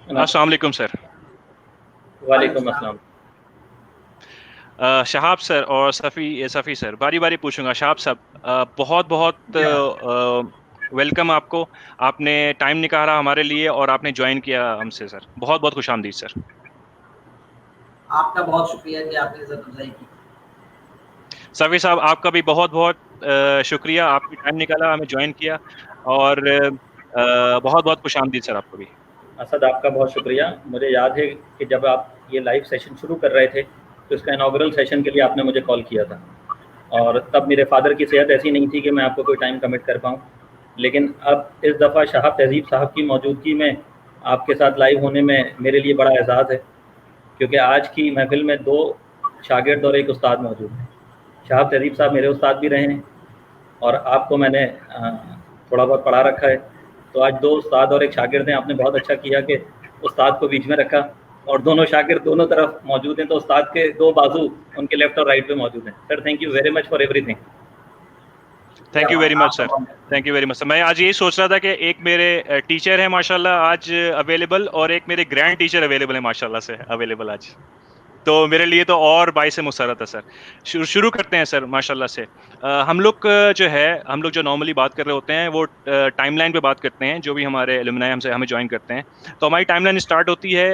अस्सलाम वालेकुम सर। वालेकुम अस्सलाम। शहाब सर और सफ़ी सर, बारी बारी पूछूंगा। शहाब साहब, बहुत बहुत वेलकम आपको। आपने टाइम निकाला हमारे लिए और आपने ज्वाइन किया हमसे सर। बहुत बहुत खुशामदीद सर। आपका बहुत शुक्रिया कि आपने इज्जत अफजाई की। सफ़ी साहब, आपका भी बहुत बहुत शुक्रिया, आपने टाइम निकाला, हमें ज्वाइन किया। और बहुत बहुत खुशामदीद सर आपको भी। असद, आपका बहुत शुक्रिया। मुझे याद है कि जब आप ये लाइव सेशन शुरू कर रहे थे तो इसका इनॉग्रल सेशन के लिए आपने मुझे कॉल किया था, और तब मेरे फादर की सेहत ऐसी नहीं थी कि मैं आपको कोई टाइम कमिट कर पाऊँ। लेकिन अब इस दफ़ा शहाब तहज़ीब साहब की मौजूदगी में आपके साथ लाइव होने में मेरे लिए बड़ा एजाज़ है, क्योंकि आज की महफिल में 2 शागिर्द और 1 उस्ताद मौजूद हैं। शहाब तहज़ीब साहब मेरे उस्ताद भी रहे हैं और आपको मैंने थोड़ा बहुत पढ़ा रखा है। तो आज 2 उस्ताद और 1 शागिर्द हैं। आपने बहुत अच्छा किया कि उस्ताद को बीच में रखा और दोनों शागिर्द दोनों तरफ मौजूद हैं, तो उस्ताद के 2 बाजू उनके लेफ्ट और राइट पे मौजूद हैं। Sir, thank you very much for everything. Thank you very much sir. Thank you very much sir. मैं आज यही सोच रहा था कि एक मेरे टीचर है माशाल्लाह आज अवेलेबल, और एक मेरे ग्रैंड टीचर अवेलेबल है माशाल्लाह से अवेलेबल आज। तो मेरे लिए तो और बाइस मुसरत है सर। शुरू करते हैं सर माशाल्लाह से। हम लोग हम लोग जो नॉर्मली बात कर रहे होते हैं वो टाइमलाइन पे बात करते हैं, जो भी हमारे एलुमनाई हमसे हमें ज्वाइन करते हैं। तो हमारी टाइमलाइन स्टार्ट होती है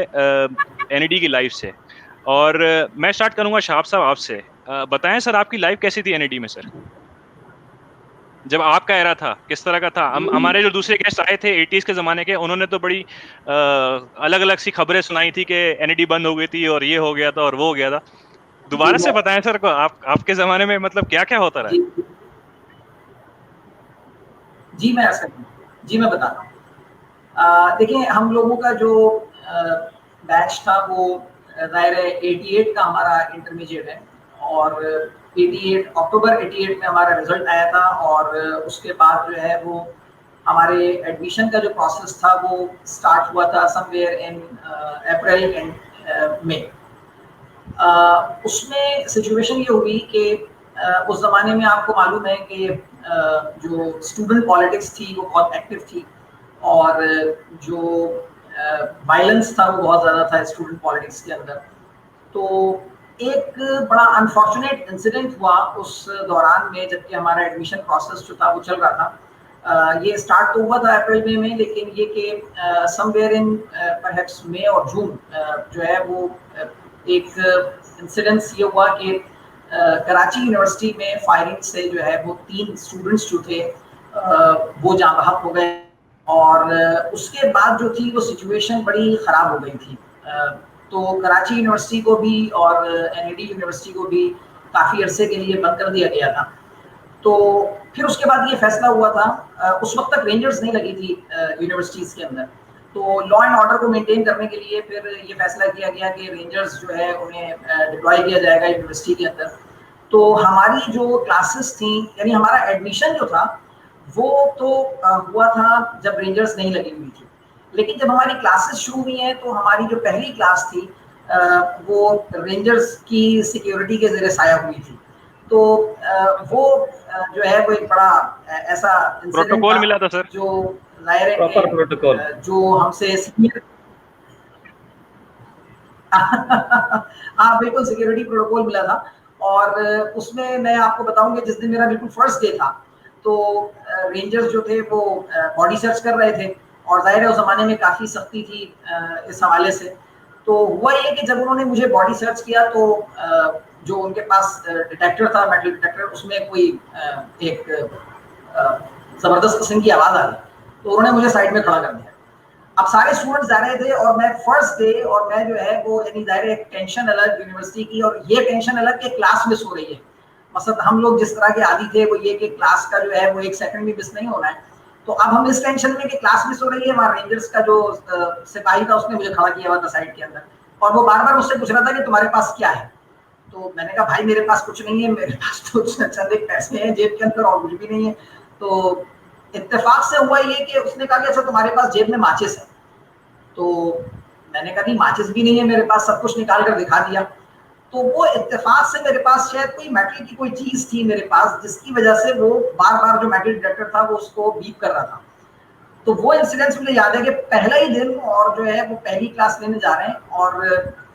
एनईडी की लाइफ से। और मैं स्टार्ट करूंगा शहाब साहब आपसे। बताएं सर, आपकी लाइफ कैसी थी एनईडी में सर? जब आपका एरा था किस तरह का था? हमारे जो दूसरे गेस्ट आए थे 80s के जमाने के, उन्होंने तो बड़ी अलग अलग सी खबरें सुनाई थी कि एनईडी बंद हो गई थी और ये हो गया था और वो हो गया था। जी दोबारा से बताएं सर को, आपके जमाने में मतलब क्या क्या होता रहा है? जी जी मैं ऐसा हूँ। जी मैं बताता हूँ। देखिए, हम लोगों का जो बैच था वो ज़ाहिर है 88 का हमारा इंटरमीडिएट है, और 88 अक्टूबर 88 में हमारा रिजल्ट आया था। और उसके बाद जो है वो हमारे एडमिशन का जो प्रोसेस था वो स्टार्ट हुआ था समवेयर इन अप्रैल एंड मई। उसमें सिचुएशन ये हुई कि उस ज़माने में आपको मालूम है कि जो स्टूडेंट पॉलिटिक्स थी वो बहुत एक्टिव थी, और जो वायलेंस था वो बहुत ज़्यादा था स्टूडेंट पॉलिटिक्स के अंदर। तो एक बड़ा अनफॉर्चुनेट इंसिडेंट हुआ उस दौरान में, जबकि हमारा एडमिशन प्रोसेस जो था वो चल रहा था। ये स्टार्ट तो हुआ था अप्रैल मई में, लेकिन ये कि समवेयर इन परहैप्स मई और जून जो है वो एक इंसिडेंस ये हुआ कि कराची यूनिवर्सिटी में फायरिंग से जो है वो 3 स्टूडेंट्स जो थे वो जाँ बहक हो गए। और उसके बाद जो थी वो सिचुएशन बड़ी ख़राब हो गई थी। तो कराची यूनिवर्सिटी को भी और एनईडी यूनिवर्सिटी को भी काफ़ी अरसे के लिए बंद कर दिया गया था। तो फिर उसके बाद ये फैसला हुआ था, उस वक्त तक रेंजर्स नहीं लगी थी यूनिवर्सिटीज़ के अंदर। तो लॉ एंड ऑर्डर को मेंटेन करने के लिए फिर ये फैसला किया गया कि रेंजर्स जो है उन्हें डिप्लॉय किया जाएगा यूनिवर्सिटी के अंदर। तो हमारी जो क्लासेस थी, यानी हमारा एडमिशन जो था वो तो हुआ था जब रेंजर्स नहीं लगी हुई थी, लेकिन जब हमारी क्लासेस शुरू हुई हैं तो हमारी जो पहली क्लास थी वो रेंजर्स की सिक्योरिटी के ज़रिए साया हुई थी। तो वो जो है वो एक बड़ा ऐसा इंसिडेंट प्रोटोकॉल था मिला था सर? जो ज़ाहिर है प्रॉपर प्रोटोकॉल। कि जो हमसे सीनियर हाँ बिल्कुल, सिक्योरिटी प्रोटोकॉल मिला था। और उसमें मैं आपको बताऊं कि जिस दिन मेरा बिल्कुल फर्स्ट डे था तो रेंजर्स जो थे वो बॉडी सर्च कर रहे थे, और जाहिर है उस ज़माने में काफ़ी सख्ती थी इस हवाले से। तो हुआ ये कि जब उन्होंने मुझे बॉडी सर्च किया तो जो उनके पास डिटेक्टर था, मेटल डिटेक्टर, उसमें कोई एक ज़बरदस्त किस्म की आवाज़ आ रही, तो उन्होंने मुझे साइड में खड़ा कर दिया। अब सारे स्टूडेंट्स जा रहे थे और मैं फर्स्ट डे, और मैं जो है वो यानी ज़ाहिर है टेंशन अलग यूनिवर्सिटी की, और ये टेंशन अलग कि क्लास मिस हो रही है। मतलब हम लोग जिस तरह के आदी थे वो ये कि क्लास का जो है वो 1 सेकंड भी मिस नहीं होना है। तो अब हम इस टेंशन में कि क्लास मिस हो रही है, वहाँ रेंजर्स का जो सिपाही था उसने मुझे खड़ा किया हुआ था साइड के अंदर, और वो बार बार मुझसे पूछ रहा था कि तुम्हारे पास क्या है। तो मैंने कहा भाई मेरे पास कुछ नहीं है, मेरे पास तो चंद एक पैसे हैं जेब के अंदर और कुछ भी नहीं है। तो इत्तेफाक से हुआ ये कि उसने कहा कि अच्छा तुम्हारे पास जेब में माचिस है। तो मैंने कहा नहीं, माचिस भी नहीं है मेरे पास, सब कुछ निकाल कर दिखा दिया। तो वो इत्तेफाक से मेरे पास शायद कोई मेटल की कोई चीज थी मेरे पास, जिसकी वजह से वो बार बार जो मेटल डिटेक्टर था वो उसको बीप कर रहा था। तो वो इंसिडेंट्स मुझे याद है कि पहला ही दिन और जो है वो पहली क्लास लेने जा रहे हैं और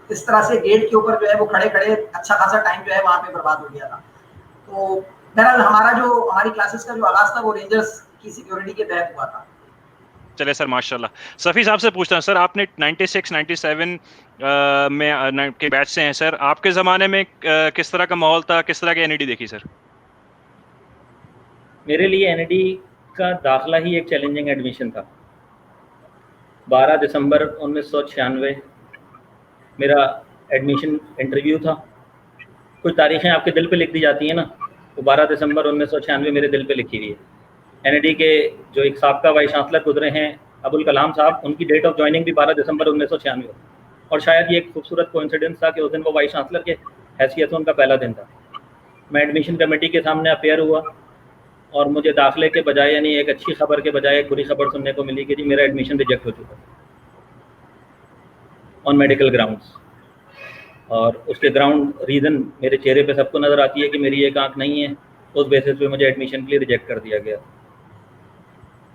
इस तरह से गेट के ऊपर जो है वो खड़े खड़े अच्छा खासा टाइम जो है वहाँ पे बर्बाद हो गया था। तो बहरहाल हमारी क्लासेस का जो आगाज था वो रेंजर्स की सिक्योरिटी के तहत हुआ था। चले सर माशाल्लाह। सफ़ी साहब से पूछता हूँ सर, आपने 96 97 में के बैच से हैं सर, आपके ज़माने में किस तरह का माहौल था, किस तरह की एनईडी देखी सर? मेरे लिए एनईडी का दाखिला ही एक चैलेंजिंग एडमिशन था। 12 दिसंबर 1996 मेरा एडमिशन इंटरव्यू था। कुछ तारीखें आपके दिल पे लिख दी जाती हैं ना, तो 12 दिसंबर 1996 मेरे दिल पे लिखी हुई है। एनईडी के जो एक साबका वाइस चांसलर गुजरे हैं अबुल कलाम साहब, उनकी डेट ऑफ ज्वाइनिंग भी 12 दिसंबर 1996, और शायद ये एक खूबसूरत कोइंसिडेंस था कि उस दिन वो वाइस चांसलर के हैसियत से उनका पहला दिन था। मैं एडमिशन कमेटी के सामने अपेयर हुआ और मुझे दाखिले के बजाय, यानी एक अच्छी खबर के बजाय एक बुरी खबर सुनने को मिली कि जी मेरा एडमिशन रिजेक्ट हो चुका ऑन मेडिकल ग्राउंड्स। और उसके ग्राउंड रीज़न मेरे चेहरे पे सबको नज़र आती है कि मेरी एक आंख नहीं है, उस बेसिस पे मुझे एडमिशन के लिए रिजेक्ट कर दिया गया।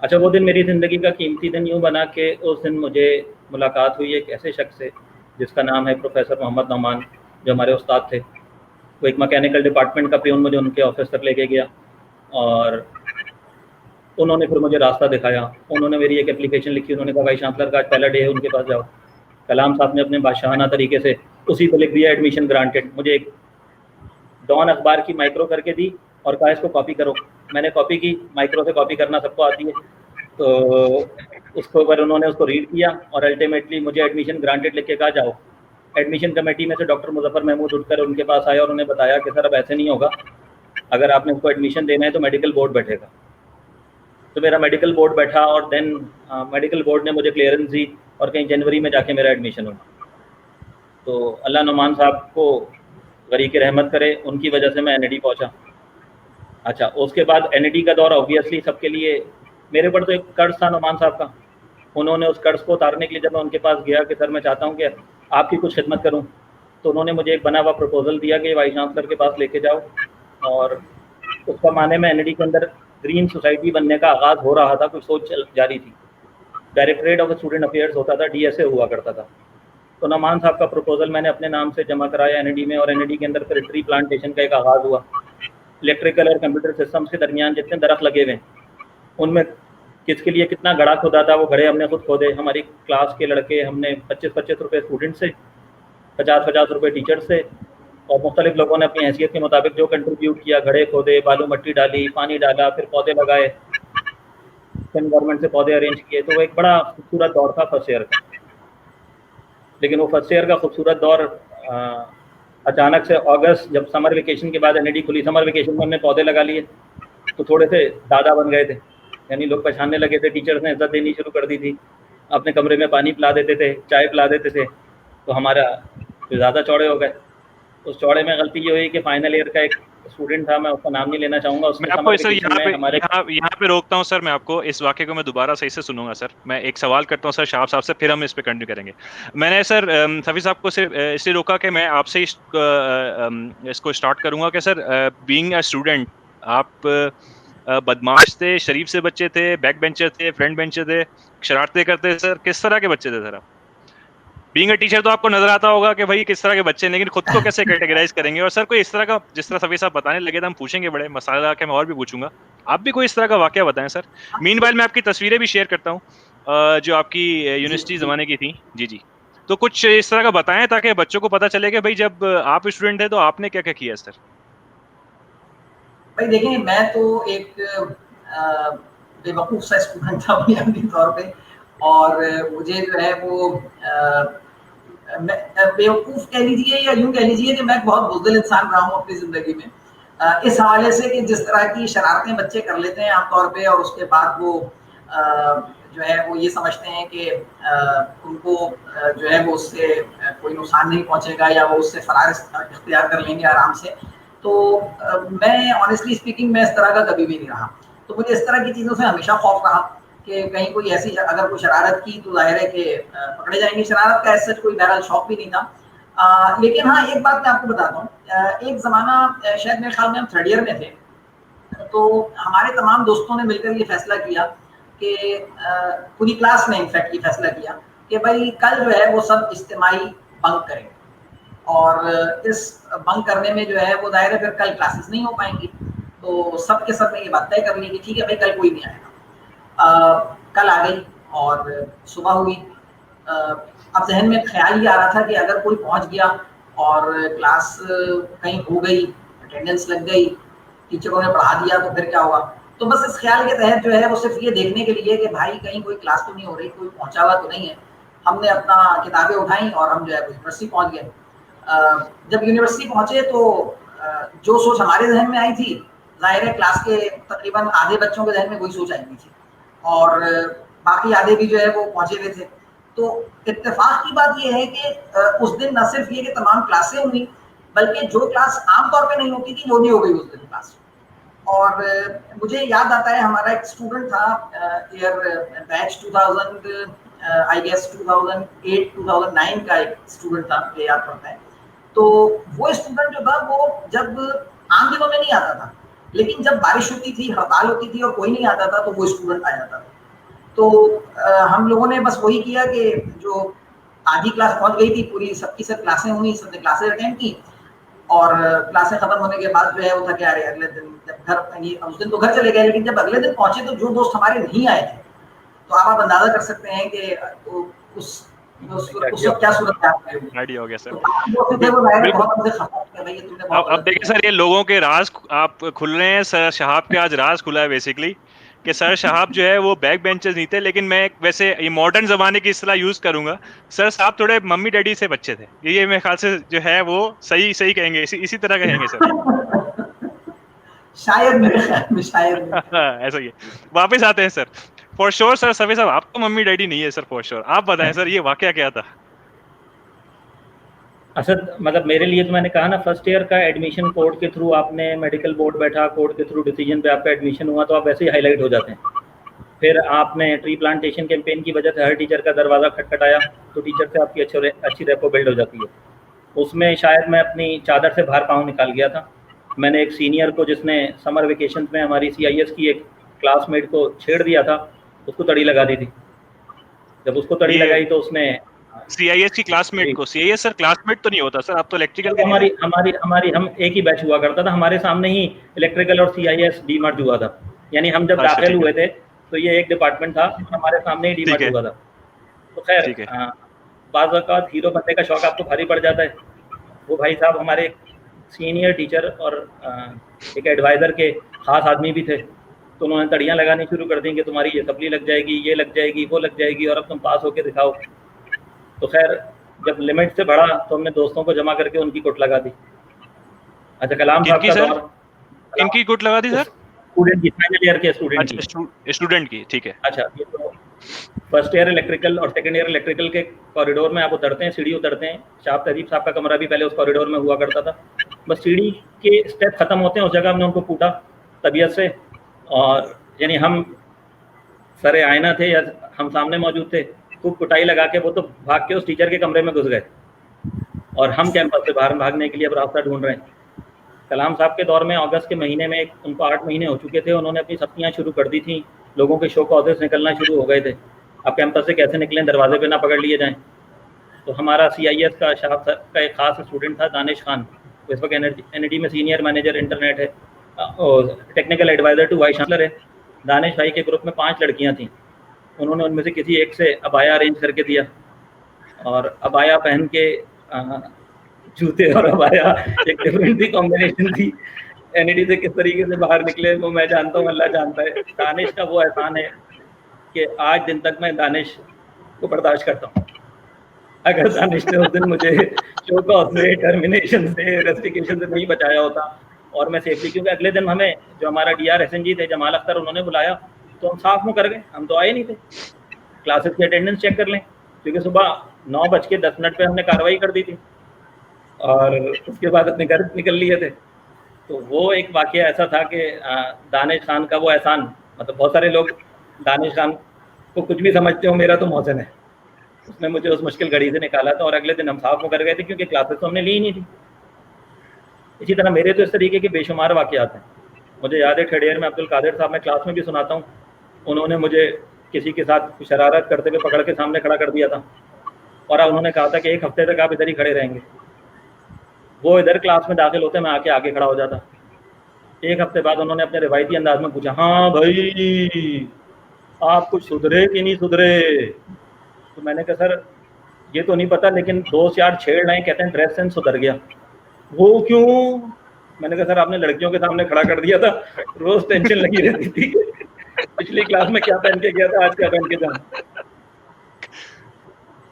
अच्छा, वो दिन मेरी ज़िंदगी का कीमती दिन यूँ बना कि उस दिन मुझे मुलाकात हुई एक ऐसे शख्स से जिसका नाम है प्रोफेसर मोहम्मद नौमान, जो हमारे उस्ताद थे। वो एक मैकेनिकल डिपार्टमेंट का पियून मुझे उनके ऑफिस तक लेके गया और उन्होंने फिर मुझे रास्ता दिखाया। उन्होंने मेरी एक एप्लीकेशन लिखी, उन्होंने कहा वाइस चांसलर का आज पहला डे है, उनके पास जाओ। कलाम साहब ने अपने बादशाहाना तरीके से उसी पर लिख दिया एडमिशन ग्रांटेड। मुझे एक डॉन अखबार की माइक्रो करके दी और कहा इसको कॉपी करो। मैंने कॉपी की, माइक्रो से कॉपी करना सबको आती है, तो उसको ऊपर उन्होंने उसको रीड किया और अल्टीमेटली मुझे एडमिशन ग्रांटेड लिख के कहा जाओ। एडमिशन कमेटी में से डॉक्टर मुजफ्फर महमूद उठकर उनके पास आया और उन्हें बताया कि सर अब ऐसे नहीं होगा, अगर आपने उसको एडमिशन देना है तो मेडिकल बोर्ड बैठेगा। तो मेरा मेडिकल बोर्ड बैठा और देन मेडिकल बोर्ड ने मुझे क्लियरेंस दी और कहीं जनवरी में जाके मेरा एडमिशन हुआ। तो अल्लाह नौमान साहब को गरीक रहमत करे, उनकी वजह से मैं एनईडी पहुंचा। अच्छा, उसके बाद एनईडी का दौर ऑब्वियसली सबके लिए, मेरे पर तो एक कर्ज था नौमान साहब का। उन्होंने उस कर्ज को उतारने के लिए जब मैं उनके पास गया कि सर मैं चाहता हूँ कि आपकी कुछ खिदमत करूँ, तो उन्होंने मुझे एक बना हुआ प्रपोजल दिया कि वाइस चांसलर के पास लेके जाओ। और उसका माने में एनईडी के अंदर ग्रीन सोसाइटी बनने का आगाज़ हो रहा था, कुछ सोच जारी थी। डायरेक्टरेट ऑफ स्टूडेंट अफेयर्स होता था, डीएसए हुआ करता था। तो नौमान साहब का प्रपोजल मैंने अपने नाम से जमा कराया एनईडी में, और एनईडी के अंदर फिर ट्री प्लांटेशन का एक आगाज़ हुआ। इलेक्ट्रिकल और कंप्यूटर सिस्टम्स के दरमियान जितने दरख्त लगे हुए उनमें किसके लिए कितना गड़ा खुदा था, वो गड़े हमने खुद खोदे। हमारी क्लास के लड़के, हमने 25-25 रुपये स्टूडेंट से, 50-50 रुपये टीचर से, और मुख्तलिफ लोगों ने अपनी हैसियत के मुताबिक जो कंट्रीब्यूट किया, घड़े खोदे, बालू मट्टी डाली, पानी डाला, फिर पौधे लगाए, फिर गवर्नमेंट से पौधे अरेंज किए। तो वो एक बड़ा खूबसूरत दौर था फर्स्ट ईयर का। लेकिन वो फर्स्ट ईयर का खूबसूरत दौर अचानक से अगस्त, जब समर वेकेशन के बाद एनईडी खुली, समर वेकेशन में हमने पौधे लगा लिए तो थोड़े से दादा बन गए थे, यानी लोग पहचानने लगे थे। टीचर्स ने इज्जत देनी शुरू कर दी थी, अपने कमरे में पानी पिला देते थे, चाय पिला देते थे। तो हमारा ज़्यादा चौड़े हो गए। उस चौड़े में गलती ये हुई कि फाइनल ईयर का एक स्टूडेंट था, मैं उसका नाम नहीं लेना चाहूँगा, मैं आपको सर यहाँ पे रोकता हूँ सर, मैं आपको इस वाक्य को मैं दोबारा सही से सुनूंगा सर। मैं एक सवाल करता हूँ सर शाह साहब से, फिर हम इस पे कंटिन्यू करेंगे। मैंने सर सफ़ी साहब को सिर्फ इसलिए रोका कि मैं आपसे इसको स्टार्ट करूंगा कि सर बीइंग अ स्टूडेंट आप बदमाश थे, शरीफ से बच्चे थे, बैक बेंचर थे, फ्रंट बेंचर थे, शरारतें करते थे सर, किस तरह के बच्चे थे सर आप? बीइंग अ टीचर तो आपको नजर आता होगा कि भाई किस तरह के बच्चे हैं, लेकिन खुद को कैसे कैटेगराइज करेंगे? और सर कोई इस तरह का, जिस तरह सफ़ी साहब बताने लगे थे, हम पूछेंगे बड़े मसाला के, मैं और भी पूछूंगा, आप भी कोई इस तरह का वाकया बताएं सर। मीनवाइल मैं आपकी तस्वीरें भी शेयर करता हूँ जो आपकी यूनिवर्सिटी जमाने की थी। जी जी, तो कुछ इस तरह का बताएं ताकि बच्चों को पता चले कि भाई जब आप स्टूडेंट थे तो आपने क्या क्या किया सर। भाई देखिए, मैं तो एक बेवकूफ़ सा स्टूडेंट था बुनियादी तौर पे, और मुझे जो है वो बेवकूफ़ कह लीजिए या यूँ कह लीजिए कि मैं बहुत बुज़दिल इंसान रहा हूँ अपनी ज़िंदगी में, इस हवाले से कि जिस तरह की शरारतें बच्चे कर लेते हैं आमतौर पे, और उसके बाद वो जो है वो ये समझते हैं कि उनको जो है वो उससे कोई नुकसान नहीं पहुँचेगा, या वो उससे फ़रार इख्तियार कर लेंगे आराम से। तो मैं ऑनेस्टली स्पीकिंग मैं इस तरह का कभी भी नहीं रहा। तो मुझे इस तरह की चीज़ों से हमेशा खौफ रहा कि कहीं कोई ऐसी अगर कोई शरारत की तो ज़ाहिर है कि पकड़े जाएंगे। शरारत का ऐसा कोई बहरहाल शौक भी नहीं था। लेकिन हाँ, एक बात मैं आपको बताता हूँ। एक ज़माना शायद मेरे ख्याल में हम 3rd ईयर में थे, तो हमारे तमाम दोस्तों ने मिलकर ये फैसला किया कि पूरी क्लास ने इनफैक्ट ये फैसला किया कि भाई कल जो है वो सब इज्तिमाई बंक करेंगे, और इस बंक करने में जो है वो जाहिर है फिर कल क्लासेस नहीं हो पाएंगी। तो सब के सब ने ये बात तय कर ली कि ठीक है भाई कल कोई नहीं आएगा। कल आ गई और सुबह हुई। अब जहन में ख्याल ये आ रहा था कि अगर कोई पहुंच गया और क्लास कहीं हो गई, अटेंडेंस लग गई, टीचरों ने पढ़ा दिया तो फिर क्या होगा। तो बस इस ख्याल के तहत जो है वो सिर्फ ये देखने के लिए कि भाई कहीं कोई क्लास तो नहीं हो रही, कोई पहुंचा हुआ तो नहीं है, हमने अपना किताबें उठाई और हम जो है यूनिवर्सिटी पहुंच गए। जब यूनिवर्सिटी पहुंचे तो जो सोच हमारे जहन में आई थी, जाहिर है क्लास के तकरीबन आधे बच्चों के जहन में वही सोच आई हुई थी और बाकी आधे भी जो है वो पहुंचे हुए थे। तो इत्तेफाक की बात यह है कि उस दिन न सिर्फ ये कि तमाम क्लासें हुई, बल्कि जो क्लास आमतौर पे नहीं होती थी वो नहीं हो गई उस दिन क्लास। और मुझे याद आता है हमारा एक स्टूडेंट था ईयर बैच 2000 आई गेस 2008-2009 का एक स्टूडेंट था, मुझे याद पड़ता है। तो वो स्टूडेंट जो था वो जब आम दिनों में नहीं आता था, लेकिन जब बारिश होती थी, हड़ताल होती थी और कोई नहीं आता था तो वो स्टूडेंट आ जाता था। तो हम लोगों ने बस वही किया कि जो आधी क्लास पहुंच गई थी, पूरी सबकी सब क्लासें हुई, सबने क्लासें अटेंड की और क्लासें खत्म होने के बाद जो है वो था कि अरे अगले दिन जब घर, उस दिन तो घर चले गए, लेकिन जब अगले दिन पहुंचे तो जो दोस्त हमारे नहीं आए थे, तो आप अंदाजा कर सकते हैं कि उस क्या सूरत आइडिया हो गया सर। अब अब देखिए सर, ये लोगों के राज आप खुल रहे हैं। सर शहाब के आज राज खुला है बेसिकली कि सर शहाब जो है वो बैक बेंचर्स नहीं थे, लेकिन मैं वैसे ये मॉडर्न जमाने की इस्तेलाह यूज करूंगा, सर साहब थोड़े मम्मी डैडी से बच्चे थे। ये मेरे ख्याल से जो है वो सही कहेंगे, इसी तरह कहेंगे सर। शायद मेरे ख्याल में शायद ऐसा ही है। वापस आते हैं सर। फॉर श्योर सर सभी साहब आपका मम्मी डैडी नहीं है सर, फॉर श्योर। आप बताएं सर ये वाकया क्या था? असद, मतलब मेरे लिए तो मैंने कहा ना, फर्स्ट ईयर का एडमिशन कोर्ट के थ्रू, आपने मेडिकल बोर्ड बैठा, कोर्ट के थ्रू डिसीजन पे आपका एडमिशन हुआ तो आप वैसे ही हाईलाइट हो जाते हैं। फिर आपने ट्री प्लांटेशन कैंपेन की वजह से हर टीचर का दरवाज़ा खटखटाया तो टीचर से आपकी अच्छी रेपो बिल्ड हो जाती है। उसमें शायद मैं अपनी चादर से बाहर पाँव निकाल गया था। मैंने एक सीनियर को, जिसने समर वेकेशन में हमारी CIS की एक क्लासमेट को छेड़ दिया था, उसको तड़ी लगा दी थी। जब उसको तड़ी लगाई तो उसने CIS की क्लासमेट को, CIS सर क्लासमेट तो नहीं होता सर, आप तो इलेक्ट्रिकल के हमारी हम एक ही बैच हुआ करता था, हमारे सामने ही इलेक्ट्रिकल और CIS डीमर्ज हुआ था। यानी हम जब दाखिल हुए थे तो ये एक डिपार्टमेंट था, हमारे सामने ही डीमर्ज हुआ था। तो खैर बाज़ औक़ात हीरो बनने का शौक आपको भारी पड़ जाता है। वो भाई साहब हमारे सीनियर टीचर और एक एडवाइज़र के ख़ास आदमी भी थे, तो उन्होंने तड़ियाँ लगानी शुरू कर दी कि तुम्हारी ये सप्ली लग जाएगी, ये लग जाएगी, वो लग जाएगी और अब तुम पास होके दिखाओ। तो खैर जब लिमिट से बढ़ा तो हमने दोस्तों को जमा करके उनकी कुट लगा दी। अच्छा, कलाम साहब का दौर। इनकी कुट लगा दी सर? स्टूडेंट की, फाइनल ईयर के स्टूडेंट की। स्टूडेंट की, ठीक है। अच्छा, ये तो फर्स्ट ईयर इलेक्ट्रिकल और सेकंड ईयर इलेक्ट्रिकल के कॉरिडोर में आप उतरते हैं, सीढ़ी उतरते हैं। शाह तहजीब साहब का कमरा भी पहले उस कॉरिडोर में हुआ करता था। बस सीढ़ी के स्टेप खत्म होते हैं, उस जगह हमने उनको कूटा तबीयत से, और यानी हम सरे आयना थे या हम सामने मौजूद थे, खूब कुटाई लगा के वो तो भाग के उस टीचर के कमरे में घुस गए और हम कैंपस से बाहर भागने के लिए अब रास्ता ढूंढ रहे हैं। कलाम साहब के दौर में अगस्त के महीने में उनको 8 महीने हो चुके थे, उन्होंने अपनी सख्तियाँ शुरू कर दी थी, लोगों के शौक औहदे से निकलना शुरू हो गए थे। अब कैंपस से कैसे निकलें, दरवाजे पे ना पकड़ लिए जाएं। तो हमारा CIS का शाह का एक ख़ास स्टूडेंट था, दानिश खान, इस वक्त NID में सीनियर मैनेजर इंटरनेट है और technical adviser to vice chancellor है। दानिश भाई के ग्रुप में 5 लड़कियाँ थीं, उन्होंने उनमें से किसी एक से अबाया अरेंज करके दिया और अबाया पहन के जूते और अबाया एक डिफरेंट सी कॉम्बिनेशन थी। NID से किस तरीके से बाहर निकले वो मैं जानता हूँ, अल्लाह जानता है। दानिश का वो एहसान है कि आज दिन तक मैं दानिश को बर्दाश्त करता हूँ। अगर दानिश ने उस दिन मुझे शोकॉज से, टर्मिनेशन से, रेस्टिकेशन से नहीं बचाया होता और मैं सेफली, क्योंकि अगले दिन हमें जो हमारा DR SNG थे जमाल अख्तर, उन्होंने बुलाया तो हम साफ मुँह कर गए, हम तो आए नहीं थे। क्लासेस की अटेंडेंस चेक कर लें, क्योंकि सुबह 9:10 पे हमने कार्रवाई कर दी थी और उसके बाद अपने घर निकल लिए थे। तो वो एक वाक़या ऐसा था कि दानिश खान का वो एहसान, मतलब बहुत सारे लोग दानिश खान को कुछ भी समझते हो, मेरा तो मोहसिन है, उसने मुझे उस मुश्किल घड़ी से निकाला था और अगले दिन हम साफ मुँह कर गए थे, क्योंकि क्लासेस तो हमने ली ही नहीं थी। इसी तरह मेरे तो इस तरीके के बेशुमार वाक़यात हैं। मुझे याद है थर्ड ईयर में अब्दुल कादिर साहब, मैं क्लास में भी सुनाता हूँ, उन्होंने मुझे किसी के साथ शरारत करते हुए पकड़ के सामने खड़ा कर दिया था और अब उन्होंने कहा था कि 1 हफ्ते तक आप इधर ही खड़े रहेंगे। वो इधर क्लास में दाखिल होते, मैं आके आगे खड़ा हो जाता। 1 हफ्ते बाद उन्होंने अपने रिवायती अंदाज में पूछा, हाँ भाई आप कुछ सुधरे कि नहीं सुधरे? तो मैंने कहा सर ये तो नहीं पता, लेकिन दोस्त यार छेड़ रहे हैं, कहते हैं ड्रेस सेंस सुधर गया। वो क्यों? मैंने कहा सर आपने लड़कियों के सामने खड़ा कर दिया था, रोज टेंशन लगी रहती थी पिछली क्लास में क्या पहन के गया था, आज क्या पहन के जाऊं।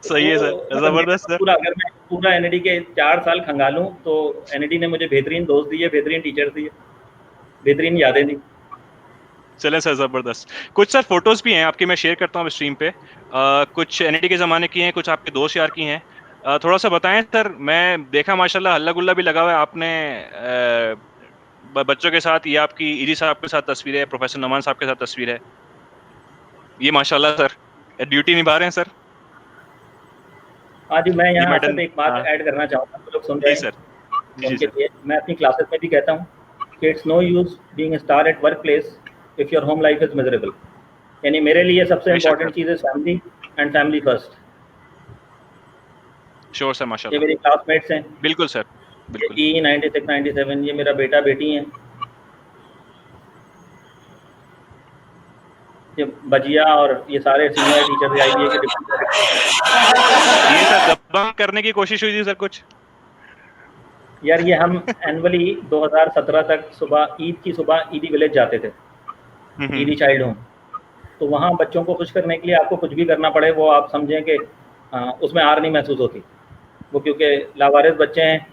सही है सर, जबरदस्त सर। पूरा अगर मैं पूरा एनएडी के 4 साल खंगालूं तो एनएडी ने मुझे बेहतरीन दोस्त दिए, बेहतरीन टीचर दिए, बेहतरीन यादें दी। चलें सर, जबरदस्त। कुछ सर फोटोज भी हैं आपकी, मैं शेयर करता हूँ स्ट्रीम पे। कुछ एनएडी के ज़माने की हैं, कुछ आपके दोस्त यार की हैं। थोड़ा सा बताएं सर। मैं देखा माशाल्लाह हल्ला गुल्ला भी लगा हुआ है आपने बच्चों के साथ। ये आपकी ईदी साहब के साथ तस्वीर है, प्रोफेसर नमान साहब के साथ तस्वीर है। ये माशाल्लाह सर ड्यूटी निभा रहे हैं सर। हाँ जी, मैं यहाँ मैडम, सिर्फ एक बात हाँ। ऐड करना चाहूँगा, तो लोग सुन रहे जी हैं सर, जी उनके सर। लिए। मैं अपनी क्लासेस में भी कहता हूँ कि it's no use being a star at work place if your home life is miserable. यानी मेरे लिए सबसे बेशक इम्पोर्टेंट सर। चीज़ है family and family first. Sure sir, ये माशाल्लाह। मेरे क्लासमेट्स हैं, बिल्कुल सर, ये बिल्कुल। 96 97, ये मेरा बेटा बेटी हैं, ये बजिया और ये सारे सीनियर टीचर आईबीए के डिप्टी डायरेक्टर। ये सर दबंग करने की कोशिश हुई थी सर कुछ? यार ये हम एनुअली 2017 तक सुबह ईद की सुबह ईदी विलेज जाते थे, ईदी चाइल्ड होम। तो वहाँ बच्चों को खुश करने के लिए आपको कुछ भी करना पड़े, वो आप समझें कि उसमें आर नहीं महसूस होती। वो क्योंकि लावारिस बच्चे हैं,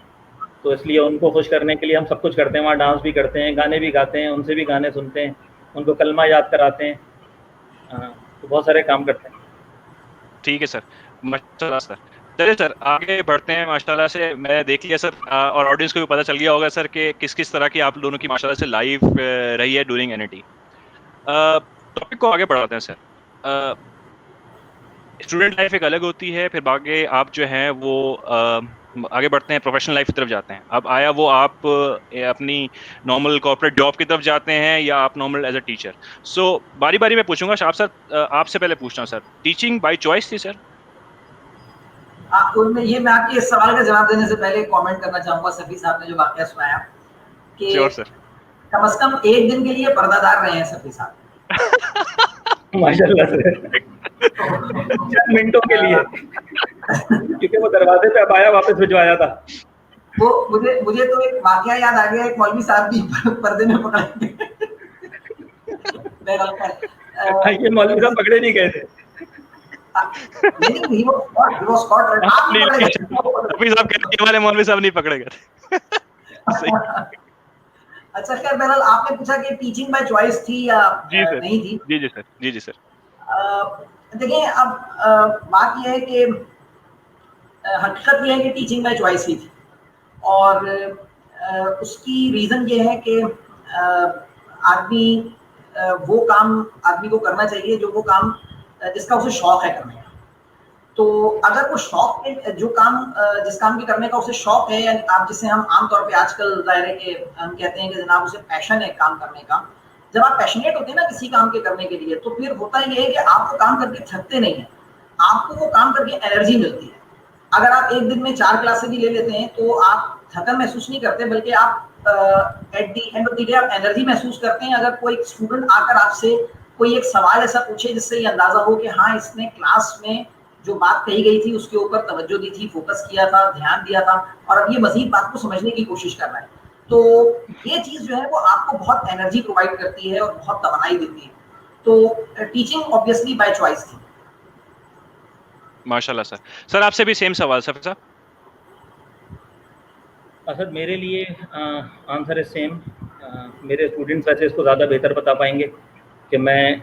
तो इसलिए उनको खुश करने के लिए हम सब कुछ करते हैं। वहाँ डांस भी करते हैं, गाने भी गाते हैं, उनसे भी गाने सुनते हैं, उनको कलमा याद कराते हैं, तो बहुत सारे काम करते हैं। ठीक है सर, माशाल्लाह सर। चलिए सर आगे बढ़ते हैं। माशाल्लाह से मैं देख लिया सर, और ऑडियंस को भी पता चल गया होगा सर कि किस किस तरह की आप दोनों की माशाल्लाह से लाइफ रही है ड्यूरिंग एनईटी। टॉपिक को आगे बढ़ाते हैं सर। स्टूडेंट लाइफ एक अलग होती है, फिर आगे आप जो हैं वो आगे बढ़ते हैं, प्रोफेशनल लाइफ की तरफ जाते हैं। अब आया वो आप अपनी नॉर्मल कॉर्पोरेट जॉब की तरफ जाते हैं या आप नॉर्मल एज अ टीचर। सो बारी बारी मैं पूछूंगा आप सर। आपसे पहले पूछना हूं सर, टीचिंग बाय चॉइस थी सर? ये मैं आपके इस सवाल का जवाब देने से पहले कमेंट करना चाहूंगा सफी साहब ने जो वाकया सुनाया कि श्योर सर। कम से कम एक दिन के लिए पर्दादार रहे हैं सफी साहब। माशाल्लाह से चंद मिनटों के लिए, क्योंकि वो दरवाजे पे अब आया, वापस भिजवाया था। वो मुझे तो एक वाकया याद आ गया, एक मौलवी साहब भी पर्दे में पकड़े थे। ये मौलवी साहब पकड़े नहीं गए थे। नहीं, he was caught, right? आप नहीं पकड़े गए। अभी साहब कहते हैं वाले मौलवी साहब नहीं पकड़े गए थे। अच्छा खैर, बहरहाल आपने पूछा कि टीचिंग बाय चॉइस थी या नहीं थी। जी जी सर, जी जी सर। देखिए अब बात यह है कि हकीकत यह है कि टीचिंग बाय चॉइस ही थी, और उसकी रीज़न ये है कि आदमी वो काम आदमी को करना चाहिए जो वो काम जिसका उसे शौक है करने का। तो अगर वो शौक है, जो काम जिस काम के करने का उसे शौक है, आप जिसे हम आमतौर पे आजकल दायरे के हम कहते हैं कि जनाब उसे पैशन है काम करने का। जब आप पैशनेट होते हैं ना किसी काम के करने के लिए, तो फिर होता ये है कि आप वो काम करके थकते नहीं हैं, आपको वो काम करके एनर्जी मिलती है। अगर आप एक दिन में 4 क्लासेस भी ले लेते हैं तो आप थकन महसूस नहीं करते, बल्कि आप at the end of the day आप एनर्जी महसूस करते हैं। अगर कोई स्टूडेंट आकर आपसे कोई एक सवाल ऐसा पूछे जिससे ये अंदाजा हो कि हाँ इसने क्लास में जो बात कही गई थी उसके ऊपर तवज्जो दी थी, फोकस किया था, ध्यान दिया था, और अब ये मजीद बात को समझने की कोशिश कर रहा है, तो ये चीज जो है वो आपको बहुत एनर्जी प्रोवाइड करती है और बहुत तवनाई देती है। तो टीचिंग ऑब्वियसली बाय चॉइस थी। माशाल्लाह सर। सर आपसे भी सेम सवाल सर साहब। असद मेरे लिए आंसर इज सेम। मेरे स्टूडेंट्स वैसे इसको ज़्यादा बेहतर बता पाएंगे कि मैं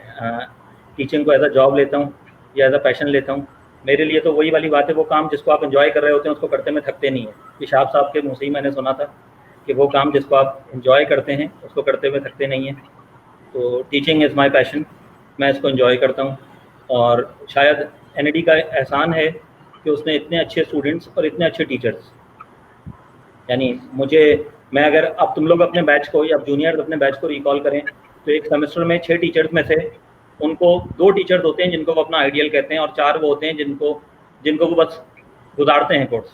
टीचिंग को एज अ जॉब लेता हूँ या एज अ पैशन लेता हूँ। मेरे लिए तो वही वाली बात है, वो काम जिसको आप एंजॉय कर रहे होते हैं उसको करते में थकते नहीं है। इशाब साहब के मुँह से ही मैंने सुना था कि वो काम जिसको आप एंजॉय करते हैं उसको करते हुए थकते नहीं हैं। तो टीचिंग इज़ माय पैशन, मैं इसको एंजॉय करता हूँ, और शायद एनईडी का एहसान है कि उसने इतने अच्छे स्टूडेंट्स और इतने अच्छे टीचर्स, यानी मैं अगर अब तुम लोग अपने बैच को या जूनियर अपने बैच को रिकॉल करें तो एक सेमेस्टर में 6 टीचर्स में से उनको 2 टीचर्स होते हैं जिनको वो अपना आइडियल कहते हैं, और 4 वो होते हैं जिनको वो बस गुजारते हैं कोर्स।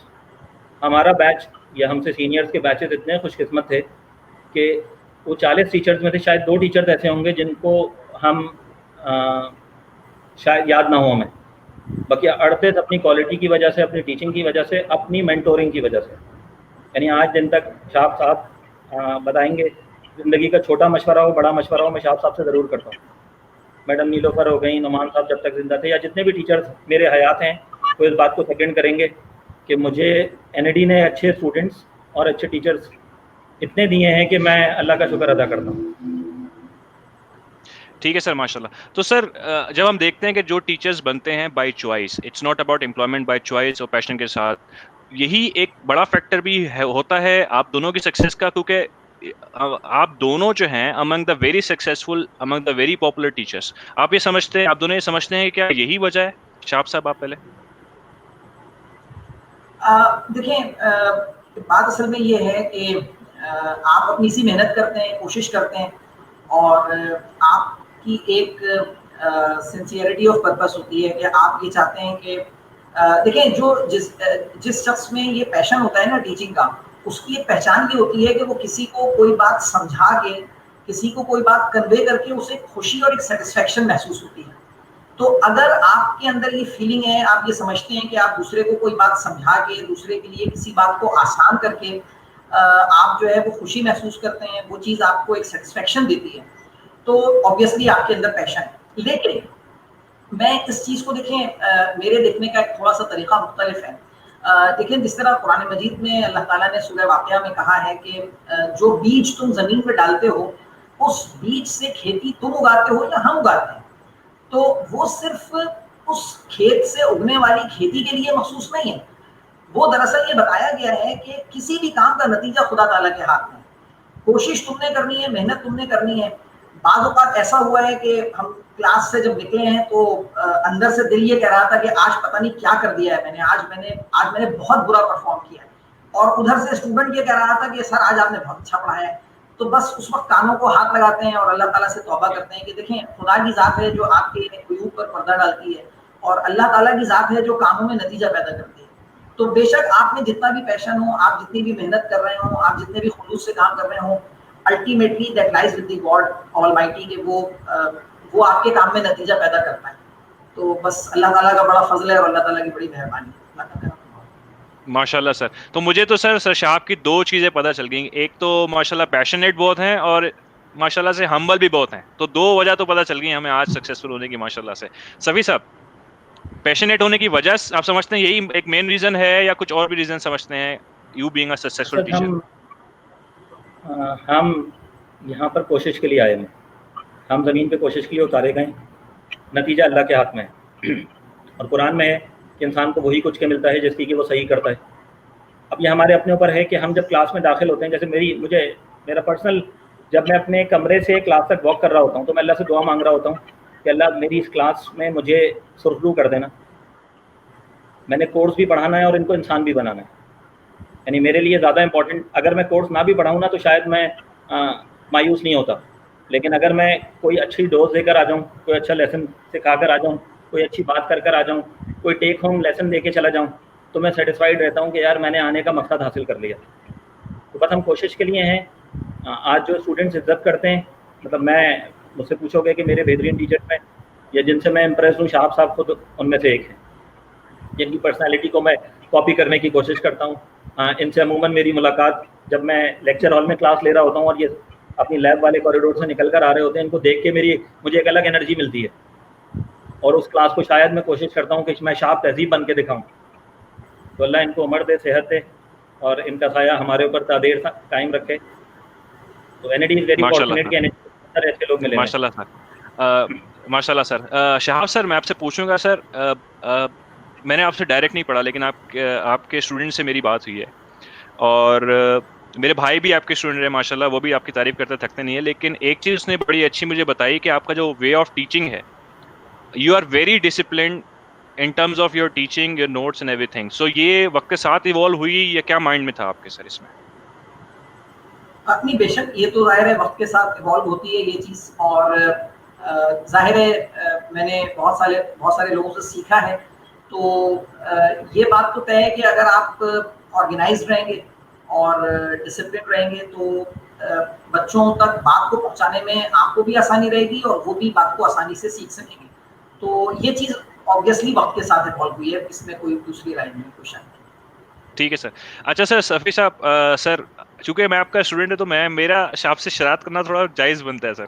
हमारा बैच या हमसे सीनियर्स के बैचेस इतने खुशकिस्मत थे कि वो 40 टीचर्स में से शायद 2 टीचर्स ऐसे होंगे जिनको हम शायद याद ना हो हमें, बाकी 38 अपनी क्वालिटी की वजह से, अपनी टीचिंग की वजह से, अपनी मेंटोरिंग की वजह से। यानी आज दिन तक शाह साहब बताएंगे, ज़िंदगी का छोटा मशवरा हो, बड़ा मशवरा हो, मैं शाह साहब से ज़रूर करता हूँ। मैडम नीलोफर हो गई, नुमान साहब जब तक जिंदा थे, या जितने भी टीचर्स मेरे हयात हैं, वो इस बात को सेकेंड करेंगे कि मुझे एनएडी ने अच्छे स्टूडेंट्स और अच्छे टीचर्स इतने दिए हैं कि मैं अल्लाह का शुक्र अदा करता हूँ। ठीक है सर, माशाल्लाह। तो सर जब हम देखते हैं कि जो टीचर्स बनते हैं by choice, it's not about employment by choice और पैशन के साथ, यही एक बड़ा फैक्टर भी होता है आप दोनों की सक्सेस का, क्योंकि आप दोनों जो हैं among the very successful, among the very popular teachers, आप ये समझते हैं, आप दोनों ये समझते हैं कि क्या यही वजह है? शाह साहब आप पहले। देखिए, बात असल में ये है कि आप अपनी सी मेहनत करते हैं, कोशिश करते हैं, और आपकी एक सिंसियरिटी ऑफ पर्पस होती है कि आप ये चाहते हैं कि देखिए, जिस शख्स में ये पैशन होता है ना टीचिंग का, उसकी एक पहचान ये होती है कि वो किसी को कोई बात समझा के, किसी को कोई बात कन्वे करके उसे खुशी और एक सेटिस्फेक्शन महसूस होती है। तो अगर आपके अंदर ये फीलिंग है, आप ये समझते हैं कि आप दूसरे को कोई बात समझा के, दूसरे के लिए किसी बात को आसान करके आप जो है वो खुशी महसूस करते हैं, वो चीज़ आपको एक सेटिस्फेक्शन देती है, तो ऑब्वियसली आपके अंदर पैशन है। लेकिन मैं इस चीज़ को देखें, मेरे देखने का एक थोड़ा सा तरीका मुख्तलिफ है। देखें, जिस तरह कुरान मजीद में अल्लाह ताला ने सूरह वाक़िया में कहा है कि जो बीज तुम ज़मीन में डालते हो, उस बीज से खेती तुम उगाते हो या हम उगाते हैं, तो वो सिर्फ उस खेत से उगने वाली खेती के लिए मखसूस नहीं है। वो दरअसल ये बताया गया है कि किसी भी काम का नतीजा खुदा ताला के हाथ में है। कोशिश तुमने करनी है, मेहनत तुमने करनी है। बाद औक़ात ऐसा हुआ है कि हम क्लास से जब निकले हैं तो अंदर से दिल ये कह रहा था कि आज पता नहीं क्या कर दिया है मैंने, आज मैंने बहुत बुरा परफॉर्म किया है, और उधर से स्टूडेंट ये कह रहा था कि सर आज आपने बहुत अच्छा पढ़ाया है। तो बस उस वक्त कानों को हाथ लगाते हैं और अल्लाह ताला से तौबा करते हैं कि देखें, खुदा की ज़ात है जो आपके क़ुयूब पर पर्दा डालती है, और अल्लाह ताला की ज़ात है जो कामों में नतीजा पैदा करती है। तो बेशक आप में जितना भी पैशन हो, आप जितनी भी मेहनत कर रहे हो, आप जितने भी खुलूस से काम कर रहे हो, ultimately that lies with the God almighty, कि वो आपके काम में नतीजा पैदा करता है। तो बस अल्लाह ताला का बड़ा फजल है और अल्लाह ताला की बड़ी मेहरबानी है। माशाल्लाह सर। तो मुझे तो सर शाह की 2 चीज़ें पता चल गई। एक तो माशाल्लाह पैशनेट बहुत हैं, और माशाल्लाह से हम्बल भी बहुत हैं। तो 2 वजह तो पता चल गई हमें आज सक्सेसफुल होने की माशाल्लाह से। सभी साहब, पैशनेट होने की वजह आप समझते हैं यही एक मेन रीज़न है, या कुछ और भी रीज़न समझते हैं, you being a successful teacher? हम यहाँ पर कोशिश के लिए आए हैं, हम ज़मीन पे कोशिश के लिए उतारे गए, नतीजा अल्लाह के हाथ में है। और कुरान में है कि इंसान को वही कुछ के मिलता है जिसकी कि वो सही करता है। अब ये हमारे अपने ऊपर है कि हम जब क्लास में दाखिल होते हैं, जैसे मेरा पर्सनल, जब मैं अपने कमरे से क्लास तक वॉक कर रहा होता हूँ तो मैं अल्लाह से दुआ मांग रहा होता हूँ कि अल्लाह मेरी इस क्लास में मुझे सुरखरू कर देना। मैंने कोर्स भी पढ़ाना है और इनको इंसान भी बनाना है। यानी मेरे लिए ज़्यादा इंपॉर्टेंट, अगर मैं कोर्स ना भी पढ़ाऊँ ना तो शायद मैं मायूस नहीं होता, लेकिन अगर मैं कोई अच्छी डोज देकर आ जाऊँ, कोई अच्छा लेसन सिखा कर आ जाऊँ, कोई अच्छी बात कर आ जाऊँ, कोई टेक होम लेसन दे के चला जाऊँ, तो मैं सेटिस्फाइड रहता हूँ कि यार मैंने आने का मकसद हासिल कर लिया। तो बस हम कोशिश के लिए हैं। आज जो स्टूडेंट्स इज्जत करते हैं, मतलब मैं, मुझसे पूछोगे कि मेरे बेहतरीन टीचर में या जिनसे मैं इम्प्रेस हूँ, शाह साहब खुद उनमें से एक हैं, जिनकी पर्सनैलिटी को मैं कॉपी करने की कोशिश करता हूँ। इनसे अमूमन मेरी मुलाकात जब मैं लेक्चर हॉल में क्लास ले रहा होता हूँ और ये अपनी लैब वाले कॉरिडोर से निकल कर आ रहे होते हैं, इनको देख के मुझे एक अलग एनर्जी मिलती है, और उस क्लास को शायद मैं कोशिश करता हूँ कि मैं शाह तहजीब बन के दिखाऊँ। तो अल्लाह इनको उम्र दे, सेहत दे, और इनका साया हमारे ऊपर तादेर कायम रखे। तो एनएडी इज वेरी फॉर्चुनेट कि एनएडी ऐसे लोग मिले। माशाल्लाह सर, माशाल्लाह सर। शहाब सर, मैं आपसे पूछूंगा सर, मैंने आपसे डायरेक्ट नहीं पढ़ा, लेकिन आपके स्टूडेंट से मेरी बात हुई है, और मेरे भाई भी आपके स्टूडेंट है माशाल्लाह, वो भी आपकी तारीफ करते थकते नहीं है। लेकिन एक चीज़ उसने बड़ी अच्छी मुझे बताई कि आपका जो वे ऑफ टीचिंग है, you are very disciplined in terms of your teaching, your notes and everything. So ये वक्त के साथ इवॉल्व हुई, या क्या माइंड में था आपके सर इसमें? अपनी बेशक ये तो जाहिर है वक्त के साथ इवॉल्व होती है ये चीज़, और जाहिर है मैंने बहुत सारे लोगों से सीखा है। तो ये बात तो तय है कि अगर आप ऑर्गेनाइज्ड रहेंगे और डिसिप्लिन रहेंगे तो बच्चों तक बात को पहुंचाने में आपको भी आसानी रहेगी और वो भी बात को आसानी से सीख सकेंगे। तो ये चीज़ ऑब्वियसली वक्त के साथ इवॉल्व हुई है, इसमें कोई दूसरी राय नहीं, कोई शक नहीं। ठीक है सर। अच्छा सर, सफ़ी साहब, सर चूंकि मैं आपका स्टूडेंट है तो मेरा आपसे शरारत करना थोड़ा जायज़ बनता है सर।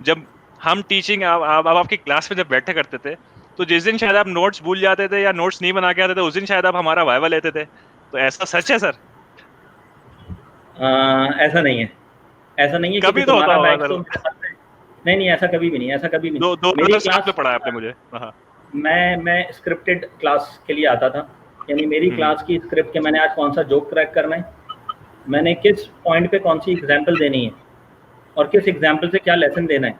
जब हम टीचिंग आप आपकी क्लास में जब बैठा करते थे तो जिस दिन शायद आप नोट्स भूल जाते थे या नोट्स नहीं बना के आते थे उस दिन शायद आप हमारा वाइवा लेते थे, तो ऐसा सच है सर? ऐसा नहीं है, ऐसा नहीं है, क्योंकि कभी तो होता तुम्हारा होगा बैच सर। तो मेरे साथ में नहीं, ऐसा कभी भी नहीं, ऐसा कभी भी दो नहीं। मेरी 2007 में क्लास, पढ़ा है आपने मुझे। हाँ। मैं स्क्रिप्टेड क्लास के लिए आता था, यानी मेरी क्लास की स्क्रिप्ट के मैंने आज कौन सा जोक क्रैक करना है, मैंने किस पॉइंट पे कौन सी एग्जाम्पल देनी है और किस एग्जाम्पल से क्या लेसन देना है,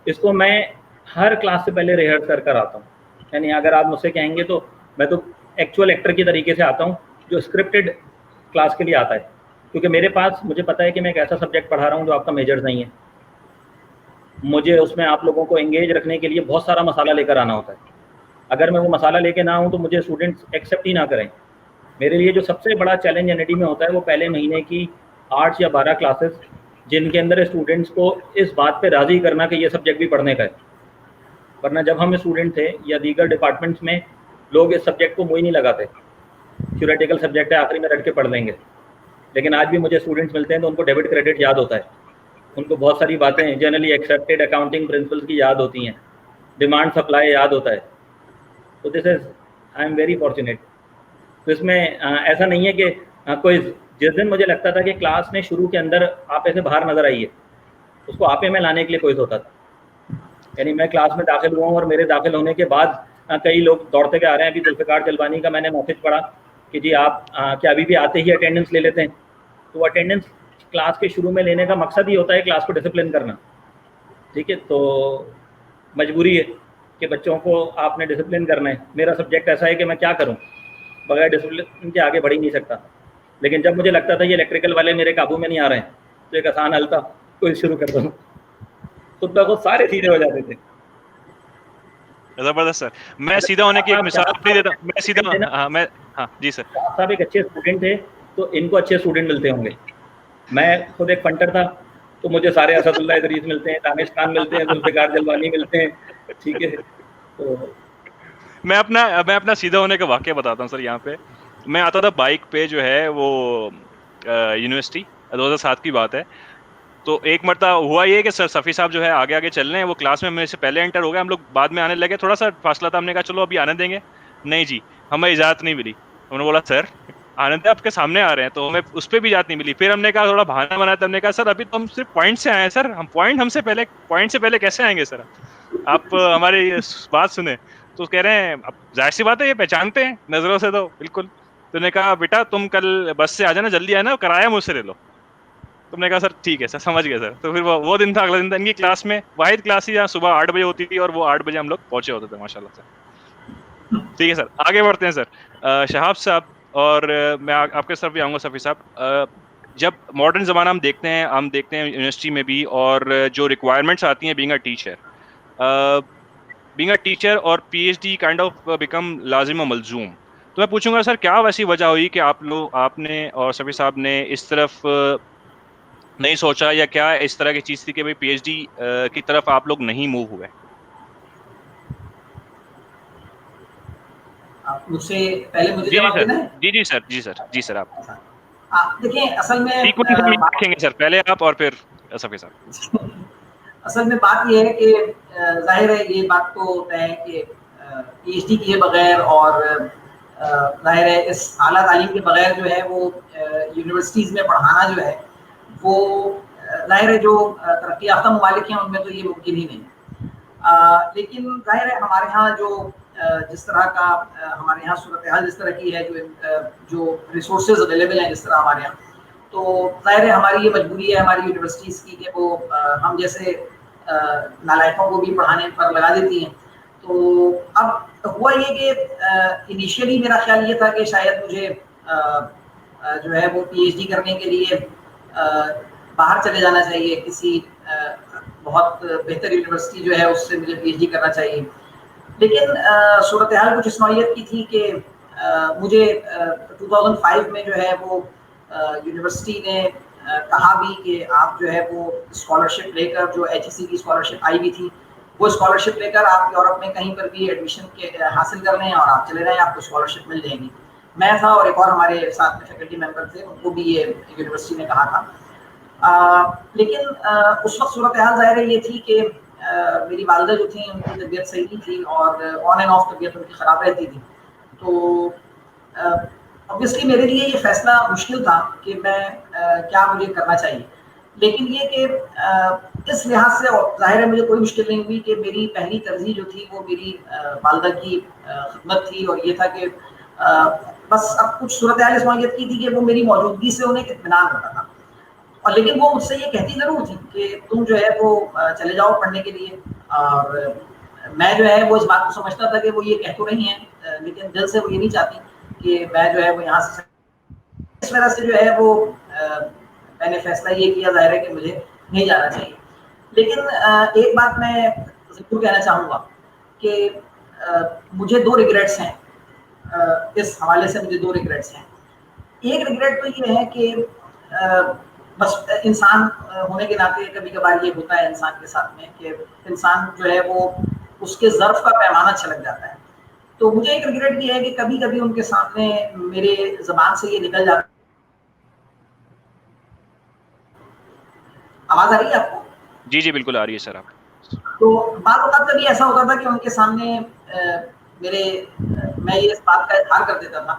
इसको मैं हर क्लास से पहले रिहर्स कर आता हूँ। यानी अगर आप मुझसे कहेंगे तो मैं तो एक्चुअल एक्टर की तरीके से आता हूँ जो स्क्रिप्टेड क्लास के लिए आता है, क्योंकि मेरे पास, मुझे पता है कि मैं एक ऐसा सब्जेक्ट पढ़ा रहा हूँ जो आपका मेजर नहीं है। मुझे उसमें आप लोगों को एंगेज रखने के लिए बहुत सारा मसाला लेकर आना होता है। अगर मैं वो मसाला लेके ना आऊँ तो मुझे स्टूडेंट्स एक्सेप्ट ही ना करें। मेरे लिए जो सबसे बड़ा चैलेंज एनईडी में होता है वो पहले महीने की 8 या 12 क्लासेस, जिनके अंदर स्टूडेंट्स को इस बात पे राज़ी करना कि ये सब्जेक्ट भी पढ़ने का है। वरना जब हम स्टूडेंट थे या दीगर डिपार्टमेंट्स में, लोग इस सब्जेक्ट को मुँह ही नहीं लगाते, थ्योरेटिकल सब्जेक्ट है, आखिरी में रट के पढ़ लेंगे। लेकिन आज भी मुझे स्टूडेंट्स मिलते हैं तो उनको डेबिट क्रेडिट याद होता है, उनको बहुत सारी बातें जनरली एक्सेप्टेड अकाउंटिंग प्रिंसिपल्स की याद होती हैं, डिमांड सप्लाई याद होता है। तो this is, I am very fortunate. तो इसमें ऐसा नहीं है कि कोई, जिस दिन मुझे लगता था कि क्लास में शुरू के अंदर आप ऐसे बाहर नजर आइए, उसको आपे में लाने के लिए कोई होता था। यानी मैं क्लास में दाखिल हुआ हूँ और मेरे दाखिल होने के बाद कई लोग दौड़ते के आ रहे हैं। अभी जुल्फ़िकार जलवानी का मैंने मैसेज पढ़ा कि जी आप क्या अभी भी आते ही अटेंडेंस ले लेते हैं? तो अटेंडेंस क्लास के शुरू में लेने का मकसद ही होता है क्लास को डिसिप्लिन करना, ठीक है। तो मजबूरी है कि बच्चों को आपने डिसिप्लिन करना है। मेरा सब्जेक्ट ऐसा है कि मैं क्या करूं, बगैर डिसिप्लिन के आगे बढ़ ही नहीं सकता। लेकिन जब मुझे लगता था ये इलेक्ट्रिकल वाले मेरे काबू में नहीं आ रहे हैं तो एक आसान हल था, कोई शुरू कर दो, खुद ब खुद सारे सीधे हो जाते थे। जबरदस्त सर। मैं सीधा होने की एक मिसाल अपनी देता हूँ। मैं सीधा, हाँ जी सर। साहब एक अच्छे स्टूडेंट थे तो इनको अच्छे स्टूडेंट मिलते होंगे। मैं खुद एक फंटर था तो मुझे सारे असदुल्ला इदरीस मिलते हैं, दानिश खान मिलते हैं, जुल्फ़िकार जलवानी मिलते हैं, ठीक है। तो मैं अपना सीधा होने का वाकया बताता हूँ सर। यहाँ पे मैं आता था बाइक पे, जो है वो यूनिवर्सिटी 2007 की बात है। तो एक मरता हुआ ये कि सर सफ़ी साहब जो है आगे आगे चल रहे हैं, वो क्लास में मेरे से पहले एंटर हो गए, हम लोग बाद में आने लगे, थोड़ा सा फासला था, हमने कहा चलो अभी आने देंगे। नहीं जी, हमें इजाज़त नहीं मिली। उन्होंने बोला सर आने दें, आपके सामने आ रहे हैं, तो हमें उस पर भी इजाज़त नहीं मिली। फिर हमने कहा, थोड़ा बहाना बनाया, तो हमने कहा सर अभी तो हम सिर्फ पॉइंट से आए हैं सर, हम पॉइंट से पहले कैसे आएंगे सर, आप हमारी बात सुने। तो कह रहे हैं अब जाहिर सी बात है ये पहचानते हैं नजरों से तो बिल्कुल। तो उन्होंने कहा बेटा तुम कल बस से आ जाना, जल्दी आना, किराया मुझसे ले लो। तुमने कहा सर ठीक है सर, समझ गए सर। तो फिर वो दिन था, अगला दिन था। इनकी क्लास में वाहिद क्लास ही जहाँ सुबह 8 बजे होती थी और वो 8 बजे हम लोग पहुंचे होते थे माशाल्लाह से। ठीक है सर, आगे बढ़ते हैं सर। शहाब साहब, और मैं आपके तरफ भी आऊँगा सफ़ी साहब। जब मॉडर्न ज़माना हम देखते हैं यूनिवर्सिटी में भी, और जो रिक्वायरमेंट्स आती हैं बीइंग अ टीचर और पीएचडी काइंड ऑफ बिकम लाजिम और मलजूम। तो मैं पूछूंगा सर, क्या वैसी वजह हुई कि आपने और सफ़ी साहब ने इस तरफ नहीं सोचा, या क्या इस तरह की चीज थी कि भाई पीएचडी की तरफ आप लोग नहीं मूव हुए? आप मुझसे पहले मुझे जी जी जवाब सर, देना है। जी सर आप देखिए असल में सीक्वेंस हम रखेंगे सर, पहले आप और फिर सफ़ी साहब। असल में बात ये है कि जाहिर है ये बात तो तय है कि पीएचडी किए बगैर और जाहिर है इस आला तालीम के बगैर जो है वो यूनिवर्सिटीज़ में पढ़ाना जो है वो जाहिर है जो तरक्की याफ्ता ममालिक हैं उनमें तो ये मुमकिन ही नहीं। लेकिन जाहिर है हमारे यहाँ जो जिस तरह का हमारे यहाँ सूरत हाल जिस तरह की है, जो रिसोर्सेज अवेलेबल हैं जिस तरह हमारे यहाँ, तो जाहिर है हमारी ये मजबूरी है हमारी यूनिवर्सिटीज़ की कि वो हम जैसे नालायकों को भी पढ़ाने पर लगा देती हैं। तो अब हुआ ये कि इनिशियली मेरा ख्याल ये था कि शायद मुझे जो है वो पीएचडी करने के लिए बाहर चले जाना चाहिए, किसी बहुत बेहतर यूनिवर्सिटी जो है उससे मुझे पीएचडी करना चाहिए। लेकिन सूरत हाल कुछ इस नौइयत की थी कि मुझे 2005 में जो है वो यूनिवर्सिटी ने कहा भी कि आप जो है वो स्कॉलरशिप लेकर, जो HEC की स्कॉलरशिप आई हुई थी, वो स्कॉलरशिप लेकर आप यूरोप में कहीं पर भी एडमिशन के हासिल कर लें और आप चले जाएं, आपको स्कॉलरशिप मिल जाएगी। मैं था और एक और हमारे साथ में फैकल्टी मेंबर थे, उनको भी ये यूनिवर्सिटी ने कहा था। लेकिन उस वक्त सूरत हाल ज़ाहिर है ये थी कि मेरी वालिदा जो थी उनकी तबीयत सही नहीं थी और ऑन एंड ऑफ तबीयत उनकी ख़राब रहती थी। तो ऑब्वियसली मेरे लिए ये फैसला मुश्किल था कि मैं क्या मुझे करना चाहिए। लेकिन ये कि इस लिहाज से ज़ाहिर है मुझे कोई मुश्किल नहीं हुई कि मेरी पहली तरजीह जो थी वो मेरी वालिदा की खिदमत थी और ये था कि बस अब कुछ सूरत हाल इस नौइयत की थी कि वो मेरी मौजूदगी से उन्हें इत्मीनान होता था। और लेकिन वो मुझसे ये कहती ज़रूर थी कि तुम जो है वो चले जाओ पढ़ने के लिए। और मैं जो है वो इस बात को समझता था कि वो ये कह तो रही हैं, लेकिन दिल से वो ये नहीं चाहती कि मैं जो है वो यहाँ से, इस वजह से जो है वो मैंने फैसला ये किया ज़ाहिर है कि मुझे नहीं जाना चाहिए। लेकिन एक बात मैं ज़रूर कहना चाहूँगा कि मुझे 2 रिग्रेट्स हैं। इस हवाले से मुझे 2 रिग्रेट्स हैं। एक रिग्रेट तो ये है कि बस इंसान होने के नाते कभी कभार ये होता है इंसान के साथ में कि इंसान जो है वो उसके ज़र्फ़ का पैमाना छलक जाता है। तो मुझे एक रिग्रेट ये है कि कभी कभी उनके सामने मेरे ज़बान से ये निकल जाता। आवाज़ आ रही है आपको? जी जी बिल्कुल आ रही है सर। आप तो बात वक्त कभी ऐसा होता था कि उनके सामने मैं ये इस बात का इज़हार कर देता था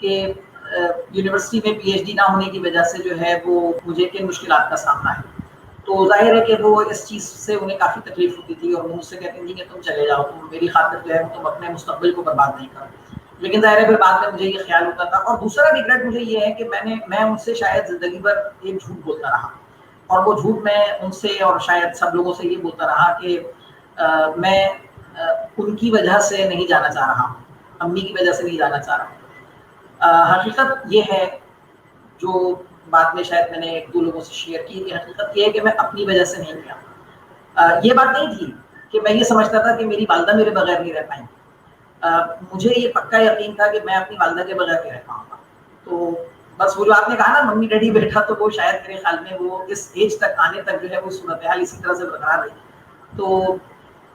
कि यूनिवर्सिटी में पीएचडी ना होने की वजह से जो है वो मुझे किन मुश्किलात का सामना है। तो जाहिर है कि वो इस चीज़ से उन्हें काफ़ी तकलीफ होती थी और वो मुझसे कहती थी कि तुम चले जाओ, तुम मेरी खातिर जो है तुम अपने मुस्तकबिल को बर्बाद नहीं करो। लेकिन जाहिर है फिर बाद में मुझे ये ख्याल होता था। और दूसरा रिग्रेट मुझे ये है कि मैं उनसे शायद ज़िंदगी भर एक झूठ बोलता रहा, और वो झूठ मैं उनसे और शायद सब लोगों से ये बोलता रहा कि मैं उनकी वजह से नहीं जाना चाह रहा हूँ, अम्मी की वजह से नहीं जाना चाह रहा हूँ। हकीकत ये है, जो बात में शायद मैंने 1-2 लोगों से शेयर की, कि हकीकत ये है कि मैं अपनी वजह से नहीं गया। ये बात नहीं थी कि मैं ये समझता था कि मेरी वालिदा मेरे बगैर नहीं रह पाएंगी। मुझे ये पक्का यकीन था कि मैं अपनी वालिदा के बगैर नहीं रह पाऊंगा। तो बस वो जो आपने कहा ना मम्मी डैडी बेटा, तो वो शायद मेरे ख्याल में वो इस एज तक आने तक जो है वो सूरत हाल इसी तरह से बरकरार रही। तो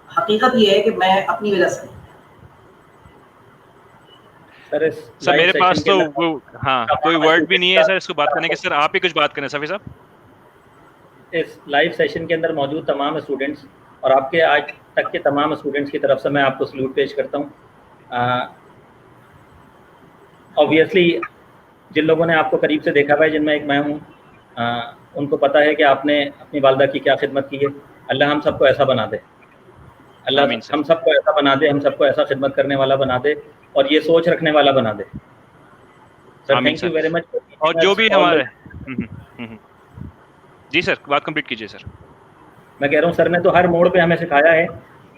हकीकत ये है कि मैं अपनी वजह से। सर मेरे पास तो वो कोई वर्ड भी नहीं है सर इसको बात करने के। सर आप ही कुछ बात करें सफ़ी साहब। इस लाइव सेशन के अंदर मौजूद तमाम स्टूडेंट्स और आपके आज तक के तमाम स्टूडेंट्स की तरफ से मैं आपको सल्यूट पेश करता हूँ। ऑब्वियसली जिन लोगों ने आपको करीब से देखा हुआ है, जिनमें एक मैं हूँ, उनको पता है कि आपने अपनी वालिदा की क्या खिदमत की है। अल्लाह हम सबको ऐसा बना दे, अल्लाह हम सबको ऐसा बना दे, हम सबको ऐसा खिदमत करने वाला बना दे और ये सोच रखने वाला बना दे। Sir thank you very much. और जो भी हमारे जी सर बात कंप्लीट कीजिए सर। मैं कह रहा हूँ सर ने तो हर मोड़ पे हमें सिखाया है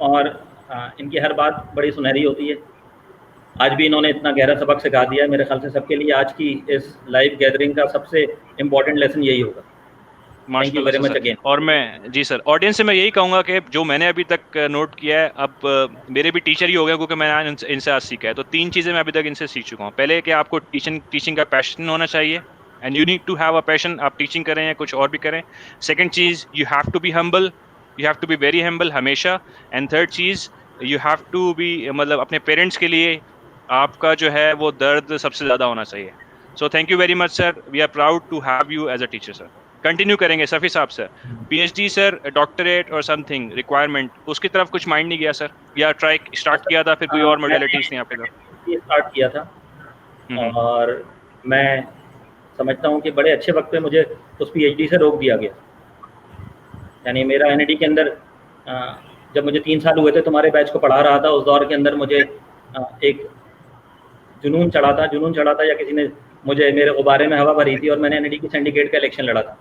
और इनकी हर बात बड़ी सुनहरी होती है। आज भी इन्होंने इतना गहरा सबक सिखा दिया है। मेरे ख्याल से सबके लिए आज की इस लाइव गैदरिंग का सबसे इम्पोर्टेंट लेसन यही होगा। Thank you very much again. और मैं जी सर ऑडियंस से मैं यही कहूँगा कि जो मैंने अभी तक नोट किया है, अब मेरे भी टीचर ही हो गए क्योंकि मैंने इनसे आज सीखा है। तो 3 चीज़ें मैं अभी तक इनसे सीख चुका हूँ। पहले कि आपको टीचिंग का पैशन होना चाहिए, and you need to have a passion. आप टीचिंग करें या कुछ और भी करें। सेकंड चीज़, you have to be humble, you have to be very humble हमेशा। एंड थर्ड चीज़, यू हैव टू बी मतलब अपने पेरेंट्स के लिए आपका जो है वो दर्द सबसे ज़्यादा होना चाहिए। So thank you very much sir, we are proud to have you as a teacher sir. Continue करेंगे सफ़ी साहब सर। पीएचडी सर, डॉक्टरेट और समथिंग रिक्वायरमेंट, उसकी तरफ कुछ माइंड नहीं गया सर, या ट्राई स्टार्ट किया था फिर कोई और मॉडलिटीज नहीं आपके तरफ? स्टार्ट किया था और मैं समझता हूँ कि बड़े अच्छे वक्त पे मुझे उस पीएचडी से रोक दिया गया। यानी मेरा एनईडी के अंदर जब मुझे 3 साल हुए थे तुम्हारे बैच को पढ़ा रहा था, उस दौर के अंदर मुझे एक जुनून चढ़ा था या किसी ने मुझे मेरे गुब्बारे में हवा भरी थी और मैंने एनईडी की सिंडिकेट का इलेक्शन लड़ा था।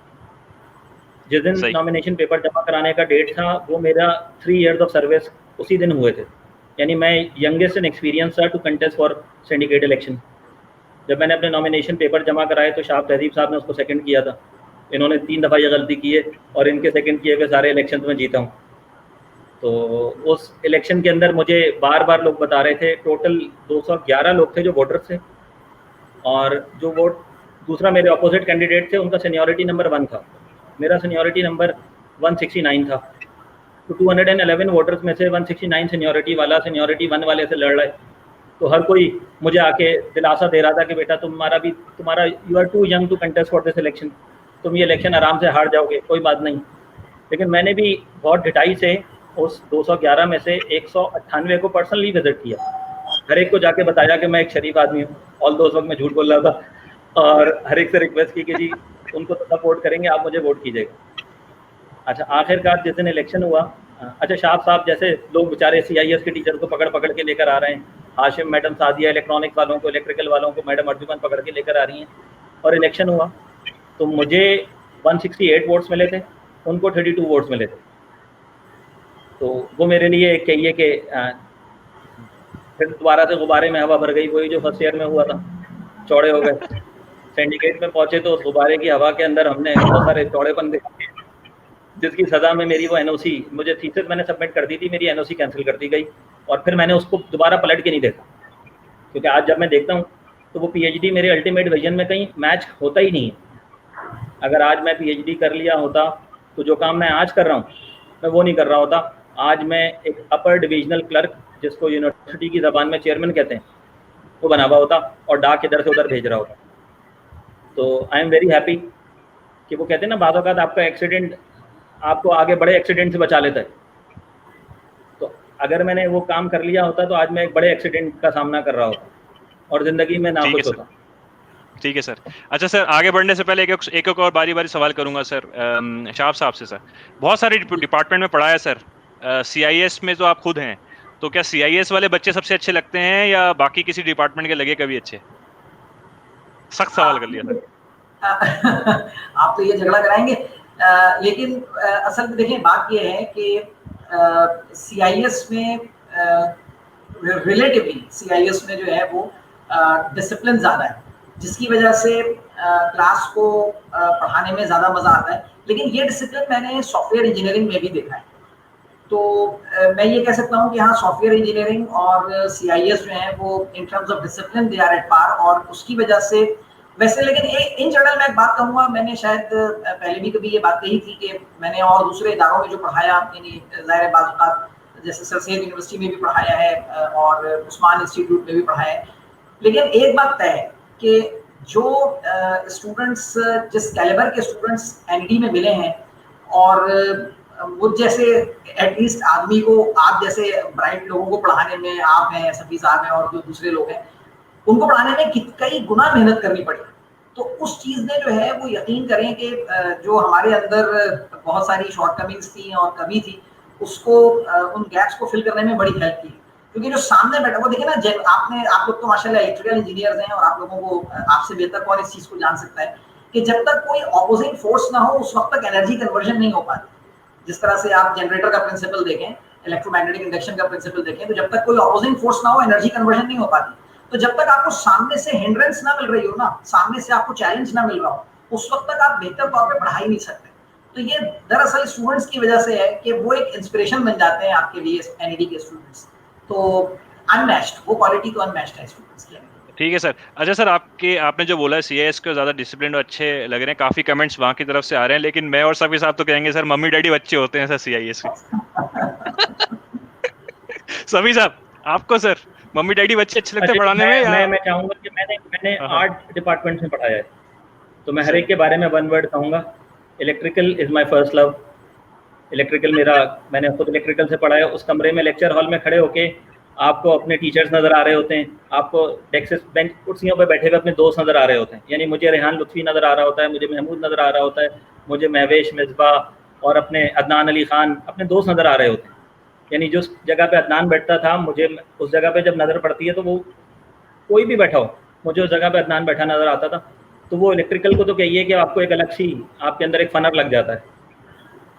जिस दिन नॉमिनेशन पेपर जमा कराने का डेट था वो मेरा 3 इयर्स ऑफ सर्विस उसी दिन हुए थे। यानी मैं यंगेस्ट इन एक्सपीरियंस था to contest for syndicate election. जब मैंने अपने नॉमिनेशन पेपर जमा कराए तो शाह तहजीब साहब ने उसको सेकंड किया था इन्होंने 3 दफ़ा ये गलती की है और इनके सेकंड किए हुए सारे इलेक्शन में जीता हूँ। तो उस इलेक्शन के अंदर मुझे बार बार लोग बता रहे थे, टोटल 211 लोग थे जो वोटर्स थे, और जो वोट दूसरा मेरे अपोजिट कैंडिडेट थे उनका सीनियरिटी नंबर 1 था, मेरा सीनियरिटी नंबर 169 था। तो 211 वोटर्स में से 169 सीनियरिटी वाला सीनियरिटी 1 वाले से लड़ रहा है। तो हर कोई मुझे आके दिलासा दे रहा था कि बेटा तुम्हारा you are too young to contest for this election, तुम ये इलेक्शन आराम से हार जाओगे, कोई बात नहीं। लेकिन मैंने भी बहुत ढिठाई से उस 211 में से 198 को पर्सनली विजिट किया, हर एक को जाके बताया कि मैं एक शरीफ आदमी हूँ, ऑल दो वक्त मैं झूठ बोल रहा था, और हर एक से रिक्वेस्ट की कि जी उनको तो सपोर्ट करेंगे, आप मुझे वोट कीजिएगा। अच्छा, आखिरकार जिस दिन इलेक्शन हुआ, अच्छा शाह साहब जैसे लोग बेचारे CIS के टीचर को पकड़ पकड़ के लेकर आ रहे हैं, हाशिम मैडम सादिया इलेक्ट्रॉनिक्स वालों को, इलेक्ट्रिकल वालों को मैडम अर्जुमन पकड़ के लेकर आ रही हैं, और इलेक्शन हुआ तो मुझे 168 वोट्स मिले थे, उनको 32 वोट्स मिले थे। तो वो मेरे लिए कहिए कि फिर दोबारा से गुब्बारे में हवा भर गई, वही जो फर्स्ट ईयर में हुआ था, चौड़े हो गए। सिंडिकेट में पहुंचे तो उस गुब्बारे की हवा के अंदर हमने बहुत सारे चौड़ेपन देखे, जिसकी सज़ा में मेरी वो NOC, मुझे थीसिस मैंने सबमिट कर दी थी, मेरी NOC कैंसिल कर दी गई, और फिर मैंने उसको दोबारा पलट के नहीं देखा, क्योंकि आज जब मैं देखता हूँ तो वो PhD मेरे अल्टीमेट विजन में कहीं मैच होता ही नहीं है। अगर आज मैं PhD कर लिया होता तो जो काम मैं आज कर रहा हूँ मैं वो नहीं कर रहा होता। आज मैं एक अपर डिविजनल क्लर्क, जिसको यूनिवर्सिटी की ज़बान में चेयरमैन कहते हैं, वो बना हुआ होता और डाक इधर से उधर भेज रहा होता। तो आई एम वेरी हैप्पी कि वो कहते हैं ना, बाद औक़ात आपका एक्सीडेंट आपको आगे बड़े एक्सीडेंट से बचा लेता है। तो अगर मैंने वो काम कर लिया होता तो आज मैं एक बड़े एक्सीडेंट का सामना कर रहा होता और ज़िंदगी में नाखुश होता। ठीक है सर। अच्छा सर, आगे बढ़ने से पहले एक और बारी सवाल करूंगा सर शाह साहब से। सर बहुत सारे डिपार्टमेंट में पढ़ा है सर, CIS में तो आप खुद हैं, तो क्या CIS वाले बच्चे सबसे अच्छे लगते हैं या बाकी किसी डिपार्टमेंट के लगे कभी अच्छे? सख्त सवाल कर लिया सर। आप तो ये झगड़ा कराएंगे, लेकिन असल में देखिए बात ये है कि CIS में रिलेटिवली CIS में जो है वो डिसिप्लिन ज़्यादा है, जिसकी वजह से क्लास को पढ़ाने में ज़्यादा मज़ा आता है। लेकिन ये डिसिप्लिन मैंने सॉफ्टवेयर इंजीनियरिंग में भी देखा है। तो मैं ये कह सकता हूँ कि हाँ, सॉफ्टवेयर इंजीनियरिंग और CIS जो है वो in terms of discipline they are at par, और उसकी वजह से वैसे। लेकिन इन जनरल मैं एक बात कहूँगा, मैंने शायद पहले भी कभी ये बात कही थी कि मैंने और दूसरे इदारों में जो पढ़ाया, यानी ज़ाहिर बात जैसे सर सैयद यूनिवर्सिटी में भी पढ़ाया है और उस्मान इंस्टीट्यूट में भी पढ़ाया है। लेकिन एक बात तय है कि जो स्टूडेंट्स, जिस कैलिबर के स्टूडेंट्स ND में मिले हैं, और मुझ जैसे एटलीस्ट आदमी को, आप जैसे ब्राइट लोगों को पढ़ाने में, आप हैं, सभी साहब हैं और जो दूसरे लोग हैं, उनको पढ़ाने में कई गुना मेहनत करनी पड़ी। तो उस चीज़ ने जो है वो यकीन करें कि जो हमारे अंदर बहुत सारी शॉर्टकमिंग्स थी और कमी थी, उसको उन गैप्स को फिल करने में बड़ी हेल्प की। क्योंकि जो सामने बैठा वो देखिए ना, आप लोग तो माशाल्लाह इलेक्ट्रिकल इंजीनियर्स हैं, और आप लोगों को, आपसे बेहतर कौन इस चीज़ को जान सकता है कि जब तक कोई ऑपोजिंग फोर्स ना हो उस वक्त तक एनर्जी कन्वर्जन नहीं हो पाती। जिस तरह से आप जनरेटर का प्रिंसिपल देखें, इलेक्ट्रोमैग्नेटिक इंडक्शन का प्रिंसिपल देखें, तो जब तक कोई ऑपोजिंग फोर्स ना हो एनर्जी कन्वर्जन नहीं हो पाती। तो जब तक आपको सामने से हिंड्रेंस ना मिल रही हो ना, सामने से आपको चैलेंज ना मिल रहा हो, उस वक्त तक आप बेहतर तौर पे पढ़ा ही नहीं सकते। तो ये दरअसल स्टूडेंट्स की वजह से है कि वो एक इंस्पिरेशन बन जाते हैं आपके लिए, NED के स्टूडेंट्स। तो अनमैच्ड, वो क्वालिटी तो अनमैच्ड है स्टूडेंट्स की। ठीक है सर। अच्छा सर, आपने जो बोला CIS को ज़्यादा डिसिप्लिन और अच्छे लग रहे हैं, काफ़ी कमेंट्स वहाँ की तरफ से आ रहे हैं, लेकिन मैं और सभी साहब तो कहेंगे सर मम्मी डैडी बच्चे होते हैं सर CIS के। सभी साहब, आपको सर मम्मी डैडी बच्चे अच्छे लगते हैं पढ़ाने में या? मैं चाहूँगा कि मैंने 8 डिपार्टमेंट में पढ़ाया है, तो मैं हर एक के बारे में 1 वर्ड कहूँगा। Electrical is my first love. Electrical मैंने खुद इलेक्ट्रिकल से पढ़ा है। उस कमरे में लेक्चर हॉल में खड़े होके आपको अपने टीचर्स नज़र आ रहे होते हैं, आपको डेस्क बेंच कुर्सियों पर बैठे हुए अपने दोस्त नज़र आ रहे होते हैं। यानी मुझे रेहान लुत्फ़ी नज़र आ रहा होता है, मुझे महमूद नज़र आ रहा होता है, मुझे महवेश, मिसबाह और अपने अदनान अली ख़ान अपने दोस्त नज़र आ रहे होते हैं। यानी जिस जगह पे अदनान बैठता था, मुझे उस जगह पे जब नज़र पड़ती है तो वो कोई भी बैठा हो, मुझे उस जगह पे अदनान बैठा नज़र आता था। तो वो इलेक्ट्रिकल को तो कहिए कि आपको एक अलग सी, आपके अंदर एक फ़नर लग जाता है।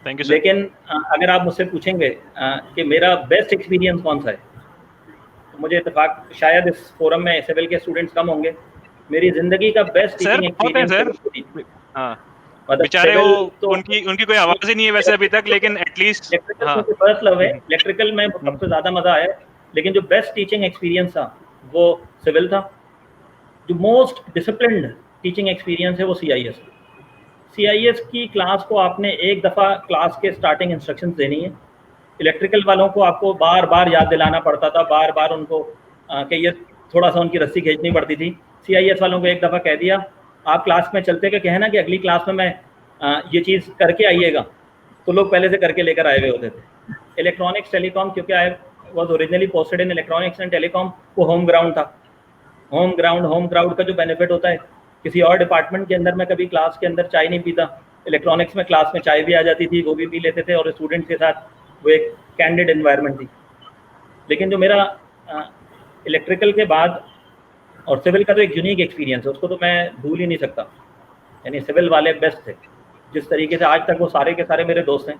Thank you sir. लेकिन अगर आप मुझसे पूछेंगे कि मेरा बेस्ट एक्सपीरियंस कौन सा है, तो मुझे इत्तेफाक शायद इस फोरम में सिविल के स्टूडेंट्स कम होंगे। मेरी ज़िंदगी का बेस्ट टीचिंग एक्सपीरियंस, हाँ मतलब बेचारे सिविल वो तो उनकी कोई आवाज ही नहीं है वैसे अभी तक, लेकिन एटलीस्ट इलेक्ट्रिकल हाँ। मुझे फर्स्ट लव है, इलेक्ट्रिकल में सबसे ज़्यादा मज़ा आया, लेकिन जो बेस्ट टीचिंग एक्सपीरियंस था वो सिविल था। जो मोस्ट डिसिप्लिन्ड टीचिंग एक्सपीरियंस है वो सीआईएस। सीआईएस की क्लास को आपने एक दफ़ा क्लास के स्टार्टिंग इंस्ट्रक्शंस देनी है। इलेक्ट्रिकल वालों को आपको बार बार याद दिलाना पड़ता था, बार बार उनको कि ये थोड़ा सा उनकी रस्सी खींचनी पड़ती थी। सीआईएस वालों को एक दफ़ा कह दिया, आप क्लास में चलते के कहना कि अगली क्लास में मैं ये चीज़ करके आइएगा, तो लोग पहले से करके लेकर आए हुए होते थे। इलेक्ट्रॉनिक्स टेलीकॉम, क्योंकि I was originally posted in electronics and telecom, वो होम ग्राउंड था। होम क्राउड का जो बेनिफिट होता है, किसी और डिपार्टमेंट के अंदर मैं कभी क्लास के अंदर चाय नहीं पीता, इलेक्ट्रॉनिक्स में क्लास में चाय भी आ जाती थी, वो भी पी लेते थे, और स्टूडेंट्स के साथ वो एक कैंडिड एनवायरनमेंट थी। लेकिन जो मेरा इलेक्ट्रिकल के बाद और सिविल का तो एक यूनिक एक्सपीरियंस है, उसको तो मैं भूल ही नहीं सकता। यानी सिविल वाले बेस्ट थे, जिस तरीके से आज तक वो सारे के सारे मेरे दोस्त हैं।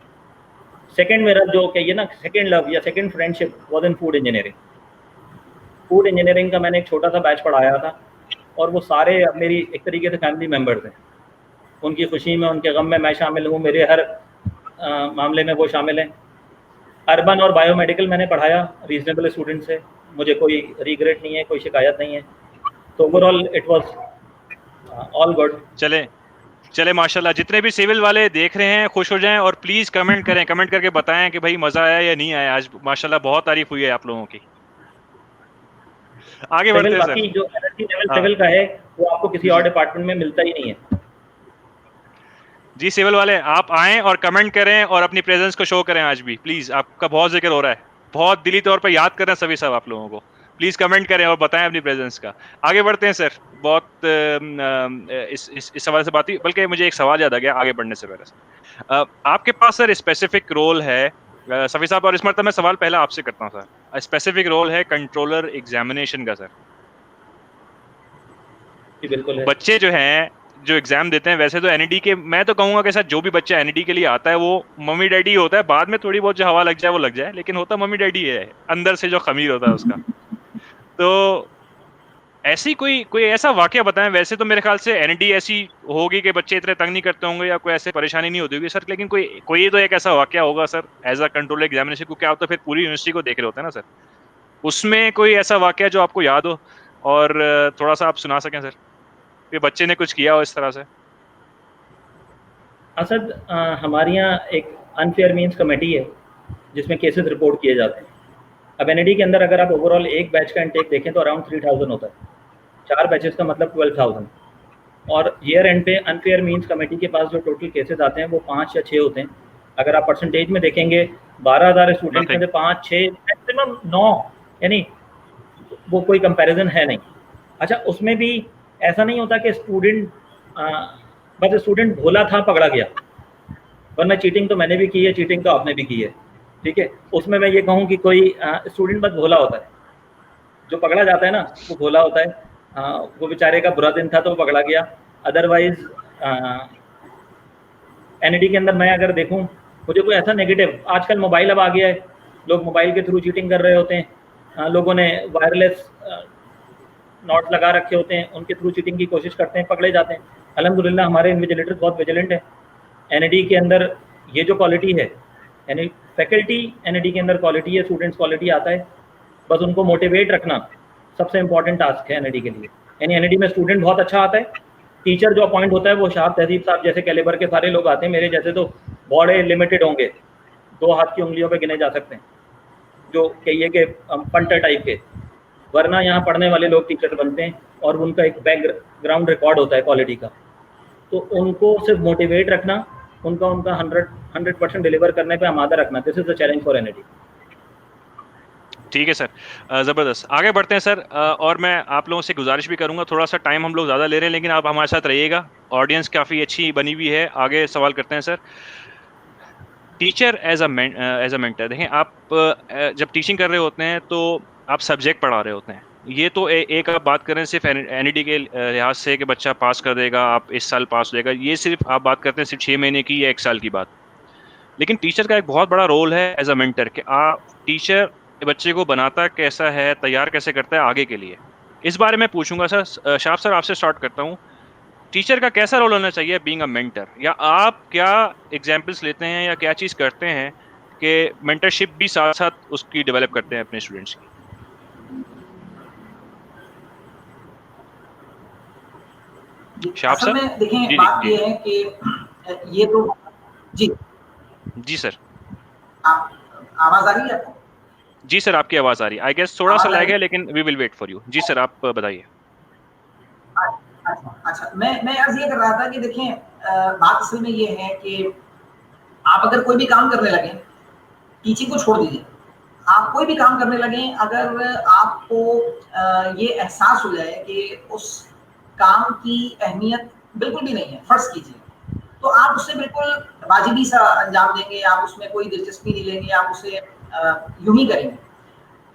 सेकंड मेरा जो कहिए ना सेकंड लव या second friendship was in food engineering. Food engineering का मैंने एक छोटा सा बैच पढ़ाया था, और वो सारे अब मेरी एक तरीके से फैमिली मेम्बर्स हैं। उनकी खुशी में उनके गम में मैं शामिल हूँ, मेरे हर मामले में वो शामिल हैं। अर्बन और बायोमेडिकल मैंने पढ़ाया रीजनेबल स्टूडेंट से, मुझे कोई रिग्रेट नहीं है, कोई शिकायत नहीं है। तो overall it was all good. चले चले माशाल्लाह, जितने भी सिविल वाले देख रहे हैं खुश हो जाएं, और प्लीज कमेंट करें, कमेंट करके बताएं कि भाई मजा आया या नहीं आया। आज माशाल्लाह बहुत तारीफ हुई है आप लोगों की। आगे सिविल बढ़ते हैं सर। बाकी जो एनर्जी लेवल हाँ सिविल का है वो आपको किसी और जी डिपार्टमेंट में मिलता ही नहीं है। जी, सिविल वाले आप आएं और कमेंट करें और अपनी प्रेजेंस को शो करें। आज भी प्लीज, आपका बहुत जिक्र हो रहा है, बहुत दिली तौर पर याद कर रहे हैं सभी सब आप लोगों को। प्लीज कमेंट करें और बताएं अपनी प्रेजेंस का। आगे बढ़ते हैं सर। बहुत इस सवाल से बात हुई, बल्कि मुझे एक सवाल याद आ गया आगे बढ़ने से पहले सर। आपके पास सर स्पेसिफिक रोल है सफी साहब, और इस मरतबा मैं सवाल पहले आपसे करता हूँ सर। स्पेसिफिक रोल है कंट्रोलर एग्जामिनेशन का सर। जी बिल्कुल है। बच्चे जो हैं जो एग्जाम देते हैं, वैसे तो एनईडी के, मैं तो कहूंगा कि सर जो भी बच्चा एनईडी के लिए आता है वो मम्मी डैडी होता है। बाद में थोड़ी बहुत जो हवा लग जाए वो लग जाए, लेकिन होता मम्मी डैडी है, अंदर से जो खमीर होता है उसका। तो ऐसी कोई कोई ऐसा वाकया बताएं। वैसे तो मेरे ख्याल से एनईडी ऐसी होगी कि बच्चे इतने तंग नहीं करते होंगे या कोई ऐसे परेशानी नहीं होती होगी सर, लेकिन कोई कोई तो एक ऐसा वाकया होगा sir as a control examination, क्योंकि आप तो फिर पूरी यूनिवर्सिटी को देख रहे होते हैं ना सर। उसमें कोई ऐसा वाकया जो आपको याद हो और थोड़ा सा आप सुना सकें सर, कि बच्चे ने कुछ किया हो इस तरह से। असद, हमारे यहाँ एक अनफेयर मीन्स कमेटी है जिसमें केसेस रिपोर्ट किए जाते हैं। अब एनईडी के अंदर अगर आप ओवरऑल एक बैच का इंटेक देखें तो अराउंड 3000 होता है, 4 बैचेस का मतलब 12,000। और ईयर एंड पे अनफेयर मीन्स कमेटी के पास जो टोटल केसेस आते हैं वो 5 या 6 होते हैं। अगर आप परसेंटेज में देखेंगे 12,000 स्टूडेंट्स में नथिंग। से 5 6 मैक्सिमम 9, यानी वो कोई कंपैरिजन है नहीं। अच्छा, उसमें भी ऐसा नहीं होता कि स्टूडेंट बस स्टूडेंट भोला था पकड़ा गया, वरना चीटिंग तो मैंने भी की है, चीटिंग तो आपने भी की है, ठीक है। उसमें मैं ये कहूँ कि कोई स्टूडेंट बस भोला होता है, जो पकड़ा जाता है ना वो भोला होता है। वो बेचारे का बुरा दिन था तो वो पकड़ा गया। अदरवाइज एनईडी के अंदर मैं अगर देखूं, मुझे कोई ऐसा नेगेटिव, आजकल मोबाइल अब आ गया है, लोग मोबाइल के थ्रू चीटिंग कर रहे होते हैं। लोगों ने वायरलेस नोट्स लगा रखे होते हैं, उनके थ्रू चीटिंग की कोशिश करते हैं, पकड़े जाते हैं। अल्हम्दुलिल्लाह हमारे इन्विजिलेटर्स बहुत विजिलेंट हैं। एनईडी के अंदर ये जो क्वालिटी है, यानी फैकल्टी एनईडी के अंदर क्वालिटी है, स्टूडेंट्स क्वालिटी आता है, बस उनको मोटिवेट रखना सबसे इंपॉर्टेंट टास्क है एनईडी के लिए। यानी एनईडी में स्टूडेंट बहुत अच्छा आता है, टीचर जो अपॉइंट होता है वो शाह तहजीब साहब जैसे कैलिबर के सारे लोग आते हैं, मेरे जैसे तो बड़े लिमिटेड होंगे, 2 हाथ की उंगलियों पे गिने जा सकते हैं, जो कहिए कि पंटर टाइप के। वरना यहाँ पढ़ने वाले लोग टीचर बनते हैं और उनका एक बैकग्राउंड रिकॉर्ड होता है क्वालिटी का। तो उनको सिर्फ मोटिवेट रखना, उनका उनका 100% डिलीवर करने पे आमादा रखना, this is the challenge for NED. ठीक है सर, ज़बरदस्त। आगे बढ़ते हैं सर। और मैं आप लोगों से गुजारिश भी करूंगा, थोड़ा सा टाइम हम लोग ज़्यादा ले रहे हैं, लेकिन आप हमारे साथ रहिएगा। ऑडियंस काफ़ी अच्छी बनी हुई है। आगे सवाल करते हैं sir. Teacher as a mentor, देखें आप जब टीचिंग कर रहे होते हैं तो आप सब्जेक्ट पढ़ा रहे होते हैं। ये तो एक आप बात करें सिर्फ एनईडी के लिहाज से कि बच्चा पास कर देगा, आप इस साल पास हो जाएगा, ये सिर्फ आप बात करते हैं सिर्फ 6 महीने की या 1 साल की बात। लेकिन टीचर का एक बहुत बड़ा रोल है एज अ मेंटर, कि आप टीचर बच्चे को बनाता कैसा है, तैयार कैसे करता है आगे के लिए। इस बारे में पूछूंगा सर। शाह सर आपसे स्टार्ट करता हूँ। टीचर का कैसा रोल होना चाहिए बीइंग अ मेंटर, या आप क्या एग्जांपल्स लेते हैं या क्या चीज करते हैं कि मेंटरशिप भी साथ साथ उसकी डेवलप करते हैं अपने स्टूडेंट्स की? शाह असल सर। में देखें, जी जी बात जी। ये है कि ये तो जी, जी सर। आप आवाज आ रही है आपको? जी सर, आपकी आवाज आ रही है। आई गेस थोड़ा सा आवाज आ लैग रही है, है? लेकिन we will wait for you. जी सर, आप बताइए। अच्छा अच्छा, मैं अर्ज ये कर रहा था कि देखें, बात असल में ये है कि आप अगर कोई भी काम करने लगे, टीचिंग को छोड़ दीजिए, आप कोई भी काम करने लगे, अगर आपको ये एहसास हो जाए कि उस काम की अहमियत बिल्कुल भी नहीं है, फर्ज कीजिए, तो आप उससे बिल्कुल वाजिबी सा अंजाम देंगे, आप उसमें कोई दिलचस्पी नहीं लेंगे, आप उसे यूं ही करेंगे।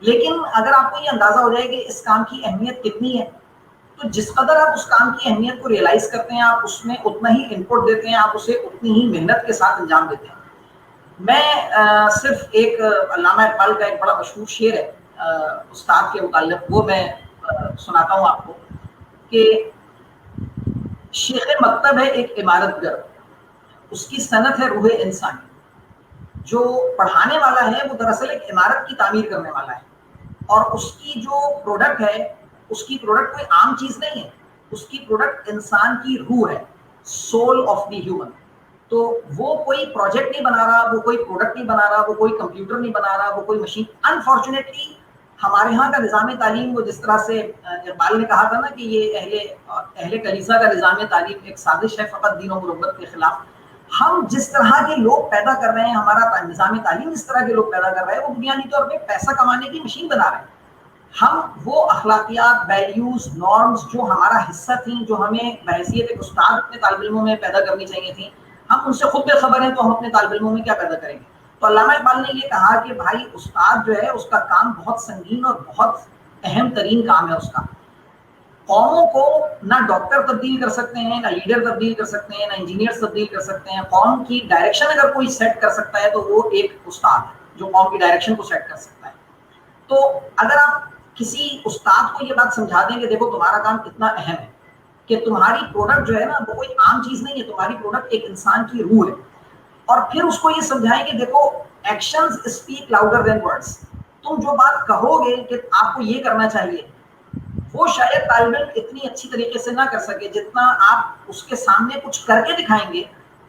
लेकिन अगर आपको ये अंदाजा हो जाए कि इस काम की अहमियत कितनी है, तो जिस कदर आप उस काम की अहमियत को रियलाइज करते हैं, आप उसमें उतना ही इनपुट देते हैं, आप उसे उतनी ही मेहनत के साथ अंजाम देते हैं। मैं सिर्फ एक अल्लामा इकबाल का एक बड़ा मशहूर शेर है उस्ताद के मुताल्लिक़, वो मैं सुनाता हूँ आपको कि शेख मकतब है एक इमारतगर, उसकी सनत है रूह इंसानी। जो पढ़ाने वाला है वो दरअसल एक इमारत की तामीर करने वाला है, और उसकी जो प्रोडक्ट है, उसकी प्रोडक्ट कोई आम चीज नहीं है, उसकी प्रोडक्ट इंसान की रूह है, सोल ऑफ द ह्यूमन। तो वो कोई प्रोजेक्ट नहीं बना रहा, वो कोई प्रोडक्ट नहीं बना रहा, वो कोई कंप्यूटर नहीं बना रहा, वो कोई मशीन। अनफॉर्चुनेटली हमारे यहाँ का निज़ाम तालीम, वो जिस तरह से इकबाल ने कहा था ना कि ये अहले कलीसा का निज़ाम तालीम एक साजिश है फ़कत दीन और मुरब्बत के खिलाफ। हम जिस तरह के लोग पैदा कर रहे हैं, हमारा निज़ाम तालीम जिस तरह के लोग पैदा कर रहे हैं, वो बुनियादी तौर पे पैसा कमाने की मशीन बना रहे हैं। हम वो अखलाकियात, वैल्यूज, नॉर्म्स जो हमारा हिस्सा थी, जो हमें बहैसियत एक उस्ताद अपने तालिब इल्मों में पैदा करनी चाहिए थी, हम उनसे खुद बेखबर हैं, तो हम अपने तालिब इल्मों में क्या पैदा करेंगे? तो अल्लामा इकबाल ने ये कहा कि भाई उस्ताद जो है उसका काम बहुत संगीन और बहुत अहम तरीन काम है उसका। कौमों को ना डॉक्टर तब्दील कर सकते हैं, ना लीडर तब्दील कर सकते हैं, ना इंजीनियर तब्दील कर सकते हैं। कौम की डायरेक्शन अगर कोई सेट कर सकता है तो वो एक उस्ताद है जो कौम की डायरेक्शन को सेट कर सकता है। तो अगर आप किसी उस्ताद को ये बात समझा दें कि देखो तुम्हारा काम कितना अहम है, कि तुम्हारी प्रोडक्ट जो है ना वो कोई आम चीज नहीं है, तुम्हारी प्रोडक्ट एक इंसान की रूह है, और फिर उसको ये समझाएं कि देखो actions speak louder than words. तुम जो बात कहोगे कि आपको ये करना चाहिए, वो शायद तालिब इल्म इतनी अच्छी तरीके से ना कर सके जितना आप उसके सामने कुछ करके दिखाएंगे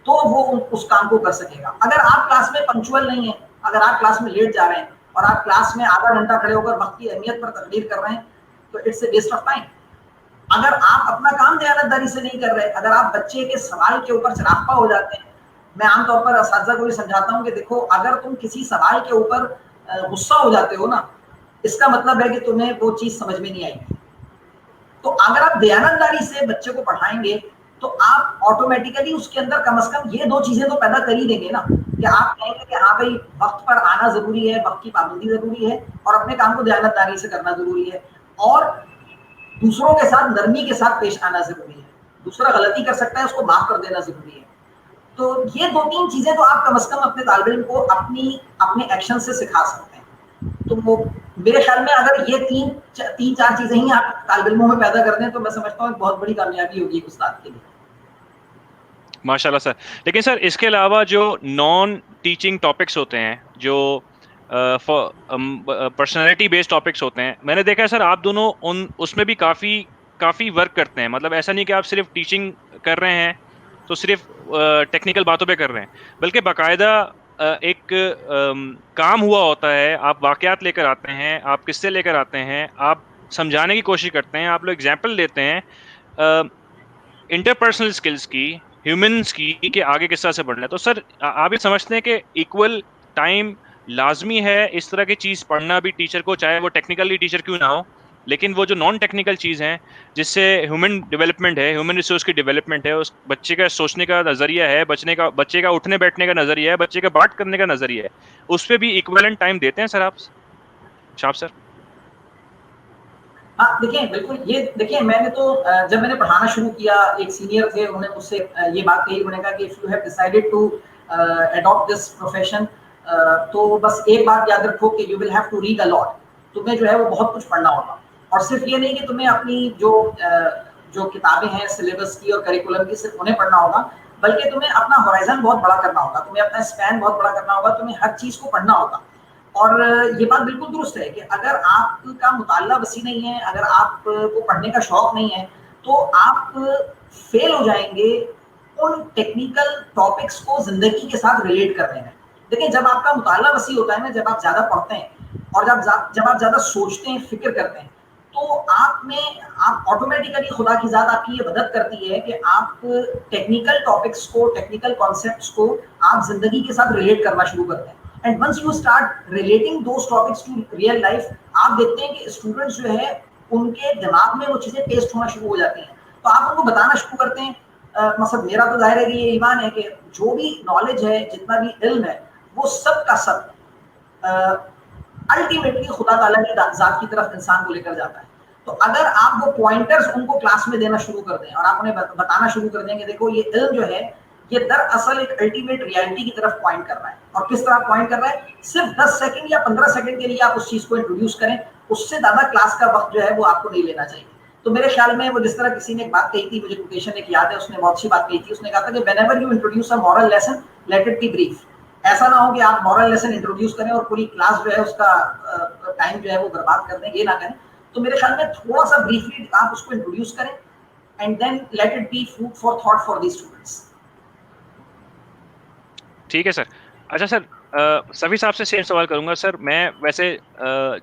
तो वो उस काम को कर सकेगा। अगर आप क्लास में पंक्चुअल नहीं है, अगर आप क्लास में लेट जा रहे हैं और आप क्लास में आधा घंटा खड़े होकर वक्त की अहमियत पर तकरीर कर रहे हैं, तो it's a waste of time. अगर आप अपना काम दयानतदारी से नहीं कर रहे, अगर आप बच्चे के सवाल के ऊपर चरागपा हो जाते हैं, मैं आमतौर पर असातिज़ा को भी समझाता हूँ कि देखो अगर तुम किसी सवाल के ऊपर गुस्सा हो जाते हो ना, इसका मतलब है कि तुम्हें वो चीज समझ में नहीं आएगी। तो अगर आप दयानतदारी से बच्चे को पढ़ाएंगे तो आप ऑटोमेटिकली उसके अंदर कम से कम ये दो चीजें तो पैदा कर ही देंगे ना, कि आप कहेंगे कि हाँ भाई वक्त पर आना जरूरी है, वक्त की पाबंदी जरूरी है, और अपने काम को दयानतदारी से करना जरूरी है, और दूसरों के साथ नरमी के साथ पेश आना जरूरी है। दूसरा गलती कर सकता है, उसको माफ कर देना जरूरी है। तो ये दो तीन चीजें तो आप कम से कम अपने तालिब इल्म को अपने एक्शन से सिखा सकते हैं। तो वो मेरे ख्याल में अगर ये तीन चार चीजें ही आप तालिब इल्मों में पैदा कर दें तो मैं समझता हूँ बहुत बड़ी कामयाबी होगी एक उस्ताद के लिए। माशाल्लाह सर। लेकिन सर इसके अलावा जो नॉन टीचिंग टॉपिक्स होते हैं, जो पर्सनालिटी बेस्ड टॉपिक्स होते हैं, मैंने देखा है सर आप दोनों उसमें भी काफी वर्क करते हैं। मतलब ऐसा नहीं कि आप सिर्फ टीचिंग कर रहे हैं तो सिर्फ टेक्निकल बातों पे कर रहे हैं, बल्कि बाकायदा एक काम हुआ होता है। आप वाकयात लेकर आते हैं, आप किस्से लेकर आते हैं, आप समझाने की कोशिश करते हैं, आप लोग एग्जाम्पल देते हैं इंटरपर्सनल स्किल्स की, ह्यूमंस की, कि आगे किस तरह से बढ़ना है। तो सर आप ये समझते हैं कि इक्वल टाइम लाजमी है इस तरह की चीज पढ़ना भी टीचर को, चाहे वो टेक्निकली टीचर क्यों ना हो, लेकिन वो जो नॉन टेक्निकल चीज है जिससे ह्यूमन डेवलपमेंट है, ह्यूमन रिसोर्स की डेवलपमेंट है, उस बच्चे का सोचने का नजरिया है, बच्चे का उठने बैठने का नजरिया है, बच्चे का बात करने का नजरिया है, उस पर भी इक्वलेंट टाइम देते हैं सर आप, शाह सर? हाँ देखिए, बिल्कुल। ये देखिए, मैंने तो जब मैंने पढ़ाना शुरू किया, एक सीनियर थे, उन्होंने मुझसे ये बात कही, उन्होंने कहा कि if you have decided to adopt this profession, तो बस एक बात याद रखो कि you will have to read a lot. तुम्हें जो है वो बहुत कुछ पढ़ना होगा, और सिर्फ ये नहीं कि तुम्हें अपनी जो किताबें हैं सिलेबस की और करिकुलम की सिर्फ उन्हें पढ़ना होगा, बल्कि तुम्हें अपना होराइजन बहुत बड़ा करना होगा, तुम्हें अपना स्पैन बहुत बड़ा करना होगा, तुम्हें हर चीज को पढ़ना होगा। और ये बात बिल्कुल दुरुस्त है कि अगर आपका मुताल्ला वसी नहीं है, अगर आपको पढ़ने का शौक नहीं है, तो आप फेल हो जाएंगे उन टेक्निकल टॉपिक्स को जिंदगी के साथ रिलेट करने में। देखिए, जब आपका मुताल्ला वसी होता है ना, जब आप ज्यादा पढ़ते हैं और जब आप ज्यादा सोचते हैं, फिक्र करते हैं, तो आप ऑटोमेटिकली खुदा की जात आपकी ये मदद करती है कि आप टेक्निकल टॉपिक्स को, टेक्निकल कॉन्सेप्ट्स को आप जिंदगी के साथ रिलेट करना शुरू करते हैं। And once you start relating those topics to real life, आप देखते हैं कि स्टूडेंट्स जो है उनके दिमाग में वो चीजें पेस्ट होना शुरू हो जाती हैं, तो आप उनको बताना शुरू करते हैं। मतलब मेरा तो जाहिर है कि ये ईमान है कि जो भी नॉलेज है, जितना भी इल्म है, वो सब का सब अल्टीमेटली खुदा ताला की जात की तरफ इंसान को लेकर जाता है। तो अगर आप वो पॉइंटर्स उनको क्लास में देना शुरू कर दें और आप उन्हें बताना शुरू कर दें कि देखो ये इल्म जो है ये दरअसल एक अल्टीमेट रियलिटी की तरफ पॉइंट कर रहा है, और किस तरह पॉइंट कर रहा है, सिर्फ 10 सेकंड या 15 सेकंड के लिए आप उस चीज को इंट्रोड्यूस करें, उससे ज्यादा क्लास का वक्त जो है वो आपको नहीं लेना चाहिए। तो मेरे ख्याल में वो जिस तरह किसी ने एक बात कही थी, मुझे कोटेशन एक याद है, उसने बहुत अच्छी बात कही थी। उसने कहा था कि whenever you introduce a moral lesson, late it B brief. ऐसा ना हो कि आप मॉरल लेसन इंट्रोड्यूस करें और पूरी क्लास जो है उसका टाइम जो है वो बर्बाद कर दें, ये ना करें। तो मेरे ख्याल में थोड़ा सा ब्रीफली आप उसको इंट्रोड्यूस करें and then let it be food for thought for the students. ठीक है सर। अच्छा सर, सभी साहब से सेम सवाल करूंगा सर। मैं वैसे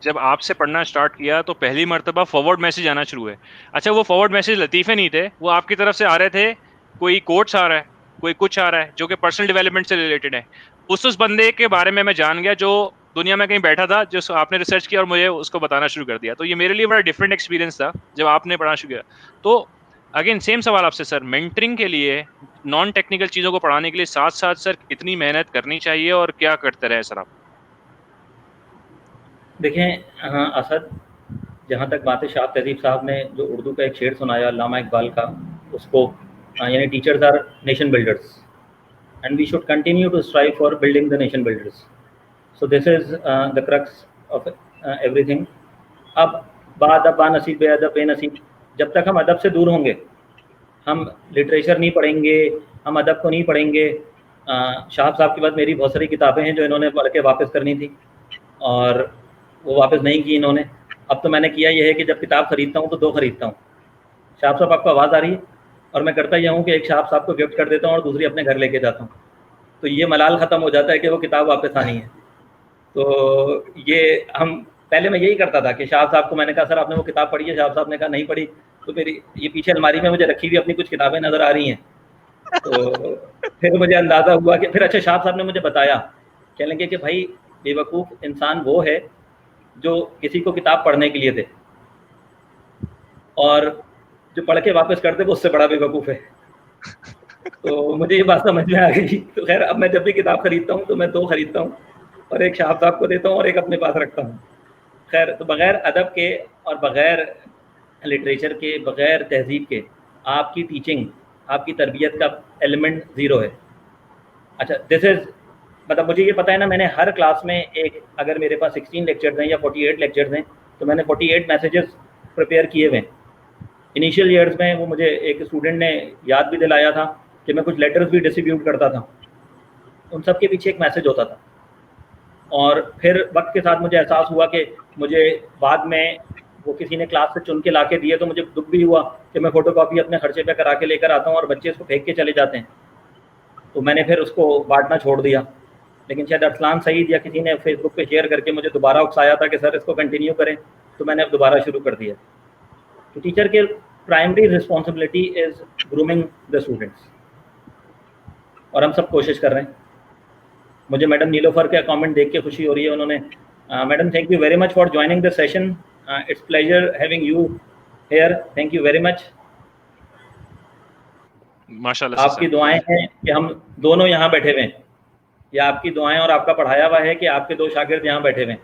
जब आपसे पढ़ना स्टार्ट किया तो पहली मर्तबा फॉरवर्ड मैसेज आना शुरू है। अच्छा, वो फॉरवर्ड मैसेज लतीफ़े नहीं थे, वो आपकी तरफ से आ रहे थे, कोई कोट्स आ रहा है, कोई कुछ आ रहा है जो कि पर्सनल डेवलपमेंट से रिलेटेड है। उस बंदे के बारे में मैं जान गया जो दुनिया में कहीं बैठा था, जो आपने रिसर्च किया और मुझे उसको बताना शुरू कर दिया। तो ये मेरे लिए बड़ा डिफरेंट एक्सपीरियंस था जब आपने पढ़ना शुरू किया। तो अगेन सेम सवाल आपसे सर, मेंटरिंग के लिए नॉन टेक्निकल चीजों को पढ़ाने के लिए साथ साथ सर कितनी मेहनत करनी चाहिए और क्या करते रहे सर आप? देखें, हाँ असद, जहाँ तक बात है, शाह तहजीब साहब ने जो उर्दू का एक शेर सुनाया अल्लामा इकबाल का, उसको यानी teachers are nation builders and we should continue to strive for building the nation builders. So this is the crux of everything. अब बादब बानसीब बेअदब बेनसीब, जब तक हम अदब से दूर होंगे, हम लिटरेचर नहीं पढ़ेंगे, हम अदब को नहीं पढ़ेंगे। शाह साहब के बाद मेरी बहुत सारी किताबें हैं जो इन्होंने पढ़ के वापस करनी थी और वो वापस नहीं की इन्होंने। अब तो मैंने किया यह है कि जब किताब खरीदता हूँ तो 2 खरीदता हूँ। शाह साहब, आपको आवाज़ आ रही है? और मैं करता यह हूँ कि एक शाह साहब को गिफ्ट कर देता हूँ और दूसरी अपने घर लेके जाता हूँ, तो ये मलाल ख़त्म हो जाता है कि वो किताब वापस आनी है। तो ये हम पहले मैं यही करता था कि शाह साहब को मैंने कहा सर आपने वो किताब पढ़ी है? शाह साहब ने कहा नहीं पढ़ी। तो मेरी ये पीछे अलमारी में मुझे रखी हुई अपनी कुछ किताबें नज़र आ रही हैं। तो फिर मुझे अंदाज़ा हुआ कि फिर अच्छा शाह साहब ने मुझे बताया, कहने लगे कि भाई बेवकूफ़ इंसान वो है जो किसी को किताब पढ़ने के लिए दे और जो पढ़ के वापस कर दे वो उससे बड़ा बेवकूफ़ है। तो मुझे ये बात समझ में आ गई। तो खैर अब मैं जब भी किताब खरीदता हूँ तो मैं 2 खरीदता हूँ और एक शाह साहब को देता हूँ और एक अपने पास रखता हूँ। खैर, तो बग़ैर अदब के और बग़ैर लिटरेचर के, बग़ैर तहज़ीब के आपकी टीचिंग, आपकी तरबियत का एलिमेंट ज़ीरो है। अच्छा, दिस इज़ मतलब मुझे ये पता है ना, मैंने हर क्लास में एक, अगर मेरे पास 16 लेक्चर्स हैं या 48 लेक्चर्स हैं तो मैंने 48 मैसेजेस प्रिपेयर किए हुए हैं। इनिशियल ईयर्स में वो मुझे एक स्टूडेंट ने याद भी दिलाया था कि मैं कुछ लेटर्स भी डिस्ट्रीब्यूट करता था, उन सब के पीछे एक मैसेज होता था। और फिर वक्त के साथ मुझे एहसास हुआ कि मुझे बाद में वो किसी ने क्लास से चुन के ला के दिए तो मुझे दुख भी हुआ कि मैं फ़ोटोकॉपी अपने खर्चे पे करा के लेकर आता हूँ और बच्चे इसको फेंक के चले जाते हैं। तो मैंने फिर उसको बांटना छोड़ दिया। लेकिन शायद अरसलान सईद या किसी ने फेसबुक पे शेयर करके मुझे दोबारा उकसाया था कि सर इसको कंटिन्यू करें, तो मैंने अब दोबारा शुरू कर दिया। तो टीचर के primary responsibility is grooming the students और हम सब कोशिश कर रहे हैं। मुझे मैडम नीलोफर का कमेंट देख के खुशी हो रही है। उन्होंने madam thank you very much for joining the session, it's pleasure having you here, thank you very much. माशाल्लाह। आपकी दुआएं हैं कि हम दोनों यहाँ बैठे हुए हैं, या आपकी दुआएं और आपका पढ़ाया हुआ है कि आपके 2 शागिर्द यहाँ बैठे हुए हैं?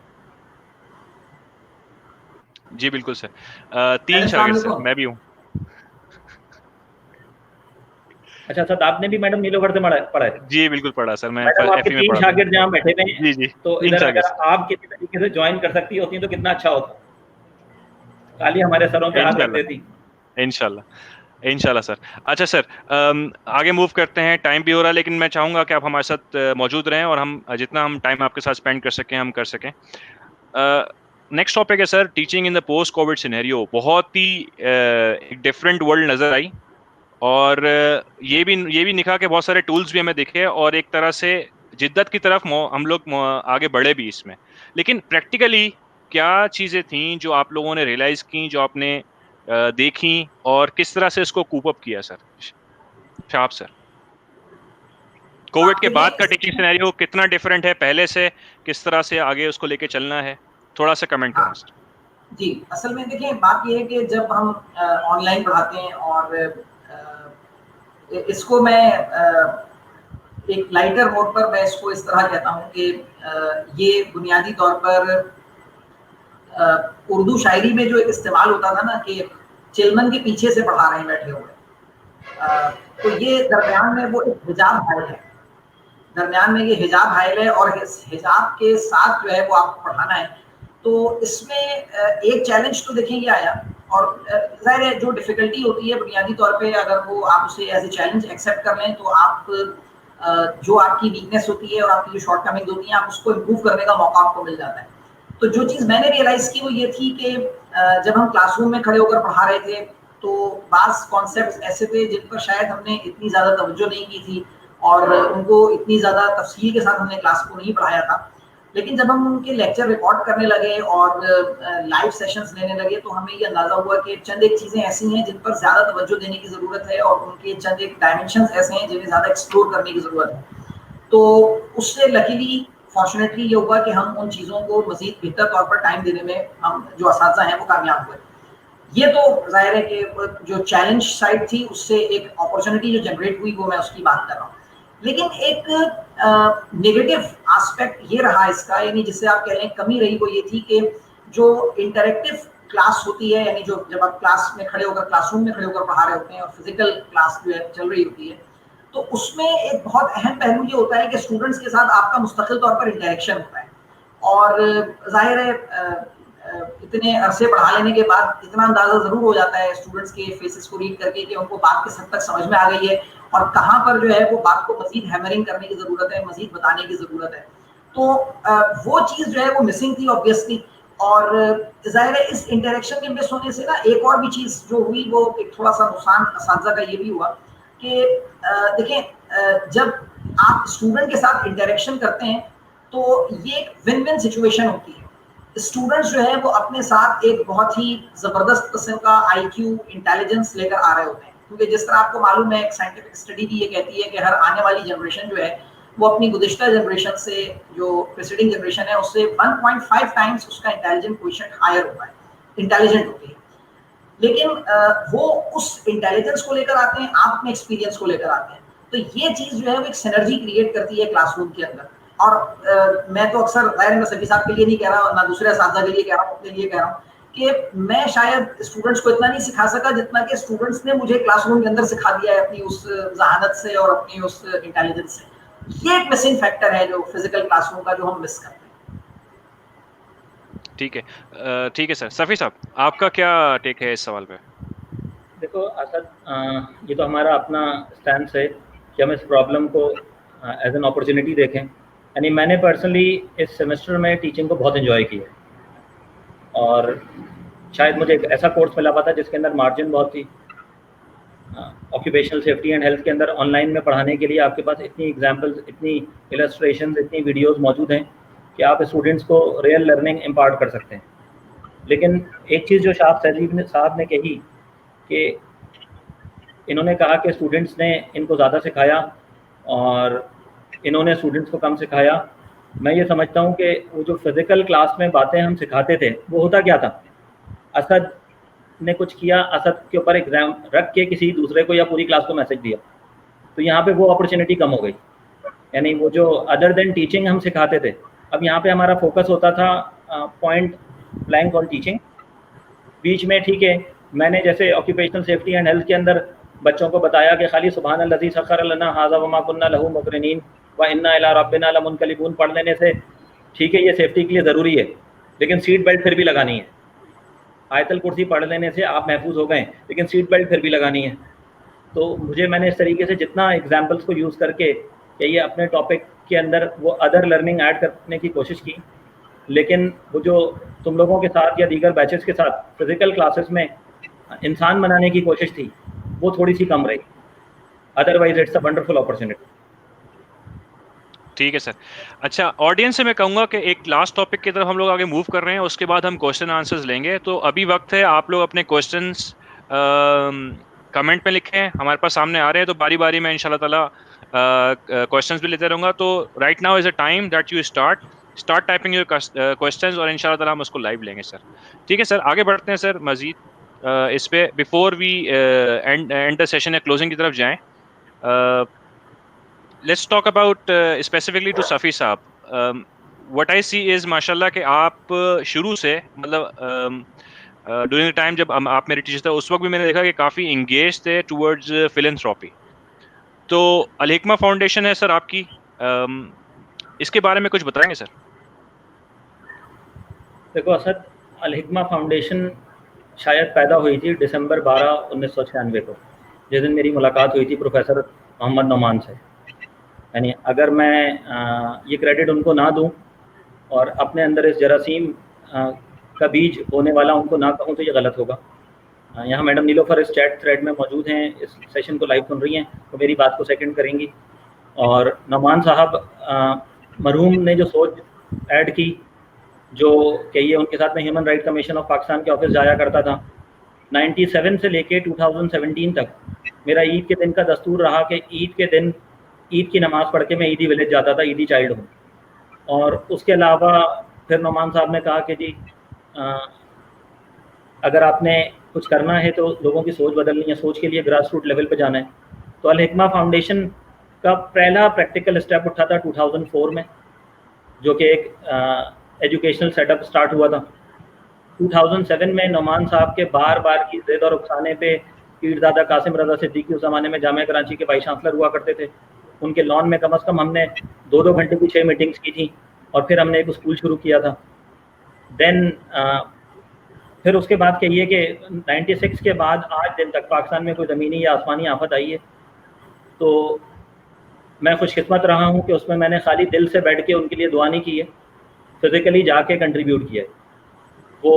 जी बिल्कुल सर। 3 शागिर्द सर, मैं भी हूँ। अच्छा सर, आपने भी मैडम नीलोफर से पढ़ा है? जी बिल्कुल पढ़ा सर, मैं मैडम आपके 3 शागिर्द जहाँ बैठे हुए हैं, जी जी, तो इधर अगर आप किसी तरीके से ज्वाइन कर सकती होती तो कितना अच्छा होता। खाली हमारे सरों पे हाथ रख देती। इंशाल्लाह। इंशाल्लाह सर। अच्छा सर, आगे मूव करते हैं, टाइम भी हो रहा है, लेकिन मैं चाहूंगा कि आप हमारे साथ मौजूद रहें और हम जितना हम टाइम आपके साथ स्पेंड कर सकें हम कर सकें। नेक्स्ट टॉपिक है sir, teaching in the post Covid scenario. बहुत ही एक डिफरेंट वर्ल्ड नजर आई, और ये भी निकला कि बहुत सारे टूल्स भी हमें दिखे, और एक तरह से जिद्दत की तरफ हम लोग आगे बढ़े भी इसमें। लेकिन प्रैक्टिकली क्या चीजें थी जो आप लोगों ने रियलाइज की, जो आपने देखी, और किस तरह से इसको कूप अप किया सर? शाह सर, कोविड के बाद का टीचिंग देखिए, सिनेरियो कितना डिफरेंट है पहले से, किस तरह से आगे उसको लेके चलना है, थोड़ा सा कमेंट करें हाँ सर। जी, असल में देखिए बात ये है कि जब हम ऑनलाइन पढ़ाते हैं और इसको मैं एक लाइटर नोट पर मैं इसको इस तरह कहता हूँ कि ये बुनियादी तौर पर उर्दू शायरी में जो एक इस्तेमाल होता था ना कि चिलमन के पीछे से पढ़ा रहे हैं बैठे हुए, तो ये दरमियान में वो एक हिजाब हायल है, दरमियान में ये हिजाब हायल है और हिजाब के साथ जो है वो आपको पढ़ाना है। तो इसमें एक चैलेंज तो देखिए ये आया, और ज़ाहिर है जो डिफ़िकल्टी होती है बुनियादी तौर पे अगर वो आप उसे एज ए चैलेंज एक्सेप्ट कर लें तो आप जो आपकी वीकनेस होती है और आपकी जो शॉर्टकमिंग होती है आप उसको इम्प्रूव करने का मौका आपको मिल जाता है। तो जो चीज़ मैंने रियलाइज़ की वो ये थी कि जब हम क्लासरूम में खड़े होकर पढ़ा रहे थे तो बाज़ कॉन्सेप्ट्स ऐसे थे जिन पर शायद हमने इतनी ज़्यादा तवज्जो नहीं की थी और उनको इतनी ज़्यादा तफसील के साथ हमने क्लास को नहीं पढ़ाया था। लेकिन जब हम उनके लेक्चर रिकॉर्ड करने लगे और लाइव सेशंस लेने लगे तो हमें ये अंदाज़ा हुआ कि चंद एक चीज़ें ऐसी हैं जिन पर ज़्यादा तवज्जो देने की ज़रूरत है और उनके चंद एक डायमेंशंस ऐसे हैं जिन्हें ज़्यादा एक्सप्लोर करने की ज़रूरत है। तो उससे लकीली फॉर्चुनेटली ये हुआ कि हम उन चीज़ों को मज़ीद बेहतर तौर पर टाइम देने में हम जो असातिज़ा हैं वो कामयाब हुए। ये तो ज़ाहिर है कि जो चैलेंज साइड थी उससे एक अपॉर्चुनिटी जो जनरेट हुई वो मैं उसकी बात कर रहा हूँ। लेकिन एक नेगेटिव एस्पेक्ट ये रहा इसका, यानी जिससे आप कह लें कमी रही, वो ये थी कि जो इंटरेक्टिव क्लास होती है, यानी जो जब आप क्लास में खड़े होकर क्लासरूम में खड़े होकर पढ़ा रहे होते हैं और फिजिकल क्लास जो है चल रही होती है, तो उसमें एक बहुत अहम पहलू ये होता है कि स्टूडेंट्स के साथ आपका मुस्तकिल तौर पर इंटरेक्शन होता है। और जाहिर है इतने अरसे पढ़ा लेने के बाद इतना अंदाजा जरूर हो जाता है स्टूडेंट्स के फेसेस को रीड करके कि उनको बात किस हद तक समझ में आ गई है और कहाँ पर जो है वो बात को मजीद हैमरिंग करने की जरूरत है, मजीद बताने की जरूरत है। तो वो चीज़ जो है वो मिसिंग थी ऑब्वियसली। और जाहिर है इस इंटरेक्शन के मिस होने से ना एक और भी चीज़ जो हुई वो एक थोड़ा सा नुकसान असातिज़ा का ये भी हुआ कि देखें जब आप स्टूडेंट के साथ इंटरेक्शन करते हैं तो ये एक विन विन सिचुएशन होती है। स्टूडेंट्स जो है वो अपने साथ एक बहुत ही जबरदस्त किस्म का आईक्यू इंटेलिजेंस लेकर आ रहे होते हैं, क्योंकि जिस तरह आपको मालूम है एक साइंटिफिक स्टडी भी ये कहती है कि हर आने वाली जनरेशन जो है वो अपनी गुज़िश्ता जनरेशन से जो प्रीसीडिंग जनरेशन है उससे 1.5 टाइम्स उसका इंटेलिजेंट क्वोशिएंट हायर होता है, इंटेलिजेंट होती है। लेकिन वो उस इंटेलिजेंस को लेकर आते हैं, आप अपने एक्सपीरियंस को लेकर आते हैं। तो ये चीज़ जो है वो एक सिनर्जी क्रिएट करती है क्लासरूम के अंदर। और मैं तो अक्सर मैं सभी साहब के लिए नहीं कह रहा और ना दूसरे साथी के लिए कह रहा हूँ, अपने लिए कह रहा हूँ कि मैं शायद स्टूडेंट्स को इतना नहीं सिखा सका जितना कि स्टूडेंट्स ने मुझे क्लासरूम के अंदर सिखा दिया है अपनी उस जहानत से और अपनी उस इंटेलिजेंस से। ये एक मिसिंग फैक्टर है जो फिजिकल क्लासरूम का, जो हम मिस करते हैं। ठीक है सर। सफ़ी साहब, आपका क्या टेक है इस सवाल पे? देखो असद, ये तो हमारा अपना स्टैंड है कि हम इस प्रॉब्लम को एज एन अपॉर्चुनिटी देखें। यानी मैंने पर्सनली इस सेमेस्टर में टीचिंग को बहुत एंजॉय किया और शायद मुझे एक ऐसा कोर्स मिला पाता जिसके अंदर मार्जिन बहुत थी। ऑक्यूपेशनल सेफ्टी एंड हेल्थ के अंदर ऑनलाइन में पढ़ाने के लिए आपके पास इतनी एग्जांपल्स, इतनी इलस्ट्रेशंस, इतनी वीडियोस मौजूद हैं कि आप स्टूडेंट्स को रियल लर्निंग इम्पार्ट कर सकते हैं। लेकिन एक चीज़ जो शाह साहब ने कही कि इन्होंने कहा कि स्टूडेंट्स ने इनको ज़्यादा सिखाया और इन्होंने स्टूडेंट्स को कम सिखाया। मैं ये समझता हूँ कि वो जो फिज़िकल क्लास में बातें हम सिखाते थे वो होता क्या था, असद ने कुछ किया, असद के ऊपर एग्जाम रख के किसी दूसरे को या पूरी क्लास को मैसेज दिया, तो यहाँ पे वो अपॉर्चुनिटी कम हो गई। यानी वो जो अदर देन टीचिंग हम सिखाते थे, अब यहाँ पे हमारा फोकस होता था पॉइंट ब्लैंक ऑन टीचिंग। बीच में ठीक है, मैंने जैसे ऑक्यूपेशनल सेफ्टी एंड हेल्थ के अंदर बच्चों को बताया कि खाली सुबहान अल्लज़ी सख़र लना हाज़ा वमा कुन्ना लहू मुक़रिनीन व इन्ना इला रब्बिना लमुनक़लिबून पढ़ लेने से ठीक है, ये सेफ्टी के लिए ज़रूरी है, लेकिन सीट बेल्ट फिर भी लगानी है। आयतल कुर्सी पढ़ लेने से आप महफूज हो गए, लेकिन सीट बेल्ट फिर भी लगानी है। तो मैंने इस तरीके से जितना एग्जाम्पल्स को यूज़ करके ये अपने टॉपिक के अंदर वो अदर लर्निंग ऐड करने की कोशिश की, लेकिन वो जो तुम लोगों के साथ या दीगर बैचेस के साथ फिजिकल क्लासेस में इंसान बनाने की कोशिश थी, वो थोड़ी सी कम रही। Otherwise it's a wonderful opportunity. ठीक है सर। अच्छा, ऑडियंस से मैं कहूँगा कि एक लास्ट टॉपिक की तरफ हम लोग आगे मूव कर रहे हैं, उसके बाद हम क्वेश्चन आंसर्स लेंगे। तो अभी वक्त है, आप लोग अपने क्वेश्चंस कमेंट में लिखें, हमारे पास सामने आ रहे हैं, तो बारी बारी में इंशाल्लाह ताला क्वेश्चंस भी लेते रहूँगा। तो right now is a time that you start typing your questions, और इंशाल्लाह ताला हम उसको लाइव लेंगे सर। ठीक है सर, आगे बढ़ते हैं सर मजीद इस पे। Before we end the session या क्लोजिंग की तरफ जाएं, let's talk about specifically to Safi साहब. What I see is माशाल्लाह कि आप शुरू से मतलब ड्यूरिंग द टाइम जब आप मेरे टीचर थे, उस वक्त भी मैंने देखा कि काफ़ी इंगेज थे टुवर्ड्स फिलैंथ्रोपी। तो अल हिकमा फाउंडेशन है सर आपकी, इसके बारे में कुछ बताएंगे सर? देखो असद, अल हिकमा फाउंडेशन शायद पैदा हुई थी दिसंबर 12, 1996 को, जिस दिन मेरी मुलाकात हुई थी प्रोफेसर मोहम्मद नौमान से। यानी अगर मैं ये क्रेडिट उनको ना दूं और अपने अंदर इस जरासीम का बीज बोने वाला उनको ना कहूं तो ये गलत होगा। यहाँ मैडम नीलोफर इस चैट थ्रेड में मौजूद हैं, इस सेशन को लाइव सुन रही हैं, तो मेरी बात को सेकंड करेंगी। और नौमान साहब मरहूम ने जो सोच ऐड की, जो कि ये उनके साथ में human right commission of Pakistan के ऑफिस जाया करता था, 97 से लेके 2017 तक मेरा ईद के दिन का दस्तूर रहा कि ईद के दिन ईद की नमाज़ पढ़ के मैं ईदी विलेज जाता था, ईदी चाइल्ड हूँ। और उसके अलावा फिर नौमान साहब ने कहा कि जी अगर आपने कुछ करना है तो लोगों की सोच बदलनी है, सोच के लिए ग्रास रूट लेवल पे जाना है। तो अल हिकमा फाउंडेशन का पहला प्रैक्टिकल स्टेप उठा था 2004 में, जो कि एक एजुकेशनल सेटअप स्टार्ट हुआ था। 2007 में नौमान साहब के बार बार की ज़िद और उकसाने पे पीरज़ादा कासिम रज़ा सिद्दीकी उस ज़माने में जामिया कराची के वाइस चांसलर हुआ करते थे, उनके लॉन में कम अज़ कम हमने 2-2 घंटे की 6 मीटिंग्स की थी, और फिर हमने एक स्कूल शुरू किया था। देन फिर उसके बाद कहिए कि 96 के बाद आज दिन तक पाकिस्तान में कोई ज़मीनी या आसमानी आफत आई है, तो मैं खुशकिस्मत रहा हूँ कि उसमें मैंने खाली दिल से बैठ के उनके लिए दुआ नहीं की है, फिज़िकली जाके कंट्रीब्यूट किया है। वो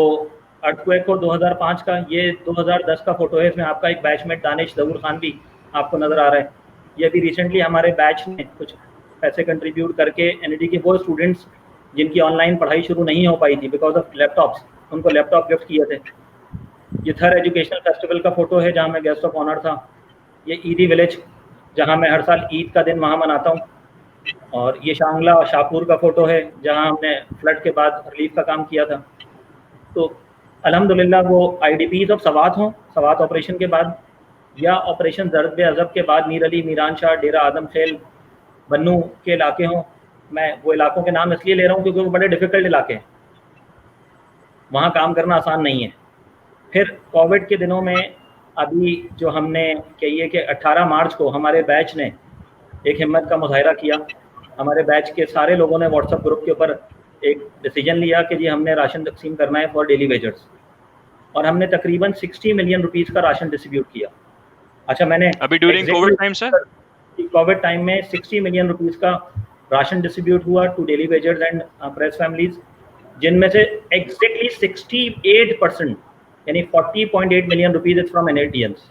अर्थक्वेक को 2005 का, ये 2010 का फ़ोटो है, इसमें आपका एक बैचमेट दानिश ज़हूर खान भी आपको नज़र आ रहा है। ये अभी रिसेंटली हमारे बैच ने कुछ पैसे कंट्रीब्यूट करके एनईडी के वो स्टूडेंट्स जिनकी ऑनलाइन पढ़ाई शुरू नहीं हो पाई थी बिकॉज ऑफ लैपटॉप्स, उनको लैपटॉप गिफ्ट किए थे। ये थर एजुकेशनल फेस्टिवल का फ़ोटो है जहाँ मैं गेस्ट ऑफ ऑनर था। ये ईदी विलेज जहाँ मैं हर साल ईद का दिन वहाँ मनाता हूँ। और ये शांगला और शाहपुर का फ़ोटो है जहाँ हमने फ्लड के बाद रिलीफ का काम किया था। तो अल्हम्दुलिल्लाह वो IDPs ऑफ सवात हों, सवात ऑपरेशन के बाद, या ऑपरेशन ज़र्द बे अज़ब के बाद मीर अली, मीरान शाह, डेरा आदम खेल, बन्नू के इलाके हों। मैं वो इलाकों के नाम इसलिए ले रहा हूँ क्योंकि वो बड़े डिफ़िकल्ट इलाके हैं, वहाँ काम करना आसान नहीं है। फिर कोविड के दिनों में अभी जो हमने कहिए कि 18 मार्च को हमारे बैच ने एक हिम्मत का मुजाहिरा किया। हमारे बैच के सारे लोगों ने व्हाट्सएप ग्रुप के ऊपर एक डिसीजन लिया कि जी हमने राशन तकसीम करना है फॉर डेली वेजर्स, और हमने तकरीबन 60 मिलियन रुपीज़ का राशन डिस्ट्रीब्यूट किया। अच्छा, मैंने अभी during covid time sir, covid time में 60 मिलियन रुपीज़ का राशन डिस्ट्रीब्यूट हुआ to daily wagers and press families, जिनमें से एग्जैक्टली 68% यानी 40.8 मिलियन रुपीज़ इज फ्रॉम एनएडियंस।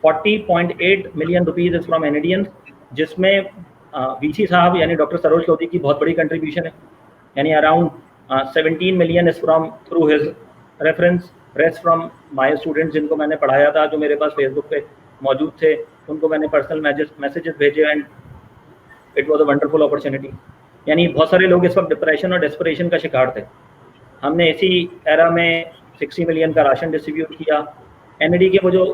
40.8 मिलियन रुपीज़ इज फ्रॉम एनएडियंस, जिसमें VC साहब यानी डॉक्टर सरोज लोधी की बहुत बड़ी कंट्रीब्यूशन है, यानी around 17 million is from through his reference, rest from my students जिनको मैंने पढ़ाया था, जो मेरे पास फेसबुक पे मौजूद थे, उनको मैंने पर्सनल मैसेजेस भेजे and it was a wonderful opportunity. यानी बहुत सारे लोग इस वक्त डिप्रेशन और डेस्परेशन का शिकार थे। हमने इसी एरा में 60 मिलियन का राशन डिस्ट्रीब्यूट किया। एनईडी के वो जो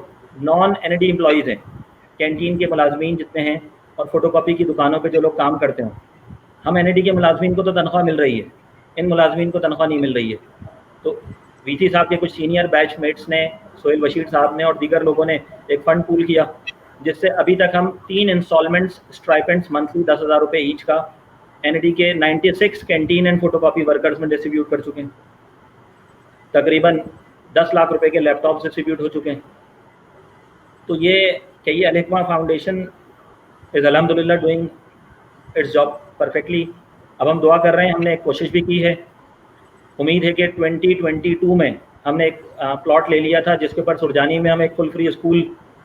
नॉन एनईडी एम्प्लॉयज़ हैं, कैंटीन के मुलाजमीन जितने हैं और फोटोकॉपी की दुकानों पे जो लोग काम करते हैं, हम एनईडी के मुलाजमीन को तो तनख्वाह मिल रही है, इन मुलाजमीन को तनख्वाह नहीं मिल रही है। तो VC साहब के कुछ सीनियर बैचमेट्स ने, सोहेल बशीर साहब ने और दीगर लोगों ने एक फ़ंड पूल किया, जिससे अभी तक हम 3 इंस्टॉलमेंट्स स्ट्राइपेंट्स मंथली 10,000 रुपये ईच का एनईडी के 96 कैंटीन एंड फोटोकॉपी वर्कर्स में डिस्ट्रीब्यूट कर चुके हैं। तकरीबन 10 लाख रुपए के लैपटॉप डिस्ट्रीब्यूट हो चुके हैं। तो ये कि अल हिकमा फाउंडेशन इज़ अल्हम्दुलिल्लाह डूइंग इट्स जॉब परफेक्टली। अब हम दुआ कर रहे हैं, हमने एक कोशिश भी की है, उम्मीद है कि 2022 में हमने एक प्लॉट ले लिया था जिसके ऊपर सुरजानी में हम एक फुल फ्री स्कूल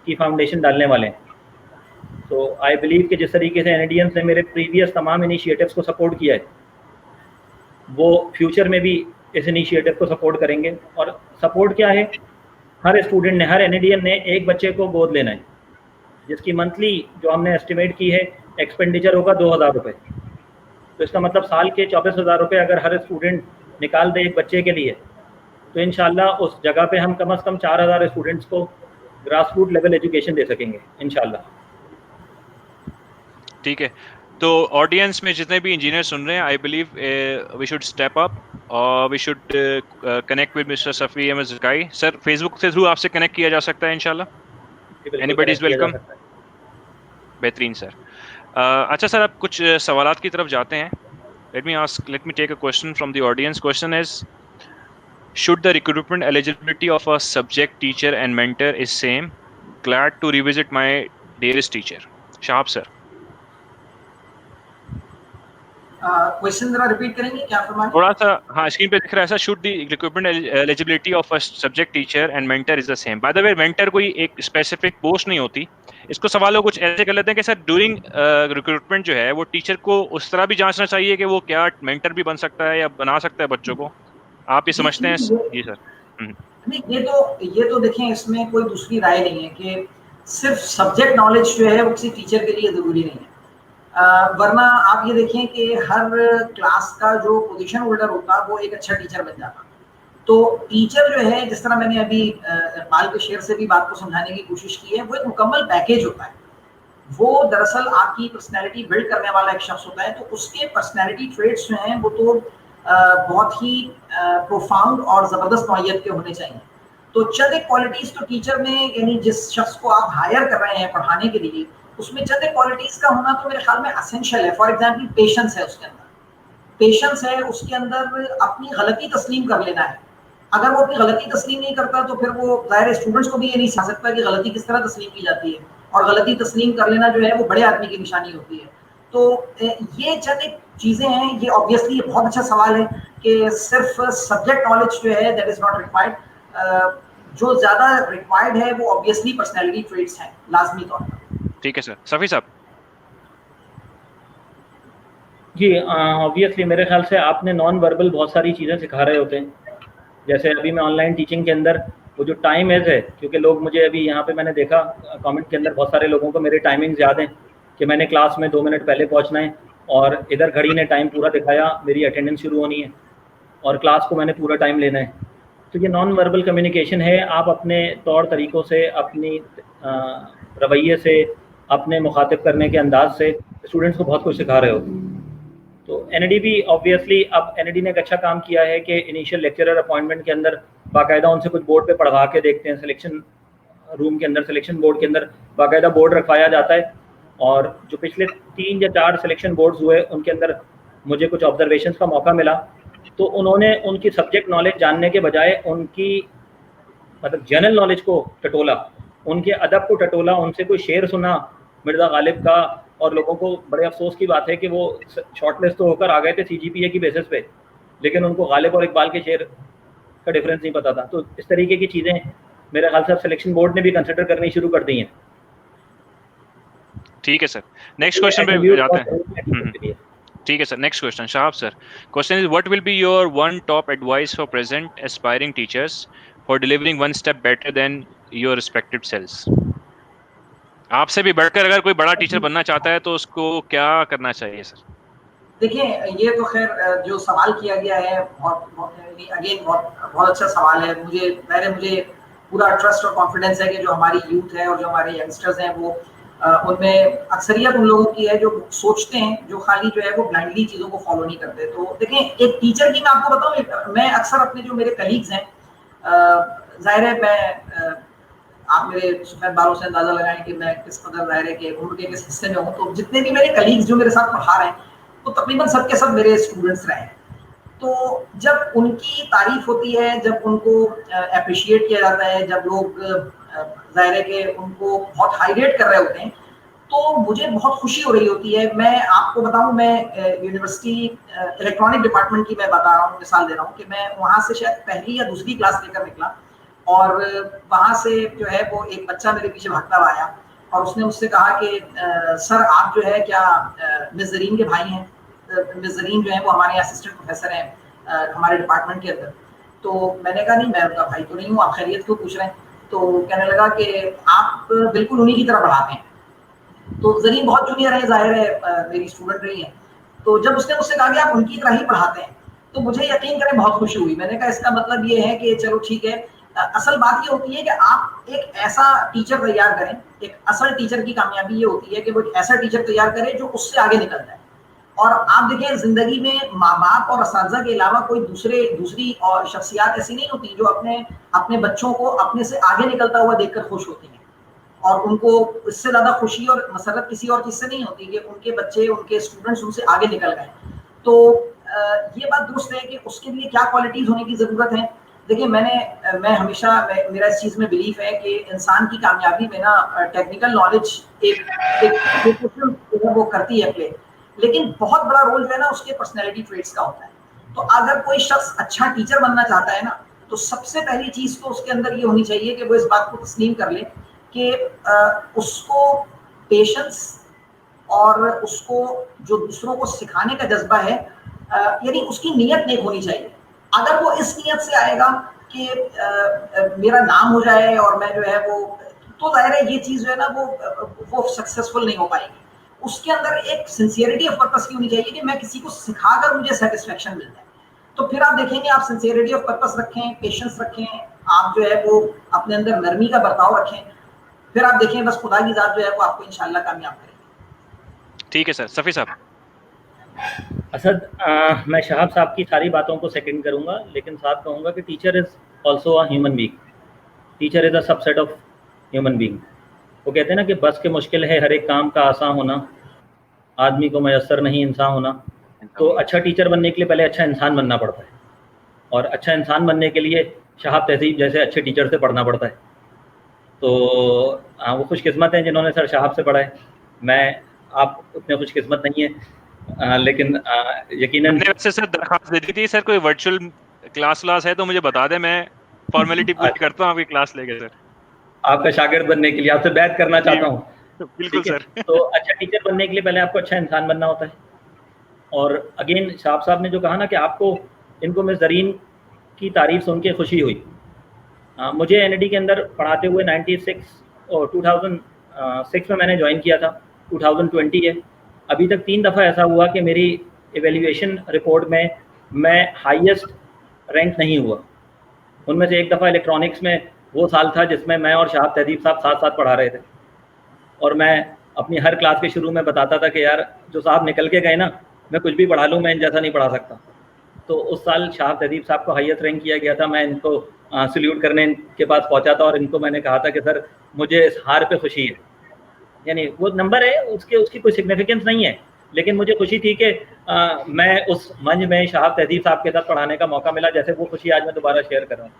की फाउंडेशन डालने वाले हैं। तो आई बिलीव कि जिस तरीके से एनएडीएम्स ने मेरे प्रीवियस तमाम इनिशिएटिव्स को सपोर्ट किया है, वो फ्यूचर में भी इस इनिशिएटिव को सपोर्ट करेंगे। और सपोर्ट क्या है, हर स्टूडेंट ने, हर एनएडीएम ने एक बच्चे को गोद लेना है, जिसकी मंथली जो हमने एस्टिमेट की है एक्सपेंडिचर होगा 2000 रुपये। तो इसका मतलब साल के 24,000 रुपये अगर हर स्टूडेंट निकाल दे एक बच्चे के लिए, तो इंशाल्लाह उस जगह पे हम कम से कम 4000 स्टूडेंट्स को ग्रास रूट लेवल एजुकेशन दे सकेंगे इंशाल्लाह। ठीक है, तो ऑडियंस में जितने भी इंजीनियर सुन रहे हैं, I believe we should step up और we should connect with mister Safi Ahmed Zakai sir. Facebook के थ्रू आपसे कनेक्ट किया जा सकता है इंशाल्लाह। Anybody is welcome. बेहतरीन सर। अच्छा सर, अब कुछ सवालात की तरफ जाते हैं। Let me take a question from the audience. Question is, should the recruitment eligibility of a subject teacher and mentor is same? Glad to revisit my dearest teacher. Shahab sir. Question जरा repeat करेंगे, क्या फरमाएं? थोड़ा सा, हाँ screen पे दिख रहा है ऐसा, should the recruitment eligibility of a subject teacher and mentor is the same? By the way, mentor कोई एक specific post नहीं होती। इसको सवालों कुछ ऐसे कर लेते हैं कि सर ड्यूरिंग रिक्रूटमेंट जो है वो टीचर को उस तरह भी जांचना चाहिए कि वो क्या मेंटर भी बन सकता है या बना सकता है बच्चों को। आप ये समझते हैं? जी सर। नहीं, ये तो देखें, इसमें कोई दूसरी राय नहीं है कि सिर्फ सब्जेक्ट नॉलेज जो है वो किसी टीचर के लिए ज़रूरी नहीं है। वरना आप ये देखें कि हर क्लास का जो पोजीशन होल्डर होता वो एक अच्छा टीचर बन जाता। तो टीचर जो है, जिस तरह मैंने अभी इकबाल के शेर से भी बात को समझाने की कोशिश की है, वो एक मुकम्मल पैकेज होता है। वो दरअसल आपकी पर्सनैलिटी बिल्ड करने वाला एक शख्स होता है। तो उसके पर्सनैलिटी ट्रेट्स जो हैं वो तो बहुत ही प्रोफाउंड और ज़बरदस्त नौइयत के होने चाहिए। तो चंद एक क्वालिटीज़ तो टीचर में, यानी जिस शख्स को आप हायर कर रहे हैं पढ़ाने के लिए, उसमें चंद एक क्वालिटीज़ का होना तो मेरे ख्याल में एसेंशियल है। फॉर एग्जांपल, पेशेंस है उसके अंदर, पेशेंस है उसके अंदर, अपनी गलती तस्लीम कर लेना है। अगर वो अपनी गलती तस्लीम नहीं करता तो फिर वो ज़ाहिर स्टूडेंट्स को भी ये नहीं सिखा सकता कि गलती किस तरह तस्लीम की जाती है। और गलती तस्लीम कर लेना जो है वो बड़े आदमी की निशानी होती है। तो ये चंद एक चीज़ें हैं। ये ऑब्वियसली ये बहुत अच्छा सवाल है कि सिर्फ सब्जेक्ट नॉलेज जो है दैट इज़ नॉट रिक्वायर्ड। जो ज़्यादा रिक्वायर्ड है वो ऑब्वियसली पर्सनैलिटी ट्रेट्स हैं, लाजमी तौर पर। ठीक है सर। सफ़ी साहब जी, ऑब्वियसली मेरे ख्याल से आपने नॉन वर्बल बहुत सारी चीज़ें सिखा रहे होते हैं। जैसे अभी मैं ऑनलाइन टीचिंग के अंदर वो जो टाइम है, क्योंकि लोग मुझे अभी यहाँ पे मैंने देखा कमेंट के अंदर बहुत सारे लोगों को मेरे टाइमिंग्स याद हैं कि मैंने क्लास में 2 मिनट पहले पहुँचना है और इधर घड़ी ने टाइम पूरा दिखाया, मेरी अटेंडेंस शुरू होनी है और क्लास को मैंने पूरा टाइम लेना है। तो ये नॉन वर्बल कम्युनिकेशन है। आप अपने तौर तरीक़ों से, अपनी रवैये से, अपने मुखातिब करने के अंदाज से स्टूडेंट्स को बहुत कुछ सिखा रहे हो। तो एनएडी ऑब्वियसली, अब एनएडी ने एक अच्छा काम किया है कि इनिशियल लेक्चरर अपॉइंटमेंट के अंदर बाकायदा उनसे कुछ बोर्ड पे पढ़वा के देखते हैं। सिलेक्शन रूम के अंदर, सिलेक्शन बोर्ड के अंदर बाकायदा बोर्ड रखवाया जाता है। और जो पिछले 3 या 4 सिलेक्शन बोर्ड्स हुए उनके अंदर मुझे कुछ ऑब्जर्वेशंस का मौका मिला, तो उन्होंने उनकी सब्जेक्ट नॉलेज जानने के बजाय उनकी मतलब जनरल नॉलेज को टटोला, उनके अदब को टटोला, उनसे कोई शेर सुना मिर्ज़ा गालिब का। और लोगों को बड़े अफसोस की बात है कि वो शॉर्टलिस्ट तो होकर आ गए थे सीजीपीए की बेसिस पे, लेकिन उनको गालिब और इकबाल के शेर का डिफरेंस नहीं पता था। तो इस तरीके की चीज़ें मेरे ख्याल से सिलेक्शन बोर्ड ने भी कंसिडर करनी शुरू कर दी हैं। ठीक है सर, नेक्स्ट क्वेश्चन पे जाते हैं। ठीक है sir, next question Shahab sir. Question is, what will be your one top advice for present aspiring teachers for delivering one step better than your respective selves? आपसे भी बढ़कर अगर कोई बड़ा टीचर बनना चाहता है तो उसको क्या करना चाहिए सर? देखिए, ये तो खैर जो सवाल किया गया है अगेन बहुत अच्छा सवाल है। मुझे पूरा ट्रस्ट और कॉन्फिडेंस है कि जो हमारी यूथ है और जो हमारे यंगस्टर्स हैं वो उनमें अक्सरियत उन लोगों की है जो सोचते हैं, जो खाली जो है वो ब्लाइंडली चीज़ों को फॉलो नहीं करते। तो देखें, एक टीचर की मैं आपको बताऊँ, मैं अक्सर अपने जो मेरे कलीग्स हैं, ज़ाहिर है मैं आप मेरे सफ़ेद बालों से अंदाज़ा लगाएं कि मैं किस कदर ज़ाहिर है कि उम्र के किस हिस्से में हूँ। तो जितने भी मेरे कलीग्स जो मेरे साथ पढ़ा रहे हैं वो तकरीबन सब के सब मेरे स्टूडेंट्स रहे हैं। तो जब उनकी तारीफ होती है, जब उनको अप्रिशिएट किया जाता है, जब लोग जाहिर है कि उनको बहुत हाई रेट कर रहे होते हैं, तो मुझे बहुत खुशी हो रही होती है। मैं आपको बताऊं, मैं यूनिवर्सिटी इलेक्ट्रॉनिक डिपार्टमेंट की मैं बता रहा हूँ, मिसाल दे रहा हूँ कि मैं वहाँ से शायद पहली या दूसरी क्लास लेकर निकला और वहाँ से जो है वो एक बच्चा मेरे पीछे भागता हुआ आया और उसने मुझसे कहा कि सर आप जो है क्या मिस जरीन के भाई हैं? मिस जरीन जो है वो हमारे असिस्टेंट प्रोफेसर हैं हमारे डिपार्टमेंट के अंदर। तो मैंने कहा नहीं, मैं उनका भाई तो नहीं हूँ, आप खैरियत क्यों पूछ रहे हैं? तो कहने लगा कि आप बिल्कुल उन्हीं की तरह पढ़ाते हैं। तो जरीन बहुत जूनियर है, जाहिर है मेरी स्टूडेंट रही है। तो जब उसने मुझसे कहा कि आप उनकी तरह ही पढ़ाते हैं, तो मुझे यकीन करें बहुत खुशी हुई। मैंने कहा इसका मतलब ये है कि चलो ठीक है, असल बात ये होती है कि आप एक ऐसा टीचर तैयार करें, एक असल टीचर की कामयाबी ये होती है कि वो एक ऐसा टीचर तैयार करे जो उससे आगे निकल जाए। और आप देखें जिंदगी में माँ बाप और असातिज़ा के अलावा कोई दूसरी और शख्सियात ऐसी नहीं होती जो अपने बच्चों को अपने से आगे निकलता हुआ देखकर खुश होती हैं। और उनको इससे ज्यादा खुशी और मसरत किसी और चीज से नहीं होती कि उनके बच्चे, उनके स्टूडेंट्स उनसे आगे निकल गए। तो ये बात दुरुस्त है कि उसके लिए क्या क्वालिटीज होने की जरूरत है। देखिए मैं हमेशा मेरा इस चीज में बिलीफ है कि इंसान की कामयाबी में ना टेक्निकल नॉलेज एक वो करती है प्ले, लेकिन बहुत बड़ा रोल जो है ना उसके पर्सनैलिटी ट्रेट्स का होता है। तो अगर कोई शख्स अच्छा टीचर बनना चाहता है ना, तो सबसे पहली चीज तो उसके अंदर ये होनी चाहिए कि वो इस बात को तस्लीम कर ले कि उसको पेशेंस और उसको जो दूसरों को सिखाने का जज्बा है, यानी उसकी नीयत नेक होनी चाहिए। अगर वो इस नीयत से आएगा कि मेरा नाम हो जाए और मैं जो है वो, तो जाहिर है ये चीज जो है ना वो सक्सेसफुल नहीं हो पाएगी। उसके अंदर एक सिंसियरिटी ऑफ पर्पस की होनी चाहिए कि मैं किसी को सिखाकर मुझे सेटिस्फेक्शन मिल जाए। तो फिर आप देखेंगे, आप सिंसियरिटी ऑफ पर्पस रखें, पेशेंस रखें, आप जो है वो अपने अंदर नरमी का बर्ताव रखें, फिर आप देखें बस खुदा की जात जो है वो आपको इंशाल्लाह कामयाब करेगी। ठीक है सर। सफ़ी साहब। असद, मैं शहाब साहब की सारी बातों को सेकंड करूंगा, लेकिन साथ कहूंगा कि teacher is also a human being. Teacher is a subset of human being. वो कहते हैं ना कि बस के मुश्किल है हर एक काम का आसान होना, आदमी को मयसर नहीं इंसान होना। तो अच्छा टीचर बनने के लिए पहले अच्छा इंसान बनना पड़ता है, और अच्छा इंसान बनने के लिए शहाब तहजीब जैसे अच्छे टीचर से पढ़ना पड़ता है। तो वो खुशकिस्मत हैं जिन्होंने सर शहाब से पढ़ा है। आप उतने खुशकिस्मत नहीं है, लेकिन यकीनन मैंने वैसे सर दरख्वास्त दे दी थी सर, कोई वर्चुअल क्लास है तो मुझे बता दें, मैं फॉर्मेलिटी पूरी करता हूँ आपकी क्लास लेके सर। आपका शागिर्द बनने के लिए आपसे बैत करना चाहता हूँ। बिल्कुल सर। तो अच्छा टीचर बनने के लिए पहले आपको अच्छा इंसान बनना होता है। और अगेन शहाब साहब ने जो कहा ना कि आपको इनको मिस जरीन की तारीफ सुन के खुशी हुई। मुझे एनडी के अंदर पढ़ाते हुए 96 और 2006 में मैंने ज्वाइन किया था, 2020 है। अभी तक 3 दफ़ा ऐसा हुआ कि मेरी एवेल्यूएशन रिपोर्ट में मैं हाईएस्ट रैंक नहीं हुआ। उनमें से एक दफ़ा इलेक्ट्रॉनिक्स में वो साल था जिसमें मैं और शहाब तहजीब साहब साथ साथ पढ़ा रहे थे, और मैं अपनी हर क्लास के शुरू में बताता था कि यार जो साहब निकल के गए ना, मैं कुछ भी पढ़ा लूँ, मैं इन जैसा नहीं पढ़ा सकता। तो उस साल शहाब तहजीब साहब को हाईएस्ट रैंक किया गया था। मैं इनको सल्यूट करने के पास पहुंचा था और इनको मैंने कहा था कि सर मुझे इस हार पे खुशी है, यानी वो नंबर है उसकी कोई सिग्निफिकेंस नहीं है, लेकिन मुझे खुशी थी कि मैं उस मंच में शहाब तहजीब साहब के साथ पढ़ाने का मौका मिला, जैसे वो खुशी आज मैं दोबारा शेयर कर रहा हूँ।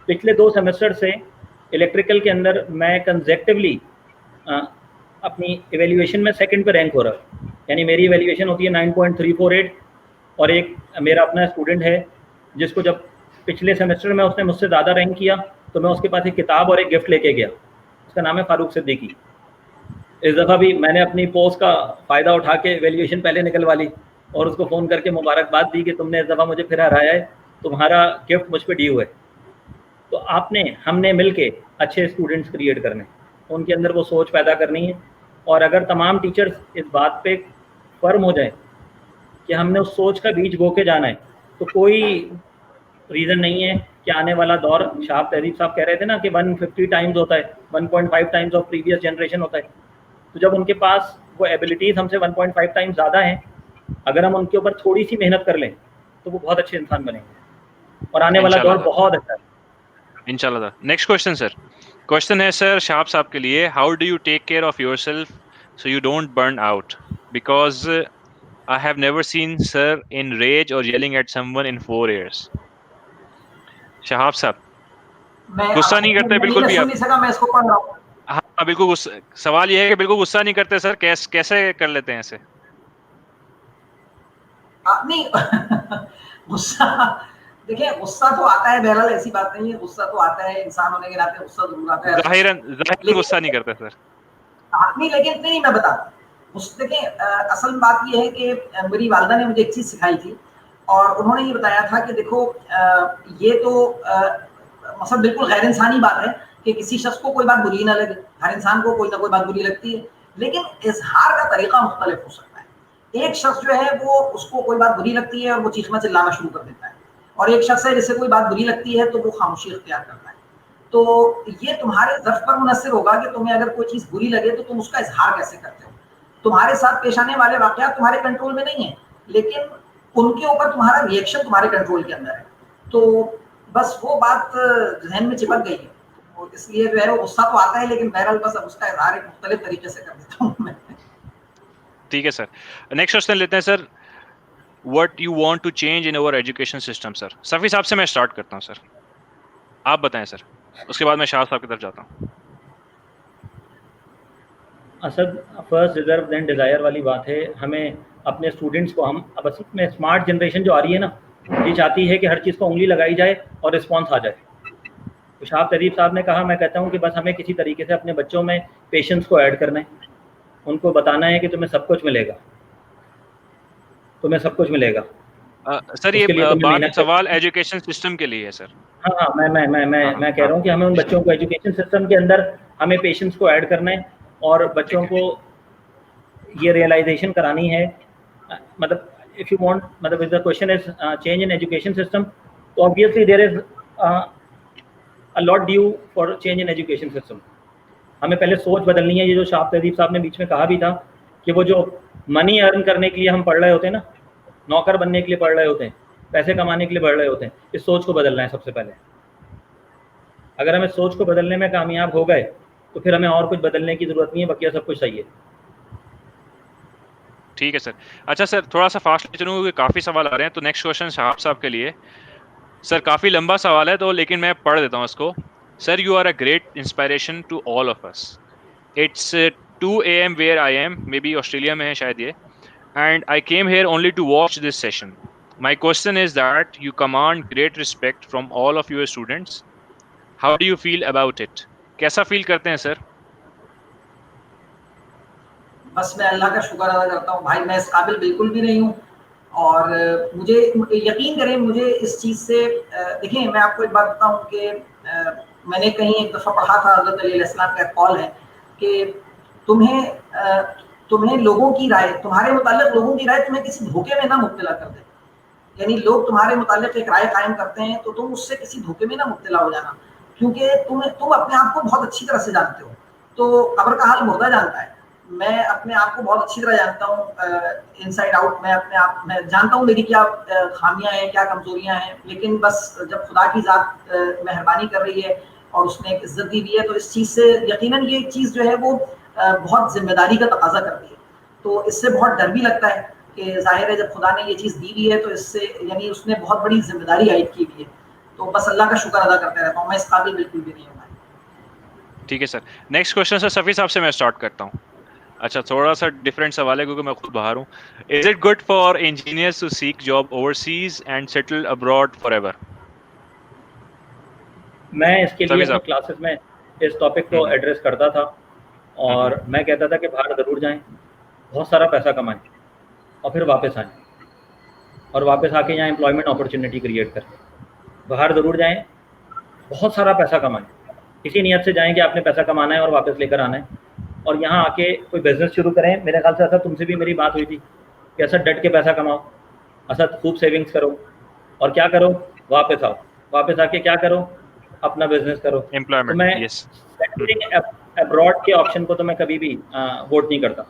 पिछले 2 सेमेस्टर से इलेक्ट्रिकल के अंदर मैं कंसेक्टिवली अपनी एवेल्यूएशन में सेकंड पे रैंक हो रहा है। यानी मेरी एवेल्यूएशन होती है 9.348, और एक मेरा अपना स्टूडेंट है जिसको जब पिछले सेमेस्टर में उसने मुझसे ज़्यादा रैंक किया तो मैं उसके पास एक किताब और एक गिफ्ट लेके गया। उसका नाम है फारूक सिद्दीकी। इस दफ़ा भी मैंने अपनी पोस्ट का फ़ायदा उठा के एवेल्यूएशन पहले निकलवा ली और उसको फ़ोन करके मुबारकबाद दी कि तुमने इस दफ़ा मुझे फिर हराया है, तुम्हारा गिफ्ट मुझ पर ड्यू है। तो हमने मिल के अच्छे स्टूडेंट्स क्रिएट करने, उनके अंदर वो सोच पैदा करनी है। और अगर तमाम टीचर्स इस बात पे फर्म हो जाए कि हमने उस सोच का बीज बो के जाना है, तो कोई रीज़न नहीं है कि आने वाला दौर, शहाब तहजीब साहब कह रहे थे ना कि 150 टाइम्स होता है, 1.5 टाइम्स ऑफ प्रीवियस जनरेशन होता है। तो जब उनके पास वो एबिलिटीज़ हमसे 1.5 टाइम्स ज़्यादा हैं, अगर हम उनके ऊपर थोड़ी सी मेहनत कर लें तो वो बहुत अच्छे इंसान बनेंगे और आने वाला दौर बहुत अच्छा है इंशाल्लाह। Next question sir. क्वेश्चन है सर शहाब साहब के लिए, how do you take care of yourself so you don't burn out? Because I have never seen sir in rage or yelling at someone in 4 years. Shahab साहब, मैं गुस्सा नहीं करते बिल्कुल भी सुन आप? नहीं सका, मैं इसको पढ़ रहा हूँ। हाँ बिल्कुल सवाल ये है कि बिल्कुल गुस्सा नहीं करते सर, कैसे कर लेते हैं ऐसे? नहीं गुस्सा, देखिए गुस्सा तो आता है, बहरहाल ऐसी बात नहीं है, गुस्सा तो आता है, इंसान होने के नाते गुस्सा जरूर आता है। जाहिरन गुस्सा नहीं करते सर। नहीं, लेकिन नहीं, मैं बताता हूँ। देखिए असल बात ये है कि मेरी वालिदा ने मुझे एक चीज सिखाई थी, और उन्होंने ये बताया था कि देखो ये तो मतलब बिल्कुल गैर इंसानी बात है कि किसी शख्स को कोई बात बुरी ना लगे। हर इंसान को कोई ना कोई बात बुरी लगती है, लेकिन इजहार का तरीका मुख्तलिफ हो सकता है। एक शख्स जो है वो, उसको कोई बात बुरी लगती है और वो चीखना चिल्लाना शुरू कर देता है, और एक शख्स है जिसे कोई बात बुरी लगती है तो वो खामोशी इख्तियार करता है। तो ये तुम्हारे ज़र्फ पर मुनस्सिर होगा कि तुम्हें अगर कोई चीज़ बुरी लगे तो तुम उसका इजहार कैसे करते हो। तुम्हारे साथ पेश आने वाले वाक़यात तुम्हारे कंट्रोल में नहीं है, लेकिन उनके ऊपर तुम्हारा रिएक्शन तुम्हारे कंट्रोल के अंदर है। तो बस वो बात ज़हन में चिपक गई है, और इसलिए जो है वो गुस्सा तो आता है, लेकिन बहरहाल बस अब उसका इजहार एक मुख्तलिफ तरीके से कर देता हूँ मैं। ठीक है सर, नेक्स्ट क्वेश्चन लेते हैं sir. What you want to change in our education system sir? Safi साहब से मैं स्टार्ट करता हूँ सर, आप बताएं सर, उसके बाद मैं शाह साहब की तरफ जाता हूँ। Asad, first reserve then desire वाली बात है। हमें अपने स्टूडेंट्स को, हम अब असल में स्मार्ट जनरेशन जो आ रही है ना, ये चाहती है कि हर चीज़ को उंगली लगाई जाए और रिस्पॉन्स आ जाए। तो शाह तरीफ साहब ने कहा, मैं कहता हूँ कि बस हमें किसी तरीके से अपने बच्चों में पेशेंस को ऐड करना है, उनको बताना है कि तुम्हें सब कुछ मिलेगा, तुम्हें सब कुछ मिलेगा। सर ये बात सवाल एजुकेशन सिस्टम के लिए है सर। हाँ, मैं कह रहा हूँ कि हमें उन बच्चों को एजुकेशन सिस्टम के अंदर हमें पेशेंस को ऐड करना है, और बच्चों को ये रियलाइजेशन करानी है। मतलब इफ़ यू वांट, मतलब if the question is change in education system, तो obviously there is a lot due for change in education system. हमें पहले सोच बदलनी है। ये जो शाह तहदीब साहब ने बीच में कहा भी था कि वो जो मनी अर्न करने के लिए हम पढ़ रहे होते हैं ना, नौकर बनने के लिए पढ़ रहे होते हैं, पैसे कमाने के लिए पढ़ रहे होते हैं, इस सोच को बदलना है सबसे पहले। अगर हम इस सोच को बदलने में कामयाब हो गए तो फिर हमें और कुछ बदलने की ज़रूरत नहीं है, बाकी सब कुछ सही है। ठीक है सर। अच्छा सर, थोड़ा सा फास्ट चलूँ क्योंकि काफ़ी सवाल आ रहे हैं, तो नेक्स्ट क्वेश्चन शहाब साहब के लिए। सर काफ़ी लंबा सवाल है तो, लेकिन मैं पढ़ देता हूँ इसको। Sir you are a great inspiration to all of us. It's 2 AM where I am, maybe Australia में है शायद ये, and I came here only to watch this session. My question is that you command great respect from all of your students. How do you feel about it? कैसा feel करते हैं sir? बस मैं अल्लाह का शुक्र अदा करता हूँ भाई, मैं इस काबिल बिल्कुल भी नहीं हूँ, और मुझे यकीन करें, मुझे इस चीज़ से देखिए मैं आपको एक बात बताऊँ कि मैंने कहीं एक दफ़ा पढ़ा था, हज़रत अली अलैहिस्सलाम का कॉल है कि तुम्हें लोगों की राय, तुम्हारे मुताल्लिक लोगों की राय तुम्हें किसी धोखे में ना मुब्तला कर दे। यानी लोग तुम्हारे मुताल्लिक एक राय कायम करते हैं तो तुम उससे किसी धोखे में ना मुब्तला हो जाना, क्योंकि तुम अपने आप को बहुत अच्छी तरह से जानते हो। तो कब्र का हाल मुर्दा जानता है, मैं अपने आप को बहुत अच्छी तरह जानता हूँ, इनसाइड आउट। मैं जानता हूँ मेरी क्या खामियां हैं, क्या कमजोरियां हैं, लेकिन बस जब खुदा की ज़ात मेहरबानी कर रही है और उसने एक इज्जत दी हुई है, तो इस चीज़ से यकीनन ये चीज़ जो है वो बहुत जिम्मेदारी का तकाजा करती है। तो इससे बहुत डर भी लगता है कि जाहिर है जब खुदा ने ये चीज़ दी हुई है तो इससे यानी उसने बहुत बड़ी जिम्मेदारी आयद की हुई है। तो बस अल्लाह का शुक्र अदा करते रहता हूँ, मैं इस काबिल बिल्कुल भी नहीं हूँ। ठीक है sir. Next question sir Safi साहब से मैं स्टार्ट करता हूँ। अच्छा, थोड़ा सा डिफरेंट सवाल है क्योंकि मैं खुद बाहर हूँ। Is it good for engineers to seek job overseas and settle abroad forever? मैं इसके लिए अपनी क्लासेस में इस टॉपिक को एड्रेस करता था, और मैं कहता था कि बाहर ज़रूर जाएं, बहुत सारा पैसा कमाएं और फिर वापस आएं, और वापस आके यहाँ एम्प्लॉयमेंट अपॉर्चुनिटी क्रिएट करें। बाहर ज़रूर जाएं, बहुत सारा पैसा कमाएं, इसी नियत से जाएं कि आपने पैसा कमाना है और वापस लेकर आना है, और यहाँ आके कोई बिज़नेस शुरू करें। मेरे ख्याल से असद तुमसे भी मेरी बात हुई थी कि असद डट के पैसा कमाओ, असद खूब सेविंग्स करो, और क्या करो, वापस आओ, वापस आके क्या करो, अपना बिजनेस करो। तो मैं सेटलिंग अब्रॉड के ऑप्शन को तो मैं कभी भी वोट नहीं करता।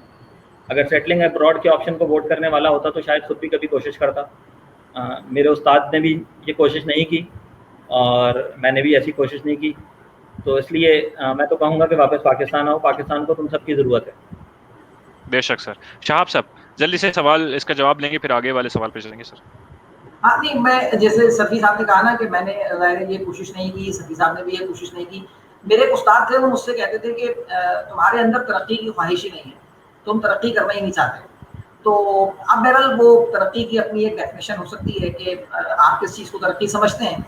अगर सेटलिंग अब्रॉड के ऑप्शन को वोट करने वाला होता तो शायद खुद भी कभी कोशिश करता। मेरे उस्ताद ने भी ये कोशिश नहीं की और मैंने भी ऐसी कोशिश नहीं की, तो इसलिए मैं तो कहूँगा कि वापस पाकिस्तान आओ, पाकिस्तान को तुम सबकी ज़रूरत है। बेशक सर। शहाब साहब, जल्दी से सवाल इसका जवाब लेंगे, फिर आगे वाले सवाल पे चलेंगे सर। हाँ नहीं, मैं जैसे सफ़ी साहब ने कहा ना कि मैंने ये कोशिश नहीं की, सफ़ी साहब ने भी ये कोशिश नहीं की। मेरे एक उस्ताद थे, वो मुझसे कहते थे कि तुम्हारे अंदर तरक्की की ख्वाहिश ही नहीं है, तुम तरक्की करना ही नहीं चाहते। तो अब बहरहाल वो तरक्की की अपनी एक डेफिनेशन हो सकती है कि आप किस चीज़ को तरक्की समझते हैं।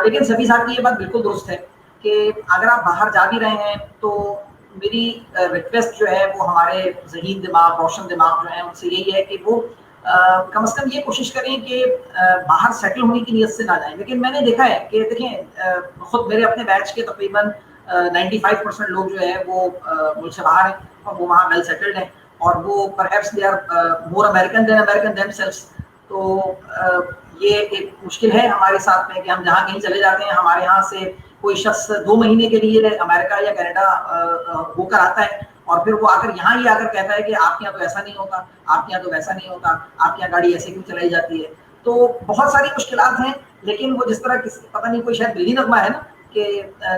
लेकिन सफ़ी साहब की ये बात बिल्कुल दुरुस्त है कि अगर आप बाहर जा भी रहे हैं तो मेरी रिक्वेस्ट जो है वो हमारे ज़हीन दिमाग, रोशन दिमाग जो है उनसे यही है कि वो कम से कम ये कोशिश करें कि बाहर सेटल होने की नीयत से ना जाएं। लेकिन मैंने देखा है कि देखें खुद मेरे अपने बैच के तकरीबन 95% लोग जो है वो मुल्क से बाहर हैं और वो वहाँ वेल सेटल्ड हैं और वो perhaps they are more American themselves. तो ये एक मुश्किल है हमारे साथ में कि हम जहाँ कहीं चले जाते हैं, हमारे यहाँ से कोई शख्स 2 महीने के लिए अमेरिका या कनाडा होकर आता है और फिर वो आकर यहाँ ही आकर कहता है कि आपके यहाँ तो ऐसा नहीं होता, आपके यहाँ तो वैसा नहीं होता, आपके यहाँ गाड़ी ऐसे क्यों चलाई जाती है। तो बहुत सारी मुश्किलात हैं, लेकिन वो जिस तरह किसी पता नहीं कोई शायद दिल्ली नगमा है ना कि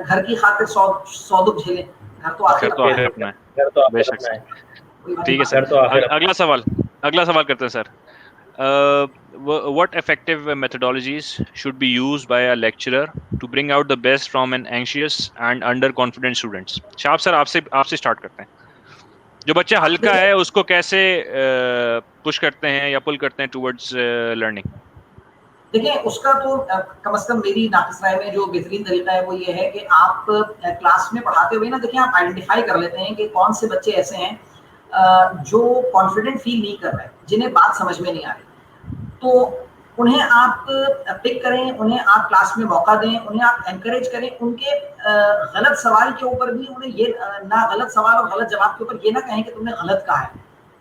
घर की खातिर 100 दुख झेलें, घर तो आखिर अपना है। घर तो बेशक अपना है। ठीक है सर। अगला सवाल करते हैं sir. What effective methodologies should be used by a lecturer to bring out the best from an anxious and underconfident students? शाब सर आपसे स्टार्ट करते हैं। जो बच्चा हल्का है उसको कैसे पुश करते हैं या पुल करते हैं टुवर्ड्स लर्निंग? देखिए उसका तो कम से कम मेरी नाक़िस राय में जो बेहतरीन तरीका है वो ये है कि आप क्लास में पढ़ाते हुए ना देखिए आप आइडेंटिफाई कर लेते हैं कि कौन से बच्चे ऐसे हैं जो कॉन्फिडेंट फील नहीं कर रहे, जिन्हें बात समझ में नहीं आ रही। तो उन्हें आप पिक करें, उन्हें आप क्लास में मौका दें, उन्हें आप एनकरेज करें। उनके गलत सवाल के ऊपर भी उन्हें ये ना गलत सवाल और गलत जवाब के ऊपर ये ना कहें कि तुमने गलत कहा है,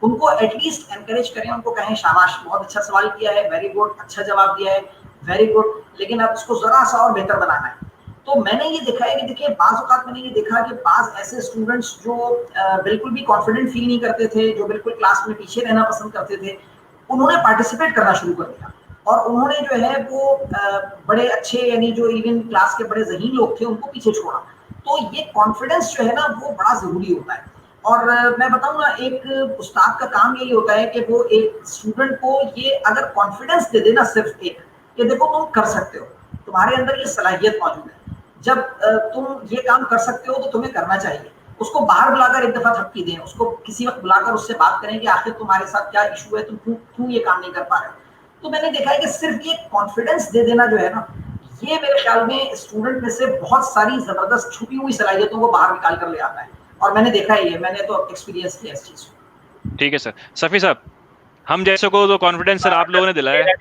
उनको एटलीस्ट एनकरेज करें, उनको कहें शाबाश बहुत अच्छा सवाल किया है, वेरी गुड, अच्छा जवाब दिया है, वेरी गुड, लेकिन अब उसको जरा सा और बेहतर बनाना है। तो मैंने ये देखा है कि देखिए बाज़ औक़ात मैंने ये देखा कि बाज़ ऐसे स्टूडेंट्स जो बिल्कुल भी कॉन्फिडेंट फील नहीं करते थे, जो बिल्कुल क्लास में पीछे रहना पसंद करते थे, उन्होंने पार्टिसिपेट करना शुरू कर दिया और उन्होंने जो है वो बड़े अच्छे यानी जो इवन क्लास के बड़े ज़हीन लोग थे उनको पीछे छोड़ा। तो ये कॉन्फिडेंस जो है ना वो बड़ा ज़रूरी होता है। और मैं बताऊँ ना, एक उस्ताद का काम यही होता है कि वो एक स्टूडेंट को ये अगर कॉन्फिडेंस दे देना सिर्फ एक कि देखो तुम कर सकते हो, तुम्हारे अंदर ये सलाहियत मौजूद है, जब तुम ये काम कर सकते हो तो तुम्हें करना चाहिए। उसको बाहर बुलाकर एक दफ़ा थपकी दें, उसको किसी वक्त बुलाकर उससे बात करें कि आखिर तुम्हारे साथ क्या इशू है, तुम क्यों ये काम नहीं कर पा रहे हो। तो मैंने देखा है कि सिर्फ ये कॉन्फिडेंस दे देना जो है ना, ये मेरे ख्याल में स्टूडेंट में से बहुत सारी ज़बरदस्त छुपी हुई सलाहियतों को बाहर निकाल कर ले आता है और मैंने देखा है ये, मैंने तो एक्सपीरियंस किया इस चीज़ को। ठीक है सर। सफ़ी साहब, हम जैसे को तो कॉन्फिडेंस सर आप लोगों ने दिलाया है।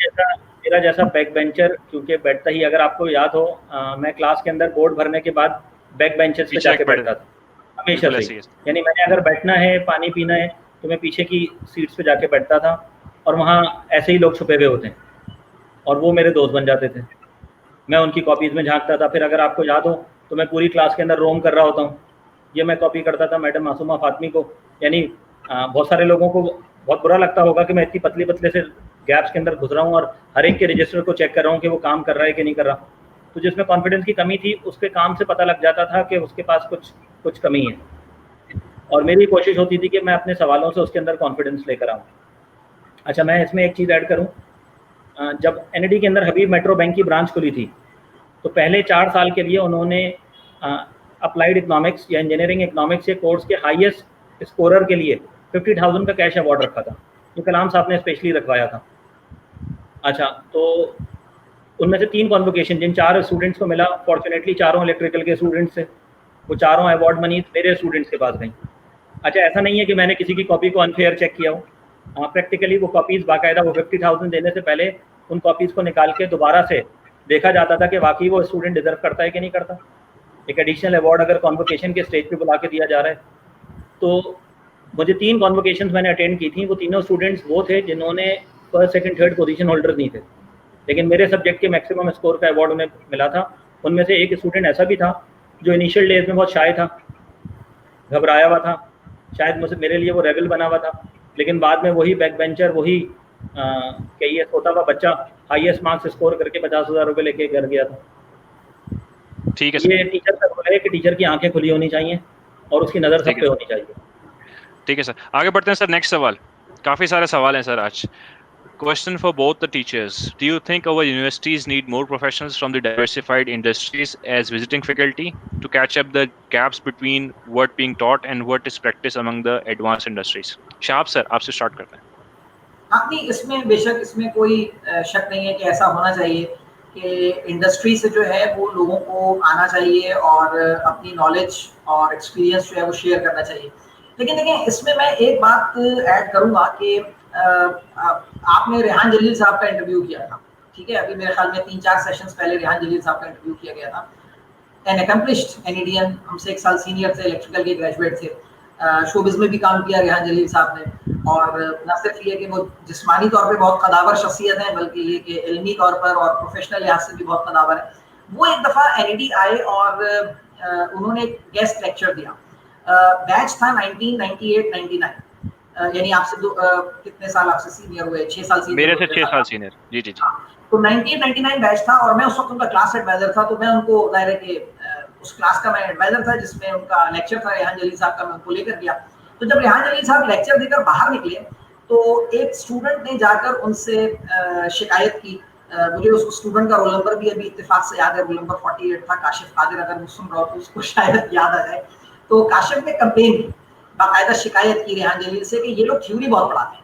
मेरा जैसा बैक बेंचर क्योंकि बैठता ही, अगर आपको याद हो मैं क्लास के अंदर बोर्ड भरने के बाद बैक बेंचर्स पे जाके बैठता था हमेशा से। यानी मैंने अगर बैठना है, पानी पीना है, तो मैं पीछे की सीट्स पे जाके बैठता था और वहाँ ऐसे ही लोग छुपे हुए होते हैं और वो मेरे दोस्त बन जाते थे। मैं उनकी कॉपीज़ में झांकता था। फिर अगर आपको याद हो तो मैं पूरी क्लास के अंदर रोम कर रहा होता हूँ, ये मैं कॉपी करता था मैडम मासूमा फातमी को। यानी बहुत सारे लोगों को बहुत बुरा लगता होगा कि मैं इतनी पतले पतले से गैप्स के अंदर घुस रहा हूँ और हर एक के रजिस्टर को चेक कर रहा हूँ कि वो काम कर रहा है कि नहीं कर रहा। तो जिसमें कॉन्फिडेंस की कमी थी उसके काम से पता लग जाता था कि उसके पास कुछ कमी है और मेरी कोशिश होती थी कि मैं अपने सवालों से उसके अंदर कॉन्फिडेंस लेकर आऊँ। अच्छा, मैं इसमें एक चीज़ ऐड करूँ, जब एनडी के अंदर हबीब मेट्रो बैंक की ब्रांच खुली थी तो पहले 4 साल के लिए उन्होंने अप्लाइड इकनॉमिक्स या इंजीनियरिंग इकनॉमिक्स के कोर्स के हाईएस्ट स्कोरर के लिए 50,000 का कैश अवार्ड रखा था, जो कलाम साहब ने स्पेशली रखवाया था। अच्छा, तो उनमें से 3 कॉन्वोकेशन जिन 4 स्टूडेंट्स को मिला, फॉर्चुनेटली चारों इलेक्ट्रिकल के स्टूडेंट्स थे, वो चारों अवार्ड मनी मेरे स्टूडेंट्स के पास गई। अच्छा, ऐसा नहीं है कि मैंने किसी की कॉपी को अनफेयर चेक किया हो, प्रैक्टिकली वो कॉपीज़ बाकायदा वो 50,000 देने से पहले उन कॉपीज़ को निकाल के दोबारा से देखा जाता था कि वाकई वो स्टूडेंट डिजर्व करता है कि नहीं करता। एक एडिशनल अवार्ड अगर कॉन्वोकेशन के स्टेज पे बुला के दिया जा रहा है, तो मुझे 3 कॉन्वोकेशंस मैंने अटेंड की थी। वो तीनों स्टूडेंट्स वो थे जिन्होंने first, second, third position holder नहीं थे, लेकिन मेरे सब्जेक्ट के मैक्सिमम स्कोर का अवार्ड उन्हें मिला था। उनमें से एक स्टूडेंट ऐसा भी था जो इनिशियल डेज में बहुत शाय था, घबराया हुआ था, शायद मुझे मेरे लिए वो रेबल बना हुआ था, लेकिन बाद में वही बैक बेंचर, वही KES होता हुआ बच्चा हाईएस्ट मार्क्स स्कोर करके 50,000 रुपये लेके घर गया था। ठीक है, ये टीचर का रोल है कि टीचर की आंखें खुली होनी चाहिए और उसकी नज़र सब पे होनी चाहिए। ठीक है सर, आगे बढ़ते हैं सर। नेक्स्ट सवाल काफी सारे सवाल हैं सर आज. Question for both the teachers. Do you think our universities need more professionals from the diversified industries as visiting faculty to catch up the gaps between what being taught and what is practiced among the advanced industries? Shahab sir, आपसे start करते हैं. हाँ नहीं, इसमें बेशक इसमें कोई शक नहीं है कि ऐसा होना चाहिए कि इंडस्ट्री से जो है वो लोगों को आना चाहिए और अपनी नॉलेज और एक्सपीरियंस जो है वो शेयर करना चाहिए. लेकिन देखिए, इसमें मैं एक बात ऐड करूंगा कि आपने रेहान जलील साहब का इंटरव्यू किया था, ठीक है. अभी मेरे ख्याल में 3-4 सेशंस पहले रेहान जलील साहब का इंटरव्यू किया गया था. एन अकम्प्लिश्ड एनईडीएन, हमसे 1 साल सीनियर थे, इलेक्ट्रिकल के ग्रेजुएट थे. शोबिज में भी काम किया रेहान जलील साहब ने. और न सिर्फ ये कि वो जिस्मानी तौर पे बहुत कदावर शख्सियत है, बल्कि ये कि इल्मी तौर पर और प्रोफेशनल लिहाज से भी बहुत कदावर है. वो एक दफ़ा एनईडी आए और उन्होंने एक गेस्ट लेक्चर दिया. बैच था 1998-99, यानी आपसे कितने साल आपसे सीनियर हुए? 6 साल सीनियर. मेरे से 6 साल सीनियर. जी जी जी. तो 1999 बैच था और मैं उस वक्त उनका क्लास एडवाइजर था. तो मैं उनको दायरे के उस क्लास का मैं एडवाइजर था जिसमें उनका लेक्चर था रेहान जलील साहब का. मैं उनको लेकर गया. तो जब रेहान जलील साहब लेक्चर देकर बाहर निकले तो एक स्टूडेंट ने जाकर उनसे शिकायत की. मुझे उस स्टूडेंट का रोल नंबर भी अभी इत्तेफाक से याद है, रोल नंबर 48 था. काशिफ कादिर, अगर वो सुन रहा हो तो उसको शायद याद आ जाए. तो काशिफ ने कंप्लेन की, बाकायदा शिकायत की रेहान जलील से कि ये लोग थ्योरी बहुत पढ़ाते हैं.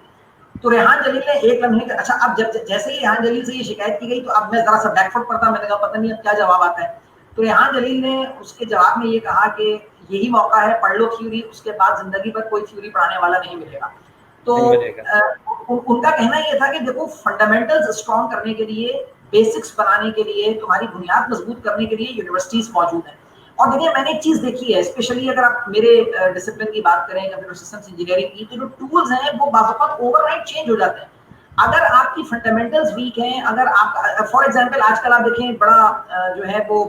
तो रेहान जलील ने एक लम्हे का, अच्छा अब जब जैसे ही रेहान जलील से ये शिकायत की गई तो अब मैं जरा सा बैकफुट पड़ता, मैंने कहा पता नहीं अब क्या जवाब आता है. तो रेहान जलील ने उसके जवाब में ये कहा कि यही मौका है, पढ़ लो थ्योरी, उसके बाद जिंदगी भर कोई थ्योरी पढ़ाने वाला नहीं मिलेगा. तो उनका कहना ये था कि देखो, फंडामेंटल्स स्ट्रॉन्ग करने के लिए, बेसिक्स बनाने के लिए, तुम्हारी बुनियाद मजबूत करने के लिए यूनिवर्सिटीज मौजूद हैं. और देखिए, मैंने एक चीज देखी है, स्पेशली अगर आप मेरे डिसिप्लिन की बात करें, कंप्यूटर सिस्टम्स इंजीनियरिंग की, तो जो टूल्स हैं वो बाज़ात ओवरनाइट चेंज हो जाते हैं. अगर आपकी फंडामेंटल्स वीक हैं, अगर आप फॉर एग्जांपल आजकल आप देखें बड़ा जो है वो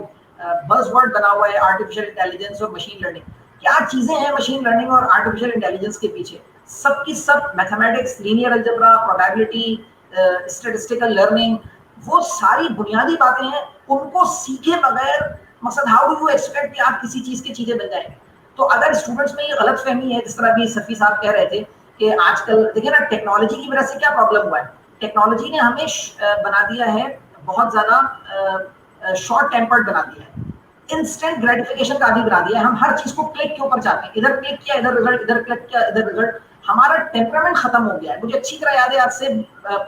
बज़वर्ड बना हुआ है आर्टिफिशियल इंटेलिजेंस और मशीन लर्निंग. क्या चीजें हैं मशीन लर्निंग और आर्टिफिशियल इंटेलिजेंस के पीछे? सब की सब mathematics, linear algebra, probability, statistical learning, वो सारी बुनियादी बातें हैं. उनको सीखे बगैर मकसद हाउ डू यू एक्सपेक्ट कि आप किसी चीज की चीजें बन जाएंगे? तो अगर स्टूडेंट्स में ये गलतफहमी है, जिस तरह भी सफ़ी साहब कह रहे थे कि आजकल देखिए ना, टेक्नोलॉजी की वजह से क्या प्रॉब्लम हुआ है. टेक्नोलॉजी ने हमें बना दिया है बहुत ज्यादा शॉर्ट टेम्पर्ड बना दिया है, इंस्टेंट ग्रेटिफिकेशन का आदी बना दिया है. हम हर चीज को क्लिक के ऊपर चाहते हैं, इधर क्लिक किया इधर रिजल्ट, इधर क्लिक किया इधर रिजल्ट. हमारा टेम्परामेंट खत्म हो गया है. मुझे अच्छी तरह याद है, आज से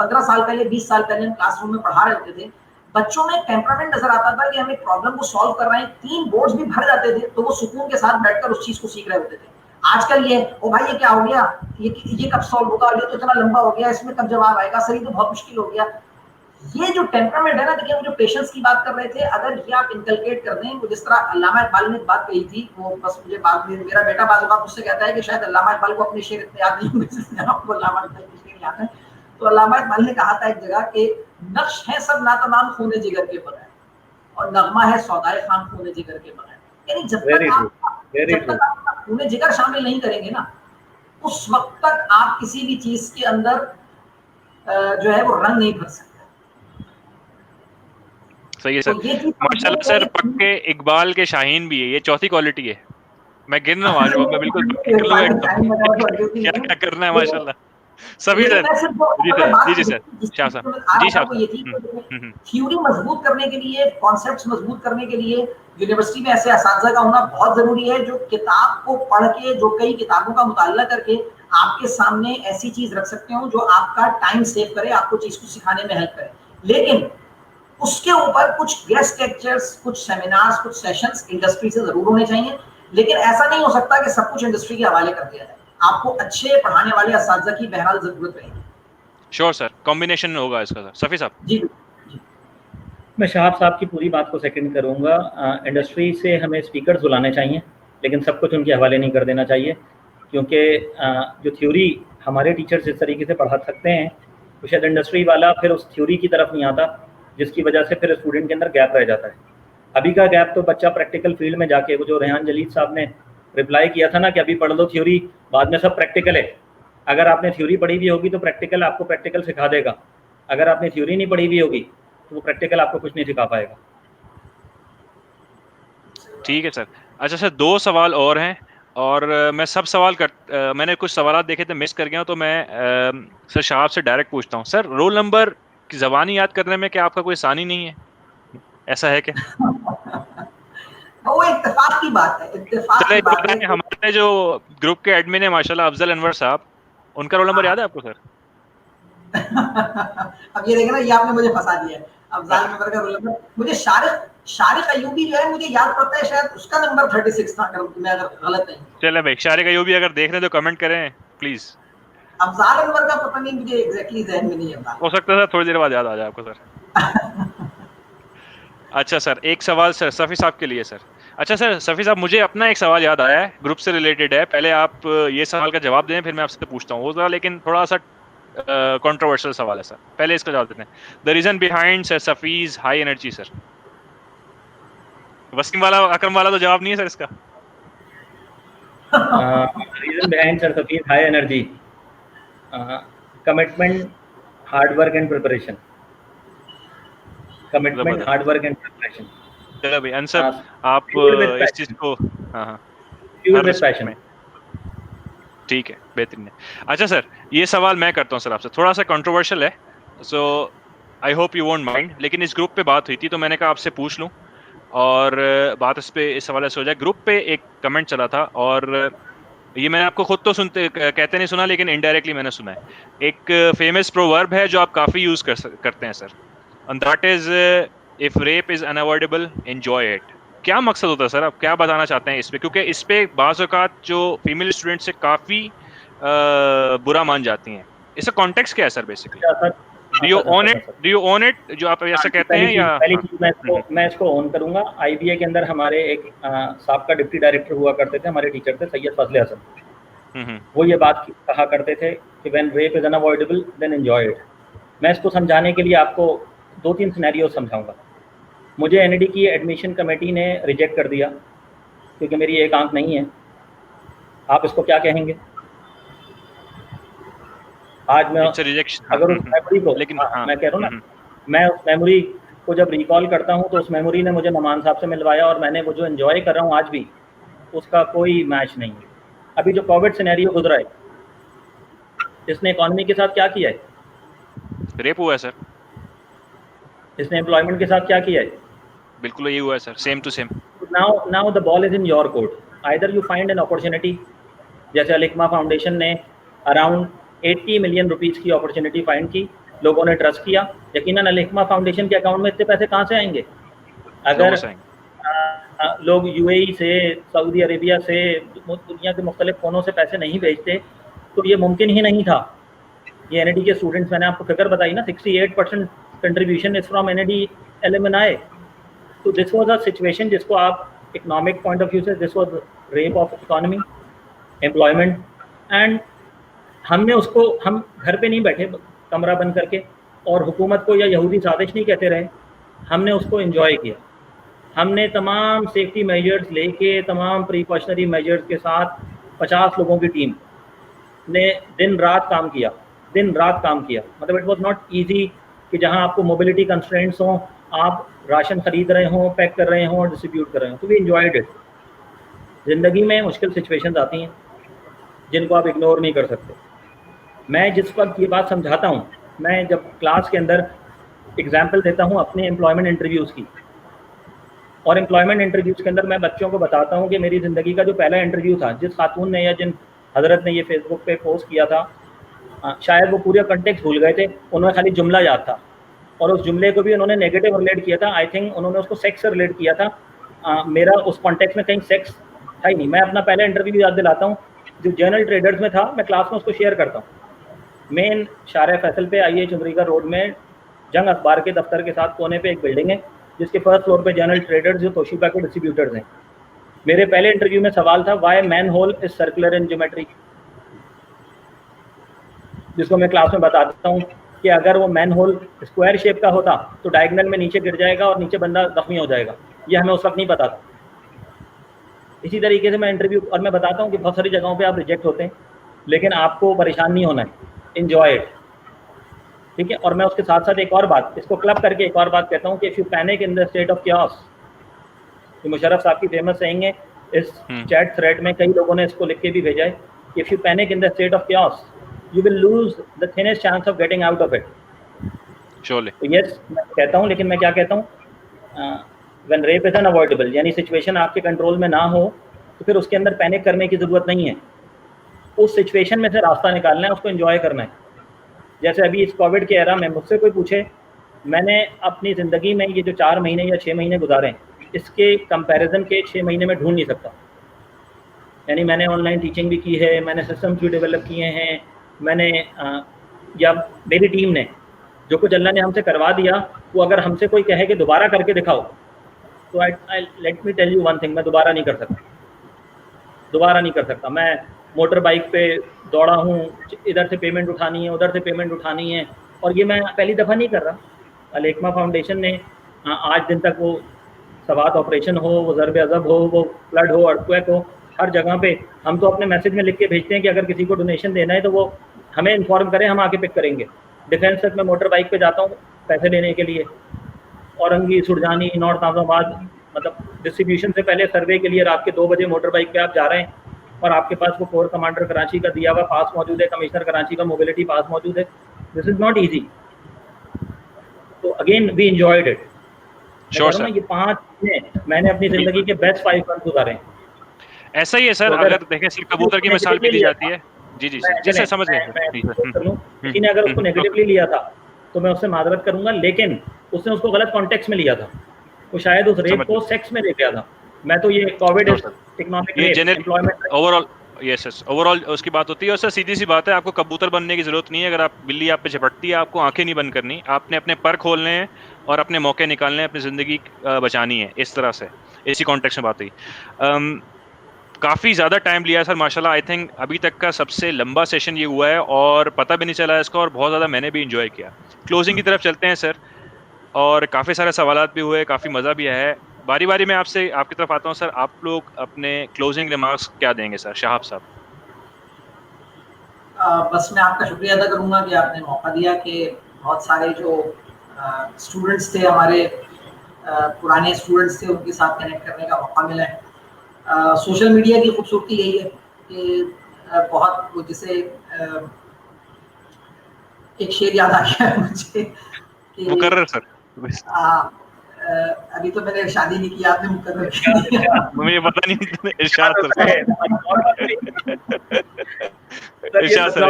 15 साल पहले, 20 साल पहले हम क्लासरूम में पढ़ा रहे होते थे, बच्चों में टेम्परामेंट नजर आता था कि हम एक प्रॉब्लम को सॉल्व कर रहे हैं, 3 बोर्ड्स भी भर जाते थे तो वो सुकून के साथ बैठकर उस चीज को सीख रहे होते थे. आजकल ये ओ भाई ये क्या हो गया, ये कब सॉल्व होगा, ये तो इतना लंबा हो गया, इसमें कब जवाब आएगा, सर ये तो बहुत मुश्किल हो गया. ये जो टेम्परामेंट है ना, देखिए, वो जो पेशेंस की बात कर रहे थे, अगर ये आप इनकलकेट कर दें, वो जिस तरह अल्लामा इकबाल ने बात कही थी, वो बस मुझे बाद में मेरा बेटा बाज़ औक़ात मुझसे कहता है कि शायद अल्लामा इकबाल को अपने शेर इतने याद नहीं होंगे जितने आपको अल्लामा इकबाल के शेर याद है. तो अल्लामा इकबाल ने कहा था एक जगह कि नक्श है सब नातमाम खूने जिगर के बगैर और नगमा है सौदाए खाम खूने जिगर के बगैर. यानी जब तक आप खूने जिगर शामिल नहीं करेंगे ना, उस वक्त तक आप किसी भी चीज के अंदर जो है वो रंग नहीं भर सकते. सही है सर. माशाल्लाह सर, पक्के इकबाल के शाहीन भी है. ये चौथी क्वालिटी है. मैं गिन रहा हूँ आज, मैं बिल्कुल क्या क्या करना है माशाल्लाह. सभी सर. जी सर. शाह साहब. जी शाह साहब. थ्योरी मजबूत करने के लिए, कॉन्सेप्ट्स मजबूत करने के लिए यूनिवर्सिटी में ऐसे असातिज़ा का होना बहुत जरूरी है जो किताब को पढ़ के, जो कई किताबों का मुताला करके आपके सामने ऐसी चीज रख सकते हो जो आपका टाइम सेव करे, आपको चीज को सिखाने में हेल्प करे. लेकिन उसके ऊपर कुछ गेस्ट लेक्चर्स, कुछ सेमिनार्स, कुछ सेशंस इंडस्ट्री से जरूर होने चाहिए. लेकिन ऐसा नहीं हो सकता कि सब कुछ इंडस्ट्री के हवाले कर दिया जाए. आपको अच्छे पढ़ाने वाले असातिज़ा की बहरहाल जरूरत रहेगी. श्योर सर, कॉम्बिनेशन होगा इसका सर. सफ़ी साहब. जी. मैं शहाब साहब की पूरी बात को सेकंड करूंगा. इंडस्ट्री से हमें स्पीकर्स बुलाने चाहिए, लेकिन सब कुछ उनके हवाले नहीं कर देना चाहिए, क्योंकि जो थ्योरी हमारे टीचर्स इस तरीके से पढ़ा सकते हैं तो शायद इंडस्ट्री वाला फिर उस थ्योरी की तरफ नहीं आता, जिसकी वजह से फिर स्टूडेंट के अंदर गैप रह जाता है. अभी का गैप तो बच्चा प्रैक्टिकल फील्ड में जाके, वो जो रेहान जलील साहब ने रिप्लाई किया था ना कि अभी पढ़ लो थ्योरी, बाद में सब प्रैक्टिकल है. अगर आपने थ्योरी पढ़ी हुई होगी तो प्रैक्टिकल आपको प्रैक्टिकल सिखा देगा. अगर आपने थ्योरी नहीं पढ़ी हुई होगी तो वो प्रैक्टिकल आपको कुछ नहीं सिखा पाएगा. ठीक है सर. अच्छा सर, 2 सवाल और हैं. और मैं सब मैंने कुछ सवाल देखे थे, मिस कर गया हूँ, तो मैं सर शाह से डायरेक्ट पूछता हूँ। सर, रोल नंबर की ज़बानी याद करने में क्या आपका कोई आसानी नहीं है? ऐसा है क्या? वो इत्तेफाक की बात है, इत्तेफाक चले की ये बात है बताएं, हमारे जो ग्रुप के एडमिन है माशाल्लाह, अफजल अनवर साहब, उनका रोल नंबर याद है आपको सर? अब ये देखना, ये आपने मुझे फंसा दिया है। अफजाल नंबर का रोल नंबर मुझे शारिक अयूबी जो है मुझे याद पड़ता है, शायद उसका नंबर 36 था, अगर मैं गलत नहीं। चले भाई, शारिक अयूबी अगर देख रहे हैं तो कमेंट करें प्लीज। अफजाल नंबर का पता नहीं, मुझे एग्जैक्टली जहन में नहीं है हो सकता है सर थोड़ी देर बाद याद आ जाए आपको सर। अच्छा सर, एक सवाल सर सफ़ी साहब के लिए सर। अच्छा सर, सफ़ी साहब, मुझे अपना एक सवाल याद आया है, ग्रुप से रिलेटेड है। पहले आप ये सवाल का जवाब दें, फिर मैं आपसे पूछता हूँ। वो जरा लेकिन थोड़ा सा कंट्रोवर्शियल सवाल है सर, पहले इसका जवाब देते हैं। The reason behind sir Safi's high energy sir. Wasim वाला, अकरम वाला तो जवाब नहीं है सर इसका? Reason behind sir Safi's high energy, commitment, hard work and preparation. Commitment, जबरदस्त। Hard work and preparation. चलो भाई आंसर आप फ्यूल्ड विद इस चीज पैशन, को, हाँ हाँ, हर फ्यूल्ड विद रिस्पेक्ट पैशन। में। ठीक है, बेहतरीन है। अच्छा सर, ये सवाल मैं करता हूँ सर आपसे, थोड़ा सा कंट्रोवर्शियल है, so I hope you won't mind, लेकिन इस ग्रुप पे बात हुई थी तो मैंने कहा आपसे पूछ लूं, और बात इस सवाल से हो जाए। ग्रुप पे एक कमेंट चला था, और ये मैंने आपको खुद तो कहते नहीं सुना, लेकिन इनडायरेक्टली मैंने सुना है। एक फेमस प्रोवर्ब है जो आप काफी यूज करते हैं sir, and that is, if rape is unavoidable enjoy it. क्या मकसद होता है सर, आप क्या बताना चाहते हैं इस पे? क्योंकि इस पे बाज़ औक़ात जो फीमेल स्टूडेंट से काफी बुरा मान जाती हैं। इसका कॉन्टेक्स्ट क्या है सर बेसिकली? अच्छा सर, डू हाँ यू सर, हाँ ओन सर, हाँ it, sir. Do you own it जो आप हाँ ऐसा जी, कहते हैं, या पहली हाँ? चीज़ मैं इसको ओन करूँगा। आईबीए के अंदर हमारे एक साबका डिप्टी डायरेक्टर हुआ करते थे, हमारे टीचर थे सैयद फजले हसन। हम्म। वो ये बात कहा करते थे कि when rape is unavoidable then enjoy it. मैं इसको समझाने के लिए आपको 2-3 सिनेरियो समझाऊंगा। मुझे एनईडी की एडमिशन कमेटी ने रिजेक्ट कर दिया क्योंकि मेरी एक आंख नहीं है। आप इसको क्या कहेंगे? आज मैं इट्स रिजेक्शन, हाँ। अगर उस मेमोरी को, लेकिन हाँ, हाँ। मैं कह रहा हूँ ना, मैं उस मेमोरी को जब रिकॉल करता हूँ तो उस मेमोरी ने मुझे नमान साहब से मिलवाया, और मैंने वो जो एंजॉय कर रहा हूँ आज भी, उसका कोई मैच नहीं है। अभी जो कोविड सिनेरियो गुजरा है, इसने इकॉनमी के साथ क्या किया है? रेप हुआ है सर। इसने एम्प्लॉयमेंट के साथ क्या किया है? बिल्कुल यही हुआ है sir, same to same. now the ball is in your court. Either you find an opportunity, जैसे अलिकमा फाउंडेशन ने अराउंड 80 मिलियन रुपीस की अपॉर्चुनिटी फाइंड की, लोगों ने ट्रस्ट किया। यकीनन अलिकमा फाउंडेशन के अकाउंट में इतने पैसे कहाँ से आएंगे? नो अगर साइन। लोग यूएई से, सऊदी अरेबिया से, दुनिया के मुख्तलिफ कोनों से पैसे नहीं भेजते तो ये मुमकिन ही नहीं था। ये एनईडी के स्टूडेंट्स, मैंने आपको फिगर बताई ना, 68% contribution is from NED alumni. तो दिस वाज अ सिचुएशन जिसको आप इकोनॉमिक पॉइंट ऑफ व्यू से, this was rape of economy, employment. And हमने उसको, हम घर पे नहीं बैठे कमरा बंद करके और हुकूमत को या यहूदी साजिश नहीं कहते रहे, हमने उसको एंजॉय किया। हमने तमाम सेफ्टी मेजर्स लेके, तमाम प्रिकॉशनरी मेजर्स के साथ 50 लोगों की टीम ने दिन रात काम किया, दिन रात काम किया। मतलब इट वाज नॉट इजी कि जहां आपको मोबिलिटी कंस्ट्रेंट्स हों, आप राशन खरीद रहे हों, पैक कर रहे हों, डिस्ट्रीब्यूट कर रहे हों। तो वी एंजॉयड इट। ज़िंदगी में मुश्किल सिचुएशंस आती हैं जिनको आप इग्नोर नहीं कर सकते। मैं जिस वक्त ये बात समझाता हूँ, मैं जब क्लास के अंदर एग्जाम्पल देता हूँ अपने एम्प्लॉयमेंट इंटरव्यूज़ की, और एम्प्लॉयमेंट इंटरव्यूज़ के अंदर मैं बच्चों को बताता हूँ कि मेरी ज़िंदगी का जो पहला इंटरव्यू था, जिस खातून ने या जिन हज़रत ने ये फेसबुक पे पोस्ट किया था, शायद वो पूरा कंटेक्स्ट भूल गए थे, उन्हें खाली जुमला याद था, और उस जुमले को भी उन्होंने नेगेटिव रिलेट किया था। आई थिंक उन्होंने उसको सेक्स से रिलेट किया था। मेरा उस कॉन्टेक्स्ट में कहीं सेक्स था ही नहीं। मैं अपना पहला इंटरव्यू याद दिलाता हूँ, जो जनरल ट्रेडर्स में था, मैं क्लास में उसको शेयर करता हूँ। मेन शारे फैसल पे आइए चुंदरीका रोड में जंग अखबार के दफ्तर के साथ कोने पे एक बिल्डिंग है, जिसके फर्स्ट फ्लोर पे जनरल ट्रेडर्स जो तोशिबा के डिस्ट्रीब्यूटर्स हैं। मेरे पहले इंटरव्यू में सवाल था, why manhole is circular in geometry, जिसको मैं क्लास में बताता हूँ कि अगर वो मैन होल स्क्वायर शेप का होता तो डायगोनल में नीचे गिर जाएगा और नीचे बंदा जख्मी हो जाएगा। ये हमें उस वक्त नहीं पता था। इसी तरीके से मैं इंटरव्यू, और मैं बताता हूँ कि बहुत सारी जगहों पे आप रिजेक्ट होते हैं, लेकिन आपको परेशान नहीं होना है, एंजॉय इट। ठीक है। और मैं उसके साथ साथ एक और बात, इसको क्लब करके एक और बात कहता हूँ कि if you panic in the state of क्यास, ये मुशर्रफ साहब की फेमस सेइंग है इस चैट थ्रेड में कई लोगों ने इसको लिख के भी भेजा है, if you panic in the state of chaos you will lose the thinnest chance of getting out of it. Surely. तो यस मैं कहता हूँ, लेकिन मैं क्या कहता हूँ, when rape is unavoidable, यानी सिचुएशन आपके कंट्रोल में ना हो तो फिर उसके अंदर पैनिक करने की ज़रूरत नहीं है। उस सिचुएशन में से रास्ता निकालना है, उसको एंजॉय करना है। जैसे अभी इस कोविड के एरा में मुझसे कोई पूछे, मैंने अपनी ज़िंदगी में ये जो 4 महीने या 6 महीने गुजारे इसके कंपैरिजन के 6 महीने में ढूंढ नहीं सकता। यानी मैंने ऑनलाइन टीचिंग भी की है, मैंने सिस्टम्स भी डेवलप किए हैं, मैंने या मेरी टीम ने जो कुछ अल्लाह ने हमसे करवा दिया, वो अगर हमसे कोई कहे कि दोबारा करके दिखाओ तो I let me tell you one thing, मैं दोबारा नहीं कर सकता। मैं मोटर बाइक पे दौड़ा हूँ, इधर से पेमेंट उठानी है, उधर से पेमेंट उठानी है, और ये मैं पहली दफ़ा नहीं कर रहा। अल-हिकमा फाउंडेशन ने आज दिन तक वो सवात ऑपरेशन हो, वो ज़रब अज़ब हो, वो फ्लड हो, अर्थक्वेक हो, हर जगह पे हम तो अपने मैसेज में लिख के भेजते हैं कि अगर किसी को डोनेशन देना है तो वो हमें इन्फॉर्म करें, हम आके पिक करेंगे। डिफेंस तक मैं मोटर बाइक पे जाता हूँ पैसे देने के लिए, औरंगी, सुरजानी, नॉर्थ आज़माबाद, मतलब डिस्ट्रीब्यूशन से पहले सर्वे के लिए रात के 2 बजे मोटर बाइक पे आप जा रहे हैं और आपके पास वो कोर कमांडर कराची का दिया हुआ पास मौजूद है, कमिश्नर कराची का मोबिलिटी पास मौजूद है। This is not easy. तो अगेन वी एंजॉयड इट। ये 5 महीने मैंने अपनी ज़िंदगी के बेस्ट 5 मंथ गुजारे हैं। ऐसा ही है सर। तो अगर देखें सिर्फ कबूतर की मिसाल भी दी जाती है। जी जी जी सर, समझ गए। किसी ने अगर उसको नेगेटिवली लिया था तो मैं उससे माजरत करूंगा, लेकिन उसने उसको गलत कॉन्टेक्स्ट में लिया था, वो शायद उस रेप को सेक्स में ले गया था। मैं तो ये Covid economic employment overall yes overall उसकी बात होती है। और सर सीधी सी बात है, आपको कबूतर बनने की जरूरत नहीं है। अगर आप बिल्ली आप पे झपटती है, आपको आंखें नहीं बंद करनी, आपने अपने पर खोलने हैं और अपने मौके निकालने हैं, अपनी जिंदगी बचानी है। इस तरह से इसी कॉन्टेक्स्ट में बात हुई। काफ़ी ज़्यादा टाइम लिया सर माशाल्लाह। आई थिंक अभी तक का सबसे लंबा सेशन ये हुआ है और पता भी नहीं चला इसका, और बहुत ज़्यादा मैंने भी इंजॉय किया। क्लोजिंग की तरफ चलते हैं सर, और काफ़ी सारे सवालात भी हुए, काफ़ी मज़ा भी आया है। बारी बारी में आपसे आपकी तरफ आता हूँ सर, आप लोग अपने क्लोजिंग रिमार्क्स क्या देंगे सर शहाब साहब? बस मैं आपका शुक्रिया अदा करूँगा कि आपने मौका दिया कि बहुत सारे जो स्टूडेंट्स थे हमारे, पुराने स्टूडेंट्स थे, उनके साथ कनेक्ट करने का मौका मिला है। सोशल मीडिया की खूबसूरती यही है कि बहुत वो जिसे एक शेर याद आ गया है मुझे कि मुकर्रर सर। अभी तो मैंने शादी नहीं की, आपने मुकर्रर किया। मुझे पता नहीं इरशाद सर। इरशाद सर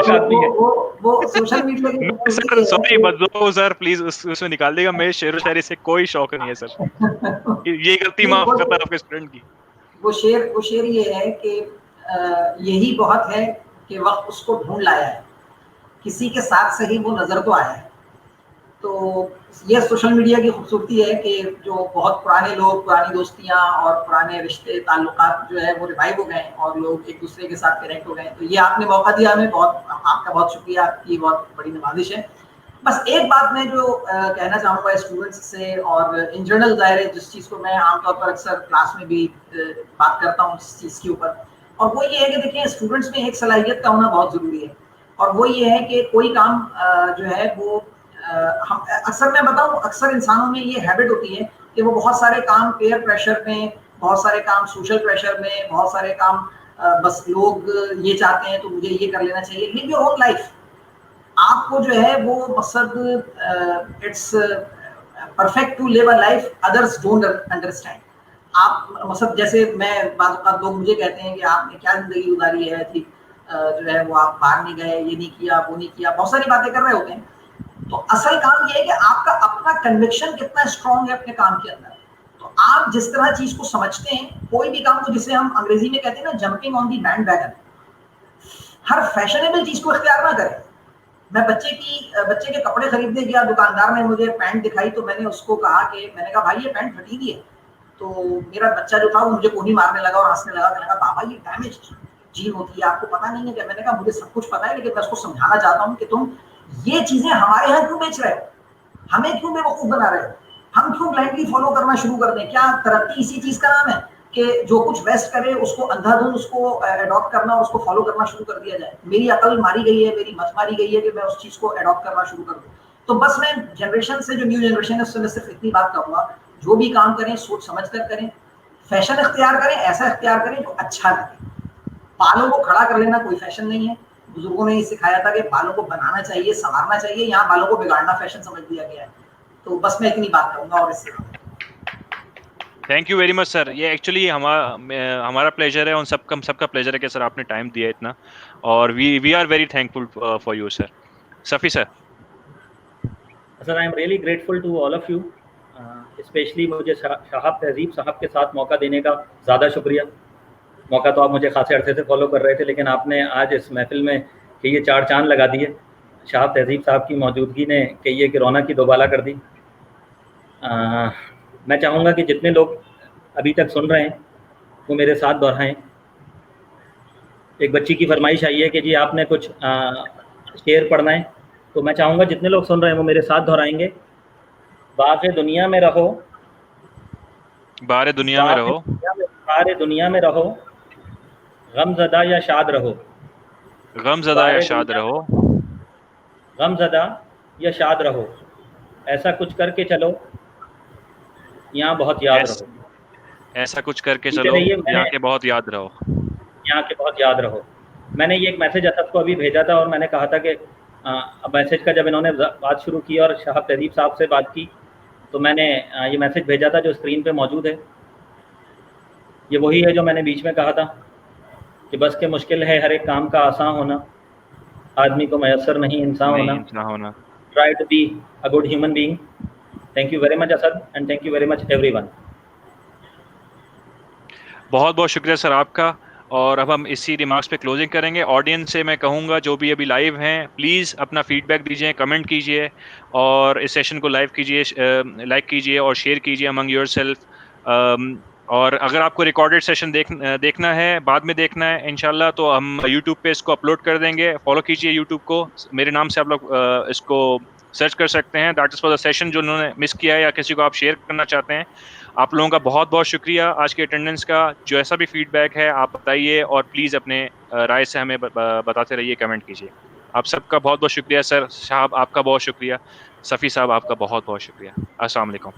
वो सोशल मीडिया की सर सॉरी बदलो सर प्लीज उसमें निकाल देगा। मेरे शेर व शायरी से कोई शौक नहीं है सर। ये गलती माफ करता आपके स्टूडेंट की। वो शेर ये है कि यही बहुत है कि वक्त उसको ढूंढ लाया है, किसी के साथ सही वो नजर तो आया है। तो ये सोशल मीडिया की खूबसूरती है कि जो बहुत पुराने लोग, पुरानी दोस्तियां और पुराने रिश्ते ताल्लुकात जो है वो रिवाइव हो गए और लोग एक दूसरे के साथ कनेक्ट हो गए। तो ये आपने मौका दिया हमें, आपका बहुत शुक्रिया, आपकी बहुत बड़ी नवाजिश है। बस एक बात मैं जो कहना चाहूँगा स्टूडेंट्स से और इन जनरल ज़ाहिर है जिस चीज़ को मैं आमतौर पर अक्सर क्लास में भी बात करता हूँ इस चीज़ के ऊपर, और वो ये है कि देखिए स्टूडेंट्स में एक सलाहियत का होना बहुत ज़रूरी है। और वो ये है कि कोई काम जो है वो हम अक्सर मैं बताऊँ, अक्सर इंसानों में ये हैबिट होती है कि वो बहुत सारे काम पेयर प्रेशर में, बहुत सारे काम सोशल प्रेशर में, बहुत सारे काम बस लोग ये चाहते हैं तो मुझे ये कर लेना चाहिए। Live your own life. आपको जो है वो मकसद it's perfect to live a life others don't understand. आप मतलब जैसे मैं बात लोग मुझे कहते हैं कि आपने क्या जिंदगी गुजारी है, थी जो है वो आप बाहर नहीं गए, ये नहीं किया, वो नहीं किया, बहुत सारी बातें कर रहे होते हैं। तो असल काम ये है कि आपका अपना कन्विक्शन कितना स्ट्रांग है अपने काम के अंदर। तो आप जिस तरह चीज को समझते हैं, कोई भी काम को, जिसे हम अंग्रेजी में कहते हैं ना jumping on the bandwagon, her fashionable चीज को इख्तियार ना करें। मैं बच्चे के कपड़े खरीदने गया, दुकानदार ने मुझे पैंट दिखाई तो मैंने उसको कहा कि मैंने कहा भाई ये पैंट फटी हुई है। तो मेरा बच्चा जो था वो मुझे कोनी मारने लगा और हंसने लगा। मैंने कहा बाबा ये डैमेज जीन होती है, आपको पता नहीं है क्या? मैंने कहा मुझे सब कुछ पता है, लेकिन मैं उसको समझाना चाहता हूँ कि तुम ये चीजें हमारे यहाँ क्यों बेच रहे हो, हमें क्यों बेवकूफ बना रहे हो, हम क्यों ब्लाइंडली फॉलो करना शुरू कर दें? क्या तरक्की इसी चीज का नाम है कि जो कुछ वेस्ट करे उसको अंधाधुंध उसको अडॉप्ट करना, उसको फॉलो करना शुरू कर दिया जाए? मेरी अकल मारी गई है, मेरी मत मारी गई है कि मैं उस चीज को अडॉप्ट करना शुरू कर दूं। तो बस मैं जनरेशन से, जो न्यू जनरेशन है, उससे मैं सिर्फ इतनी बात कहूंगा, जो भी काम करें सोच समझ कर करें, फैशन इख्तियार करें, ऐसा इख्तियार करें जो अच्छा लगे। बालों को खड़ा कर लेना कोई फैशन नहीं है। बुजुर्गों ने ये सिखाया था कि बालों को बनाना चाहिए, संवारना चाहिए, यहाँ बालों को बिगाड़ना फैशन समझ लिया गया है। तो बस मैं इतनी बात करूंगा और इससे thank you very much sir. ये एक्चुअली हमारा प्लेजर है, उन सबका प्लेजर है कि सर आपने टाइम दिया इतना, और we are very thankful for you sir. Safi sir. Sir, I am really grateful to all of you, specially मुझे शाहब तहजीब साहब के साथ मौका देने का ज़्यादा शुक्रिया। मौका तो आप मुझे खासे अरसे से फॉलो कर रहे थे, लेकिन आपने आज इस महफिल में कि ये चार चांद लगा दिए। शाहब तहजीब साहब की मौजूदगी ने कहिए कि रौनक की दोबाला कर दी। मैं चाहूँगा कि जितने लोग अभी तक सुन रहे हैं वो मेरे साथ दोहराएं। एक बच्ची की फरमाइश आई है कि जी आपने कुछ शेर पढ़ना है, तो मैं चाहूँगा जितने लोग सुन रहे हैं वो मेरे साथ दोहराएंगे। बाक़े दुनिया में रहो, बारे दुनिया में रहो, बारे दुनिया में रहो, गमज़दा या शाद रहो, गमज़दा या शाद रहो, गमज़दा या शाद रहो, ऐसा कुछ करके चलो, यहाँ बहुत याद रहो। ऐसा कुछ करके चलो, यहाँ के बहुत याद रहो, यहाँ के बहुत याद रहो। मैंने ये एक मैसेज असद को अभी भेजा था और मैंने कहा था कि मैसेज का जब इन्होंने बात शुरू की और शाहब तहजीब साहब से बात की तो मैंने ये मैसेज भेजा था जो स्क्रीन पे मौजूद है। ये वही है जो मैंने बीच में कहा था कि बस के मुश्किल है हर एक काम का आसान होना, आदमी को मैसर नहीं इंसान होना। Try to be a good human being. Thank you very much Asad, and thank you very much everyone. बहुत बहुत शुक्रिया सर आपका। और अब हम इसी रिमार्क्स पे क्लोजिंग करेंगे। ऑडियंस से मैं कहूँगा जो भी अभी लाइव हैं, प्लीज़ अपना फीडबैक दीजिए, कमेंट कीजिए, और इस सेशन को लाइक कीजिए और शेयर कीजिए अमंग योरसेल्फ। और अगर आपको रिकॉर्डेड सेशन देखना है, बाद में देखना है इंशाल्लाह, तो हम यूट्यूब पे इसको अपलोड कर देंगे। फॉलो कीजिए यूट्यूब को, मेरे नाम से आप लोग इसको सर्च कर सकते हैं। That is for the session जो उन्होंने मिस किया है या किसी को आप शेयर करना चाहते हैं। आप लोगों का बहुत बहुत शुक्रिया आज के अटेंडेंस का। जो ऐसा भी फीडबैक है आप बताइए, और प्लीज़ अपने राय से हमें बताते रहिए, कमेंट कीजिए। आप सबका बहुत बहुत शुक्रिया सर। साहब आपका बहुत शुक्रिया। सफ़ी साहब आपका बहुत बहुत शुक्रिया। अस्सलाम वालेकुम।